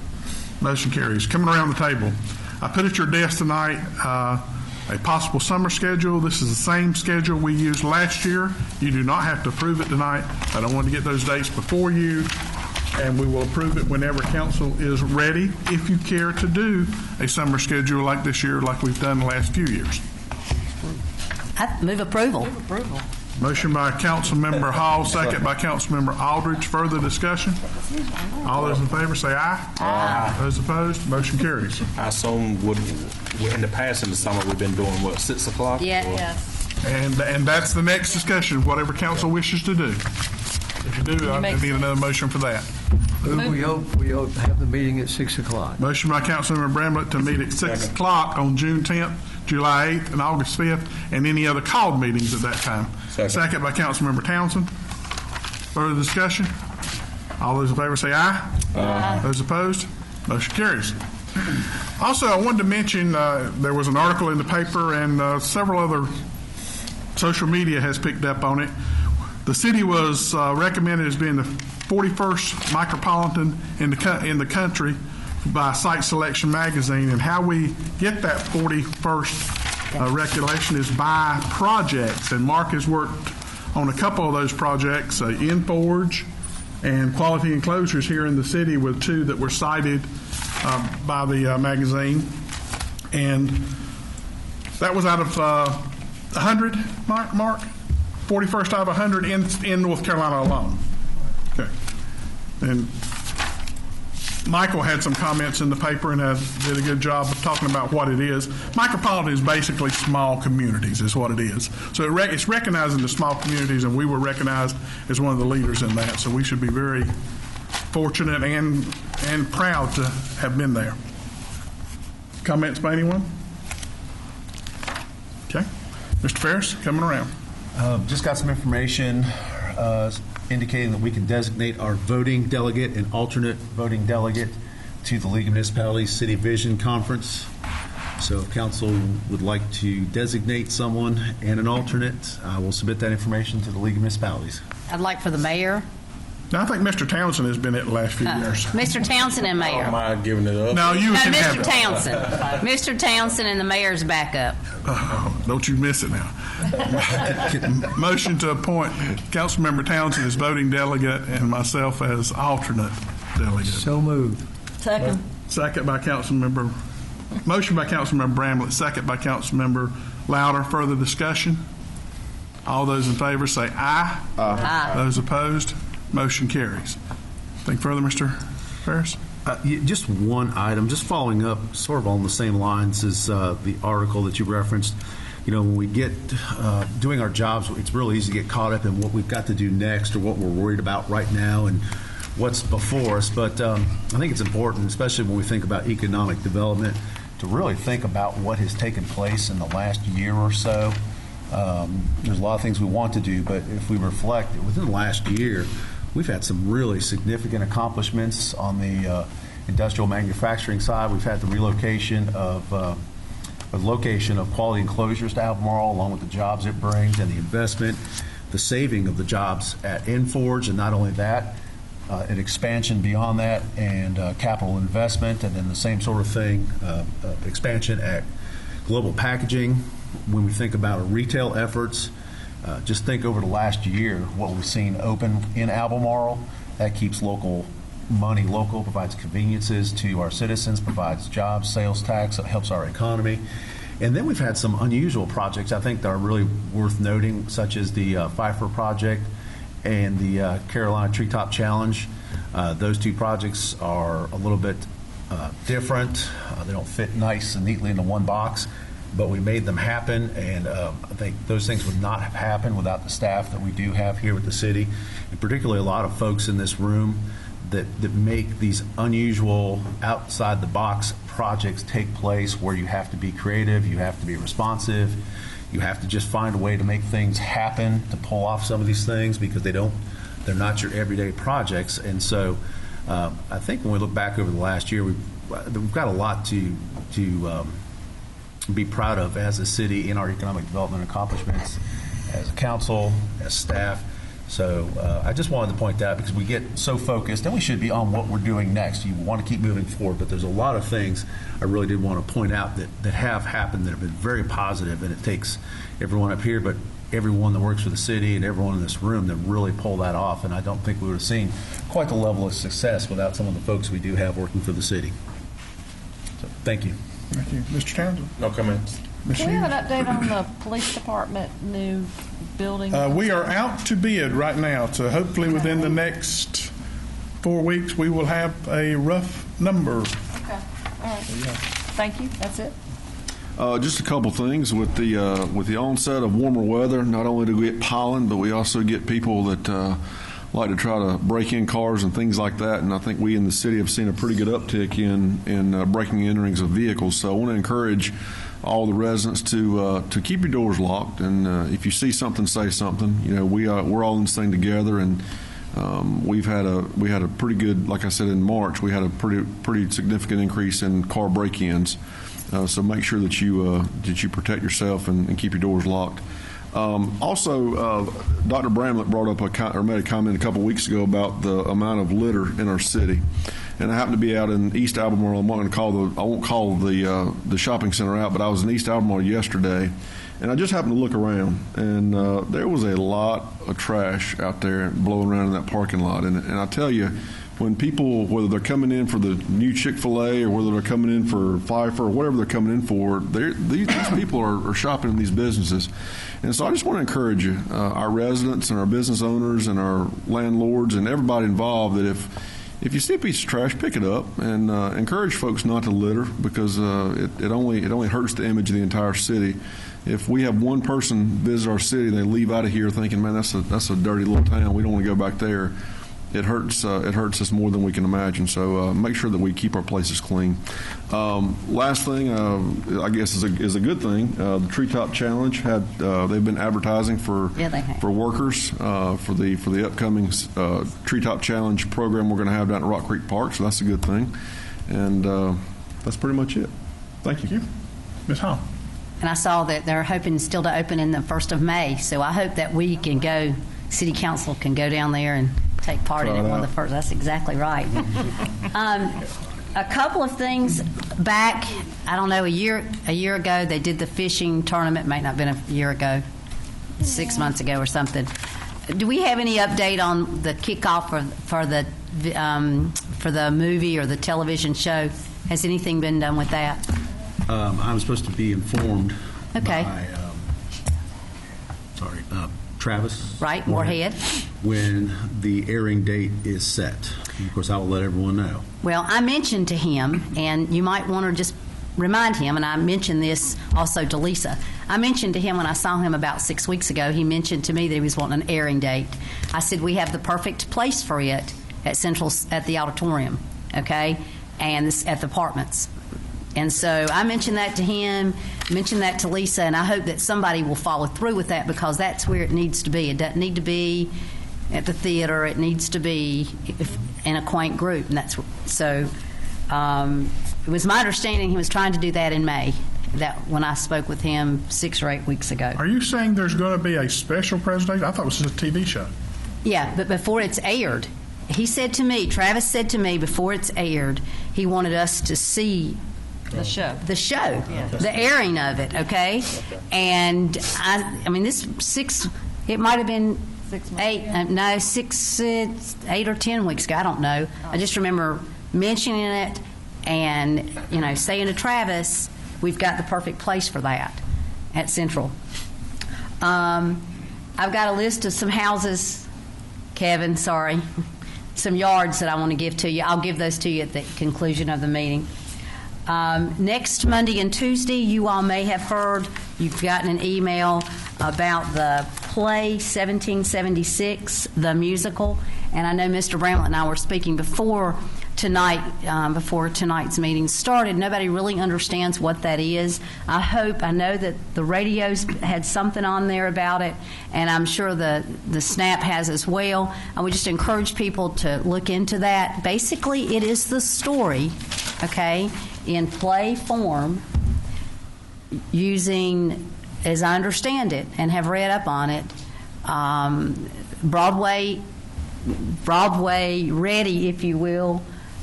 Motion carries. Coming around the table, I put at your desk tonight a possible summer schedule. This is the same schedule we used last year. You do not have to approve it tonight. I don't want to get those dates before you, and we will approve it whenever council is ready, if you care to do a summer schedule like this year, like we've done the last few years. I move approval. Motion by Councilmember Hall, second by Councilmember Aldridge. Further discussion? All those in favor say aye. Aye. Those opposed? Motion carries. I assume in the past in the summer we've been doing what, 6 o'clock? Yeah. Or- Yes. And that's the next discussion, whatever council wishes to do. If you do, I need another motion for that. We hope to have the meeting at 6 o'clock. Motion by Councilmember Bramlett to meet at 6 o'clock on June 10th, July 8th, and August 5th, and any other called meetings at that time. Second by Councilmember Townsend. Further discussion? All those in favor say aye. Aye. Those opposed? Motion carries. Also, I wanted to mention there was an article in the paper, and several other social media has picked up on it. The city was recommended as being the 41st micropolitan in the country by Site Selection Magazine, and how we get that 41st regulation is by projects, and Mark has worked on a couple of those projects, in Forge and Quality Enclosures here in the city, with 2 that were cited by the magazine, and that was out of 100, Mark? 41st out of 100 in North Carolina alone. Okay. And Michael had some comments in the paper and did a good job of talking about what it is. Micropolitan is basically small communities is what it is. So it's recognizing the small communities, and we were recognized as one of the leaders in that. So we should be very fortunate and proud to have been there. Comments by anyone? Okay. Mr. Ferris, coming around. Just got some information indicating that we can designate our voting delegate and alternate voting delegate to the League of Municipalities City Vision Conference. So if council would like to designate someone and an alternate, I will submit that information to the League of Municipalities. I'd like for the mayor. Now, I think Mr. Townsend has been it the last few years. Mr. Townsend and mayor. Am I giving it up? No, you can have Mr. it. Townsend. Mr. Townsend and the mayor's backup. Oh, don't you miss it now. Motion to appoint Councilmember Townsend as voting delegate and myself as alternate delegate. So moved. Second. Second by Councilmember, motion by Councilmember Bramlett, second by Councilmember Louder. Further discussion? All those in favor say aye. Aye. Those opposed? Motion carries. Think further, Mr. Ferris? Just one item, just following up sort of on the same lines as the article that you referenced. You know, when we get doing our jobs, it's really easy to get caught up in what we've got to do next or what we're worried about right now and what's before us. But I think it's important, especially when we think about economic development, to really think about what has taken place in the last year or so. There's a lot of things we want to do, but if we reflect, within the last year, we've had some really significant accomplishments on the industrial manufacturing side. We've had the relocation of location of quality enclosures to Albemarle, along with the jobs it brings and the investment, the saving of the jobs at Inforge, and not only that, an expansion beyond that, and capital investment, and then the same sort of thing, expansion at Global Packaging. When we think about our retail efforts, just think over the last year, what we've seen open in Albemarle. That keeps local money local, provides conveniences to our citizens, provides jobs, sales tax, it helps our economy. And then we've had some unusual projects I think that are really worth noting, such as the Pfeiffer project and the Carolina Treetop Challenge. Those two projects are a little bit different. They don't fit nice and neatly into one box, but we made them happen, and I think those things would not have happened without the staff that we do have here with the city, and particularly a lot of folks in this room that make these unusual, outside-the-box projects take place, where you have to be creative, you have to be responsive, you have to just find a way to make things happen, to pull off some of these things, because they're not your everyday projects. And so I think when we look back over the last year, we've got a lot to be proud of as a city in our economic development accomplishments, as a council, as staff. So I just wanted to point that out, because we get so focused, and we should be, on what we're doing next. You want to keep moving forward, but there's a lot of things I really did want to point out that have happened that have been very positive, and it takes everyone up here, but everyone that works for the city and everyone in this room, that really pull that off. And I don't think we would have seen quite the level of success without some of the folks we do have working for the city. So thank you. Thank you. Mr. Townsend? No comments. Can we have an update on the police department new building? We are out to bid right now, so hopefully within the next 4 weeks, we will have a rough number. Okay. All right. Thank you. That's it. Just a couple things with the onset of warmer weather. Not only do we get pollen, but we also get people that like to try to break in cars and things like that. And I think we in the city have seen a pretty good uptick in breaking and enterings of vehicles. So I want to encourage all the residents to keep your doors locked, and if you see something, say something. You know, we're all in this thing together, and we had a pretty good, like I said, in March, we had a pretty significant increase in car break-ins. So make sure that you protect yourself and keep your doors locked. Also, Dr. Bramlett brought up made a comment a couple weeks ago about the amount of litter in our city. And I happened to be out in East Albemarle. I won't call the shopping center out, but I was in East Albemarle yesterday, and I just happened to look around, and there was a lot of trash out there blowing around in that parking lot. And I tell you, when people, whether they're coming in for the new Chick-fil-A or whether they're coming in for Pfeiffer or whatever they're coming in for, these people are shopping in these businesses. And so I just want to encourage you, our residents and our business owners and our landlords and everybody involved, that if you see a piece of trash, pick it up, and encourage folks not to litter, because it only hurts the image of the entire city. If we have one person visit our city and they leave out of here thinking, man, that's a dirty little town, we don't want to go back there, it hurts us more than we can imagine. So make sure that we keep our places clean. Last thing, I guess is a good thing. The Treetop Challenge they've been advertising for workers for the upcoming Treetop Challenge program we're going to have down at Rock Creek Park. So that's a good thing, and that's pretty much it. Thank you. Ms. Hall. And I saw that they're hoping still to open in the 1st of May. So I hope that we can go, City Council can go down there and take part in it one of the first. That's exactly right. A couple of things back, I don't know, a year ago, they did the fishing tournament. Might not have been a year ago, 6 months ago or something. Do we have any update on the kickoff for the movie or the television show? Has anything been done with that? I'm supposed to be informed by Travis. Right, Moorhead. When the airing date is set. And of course, I will let everyone know. Well, I mentioned to him, and you might want to just remind him, and I mentioned this also to Lisa. I mentioned to him when I saw him about 6 weeks ago, he mentioned to me that he was wanting an airing date. I said, we have the perfect place for it at the auditorium, okay, and at the apartments. And so I mentioned that to him, mentioned that to Lisa, and I hope that somebody will follow through with that because that's where it needs to be. It doesn't need to be at the theater. It needs to be in a quaint group. And so it was my understanding he was trying to do that in May, that when I spoke with him 6 or 8 weeks ago. Are you saying there's going to be a special presentation? I thought it was just a TV show. Yeah, but before it's aired, he said to me, Travis said to me before it's aired, he wanted us to see the show, the airing of it, okay? And I mean, it might have been 8 or 10 weeks ago. I don't know. I just remember mentioning it and, saying to Travis, we've got the perfect place for that at Central. I've got a list of some houses, Kevin, sorry, some yards that I want to give to you. I'll give those to you at the conclusion of the meeting. Next Monday and Tuesday, you all may have heard, you've gotten an email about the play 1776, the musical. And I know Mr. Bramlett and I were speaking before tonight's meeting started. Nobody really understands what that is. I know that the radios had something on there about it, and I'm sure the Snap has as well. I would just encourage people to look into that. Basically, it is the story, okay, in play form, using, as I understand it and have read up on it, Broadway ready, if you will,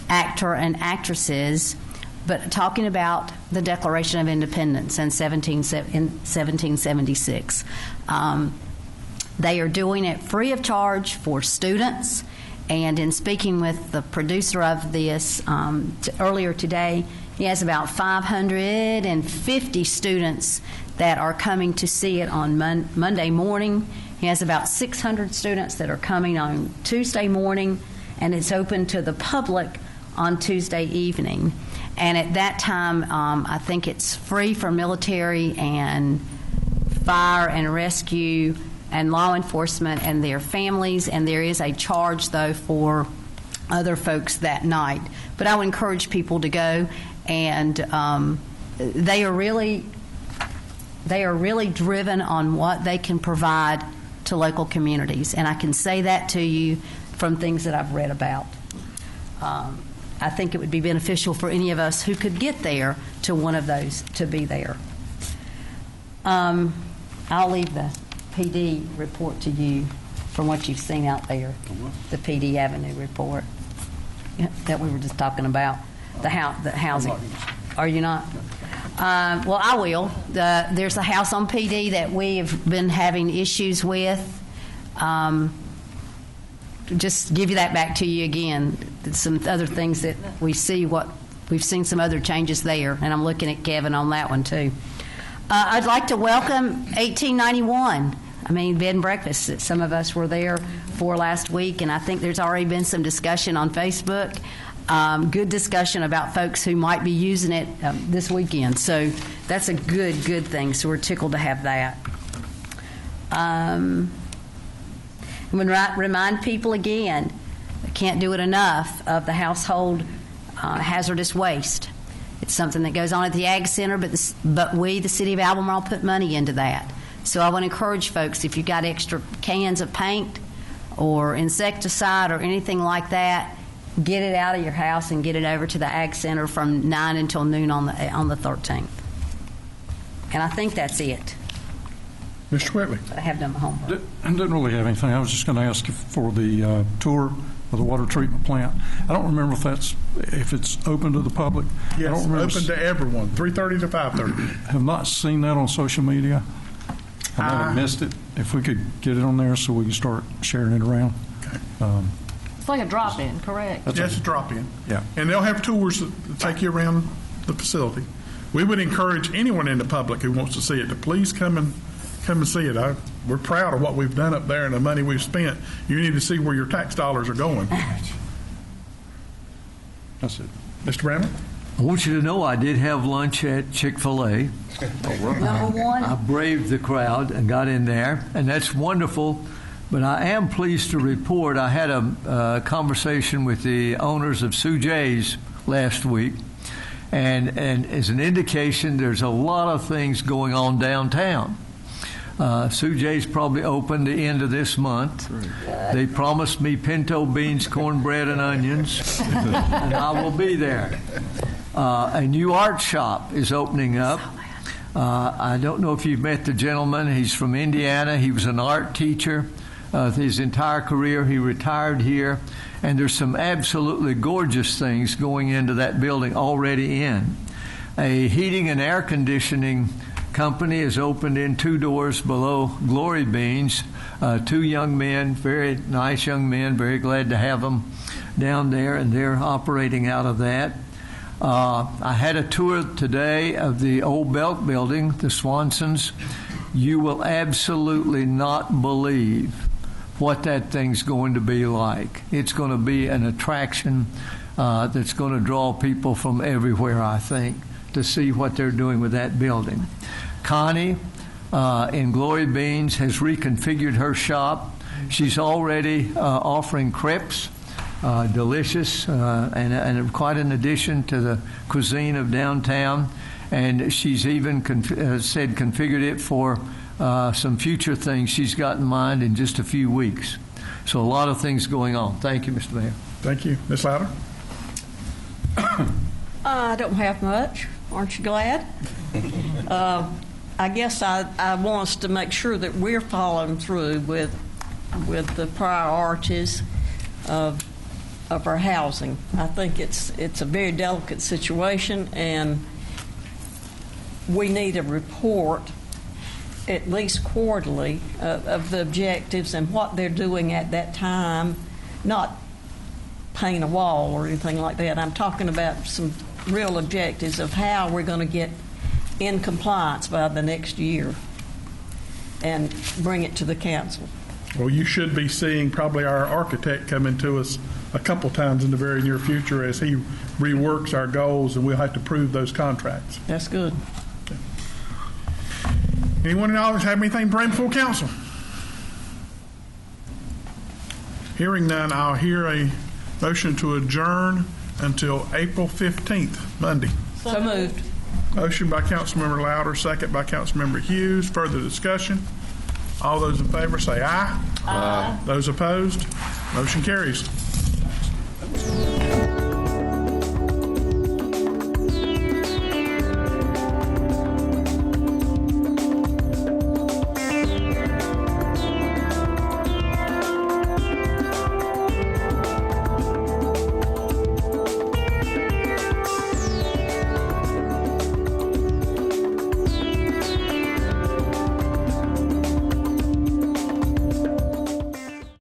actor and actresses, but talking about the Declaration of Independence in 1776. They are doing it free of charge for students, and in speaking with the producer of this earlier today, he has about 550 students that are coming to see it on Monday morning. He has about 600 students that are coming on Tuesday morning, and it's open to the public on Tuesday evening. And at that time, I think it's free for military and fire and rescue and law enforcement and their families, and there is a charge, though, for other folks that night. But I would encourage people to go, and they are really driven on what they can provide to local communities, and I can say that to you from things that I've read about. I think it would be beneficial for any of us who could get there to one of those to be there. I'll leave the PD report to you from what you've seen out there, the PD Avenue report that we were just talking about, the housing. Are you not? Well, I will. There's a house on PD that we have been having issues with. Just give you that back to you again. Some other things that we've seen some other changes there, and I'm looking at Kevin on that one too. I'd like to welcome 1891. Bed and breakfast that some of us were there for last week, and I think there's already been some discussion on Facebook. Good discussion about folks who might be using it this weekend. So that's a good thing. So we're tickled to have that. I'm going to remind people again, can't do it enough, of the household hazardous waste. It's something that goes on at the Ag Center, but we, the City of Albemarle, put money into that. So I want to encourage folks, if you've got extra cans of paint or insecticide or anything like that, get it out of your house and get it over to the Ag Center from 9 until noon on the 13th. And I think that's it. Mr. Whitley. I have done my homework. I didn't really have anything. I was just going to ask for the tour of the water treatment plant. I don't remember if it's open to the public. Yes, I don't remember open to everyone, 3:30 to 5:30. Have not seen that on social media. I might have missed it. If we could get it on there so we can start sharing it around. Okay. It's like a drop-in, correct? Yes, a drop-in. Yeah. And they'll have tours that take you around the facility. We would encourage anyone in the public who wants to see it to please come and see it. We're proud of what we've done up there and the money we've spent. You need to see where your tax dollars are going. That's it. Mr. Bramlett? I want you to know I did have lunch at Chick-fil-A. Number one. I braved the crowd and got in there, and that's wonderful. But I am pleased to report I had a conversation with the owners of Sue J's last week, and as an indication, there's a lot of things going on downtown. Sue J's probably open the end of this month. They promised me pinto beans, cornbread, and onions, and I will be there. A new art shop is opening up. I don't know if you've met the gentleman. He's from Indiana. He was an art teacher his entire career. He retired here, and there's some absolutely gorgeous things going into that building already in. A heating and air conditioning company is opened in 2 doors below Glory Beans. 2 young men, very nice young men, very glad to have them down there, and they're operating out of that. I had a tour today of the old Belk building, the Swansons. You will absolutely not believe what that thing's going to be like. It's going to be an attraction that's going to draw people from everywhere, I think, to see what they're doing with that building. Connie in Glory Beans has reconfigured her shop. She's already offering crepes, delicious, and quite an addition to the cuisine of downtown. And she's even configured it for some future things she's got in mind in just a few weeks. So a lot of things going on. Thank you, Mr. Mayor. Thank you. Ms. Louder? I don't have much. Aren't you glad? I guess I want us to make sure that we're following through with the priorities of our housing. I think it's a very delicate situation, and we need a report, at least quarterly, of the objectives and what they're doing at that time, not paint a wall or anything like that. I'm talking about some real objectives of how we're going to get in compliance by the next year and bring it to the council. Well, you should be seeing probably our architect coming to us a couple times in the very near future as he reworks our goals, and we'll have to prove those contracts. That's good. Okay. Anyone in the audience have anything to bring before council? Hearing none, I'll hear a motion to adjourn until April 15th, Monday. So moved. Motion by Councilmember Louder, second by Councilmember Hughes. Further discussion? All those in favor say aye. Aye. Those opposed? Motion carries.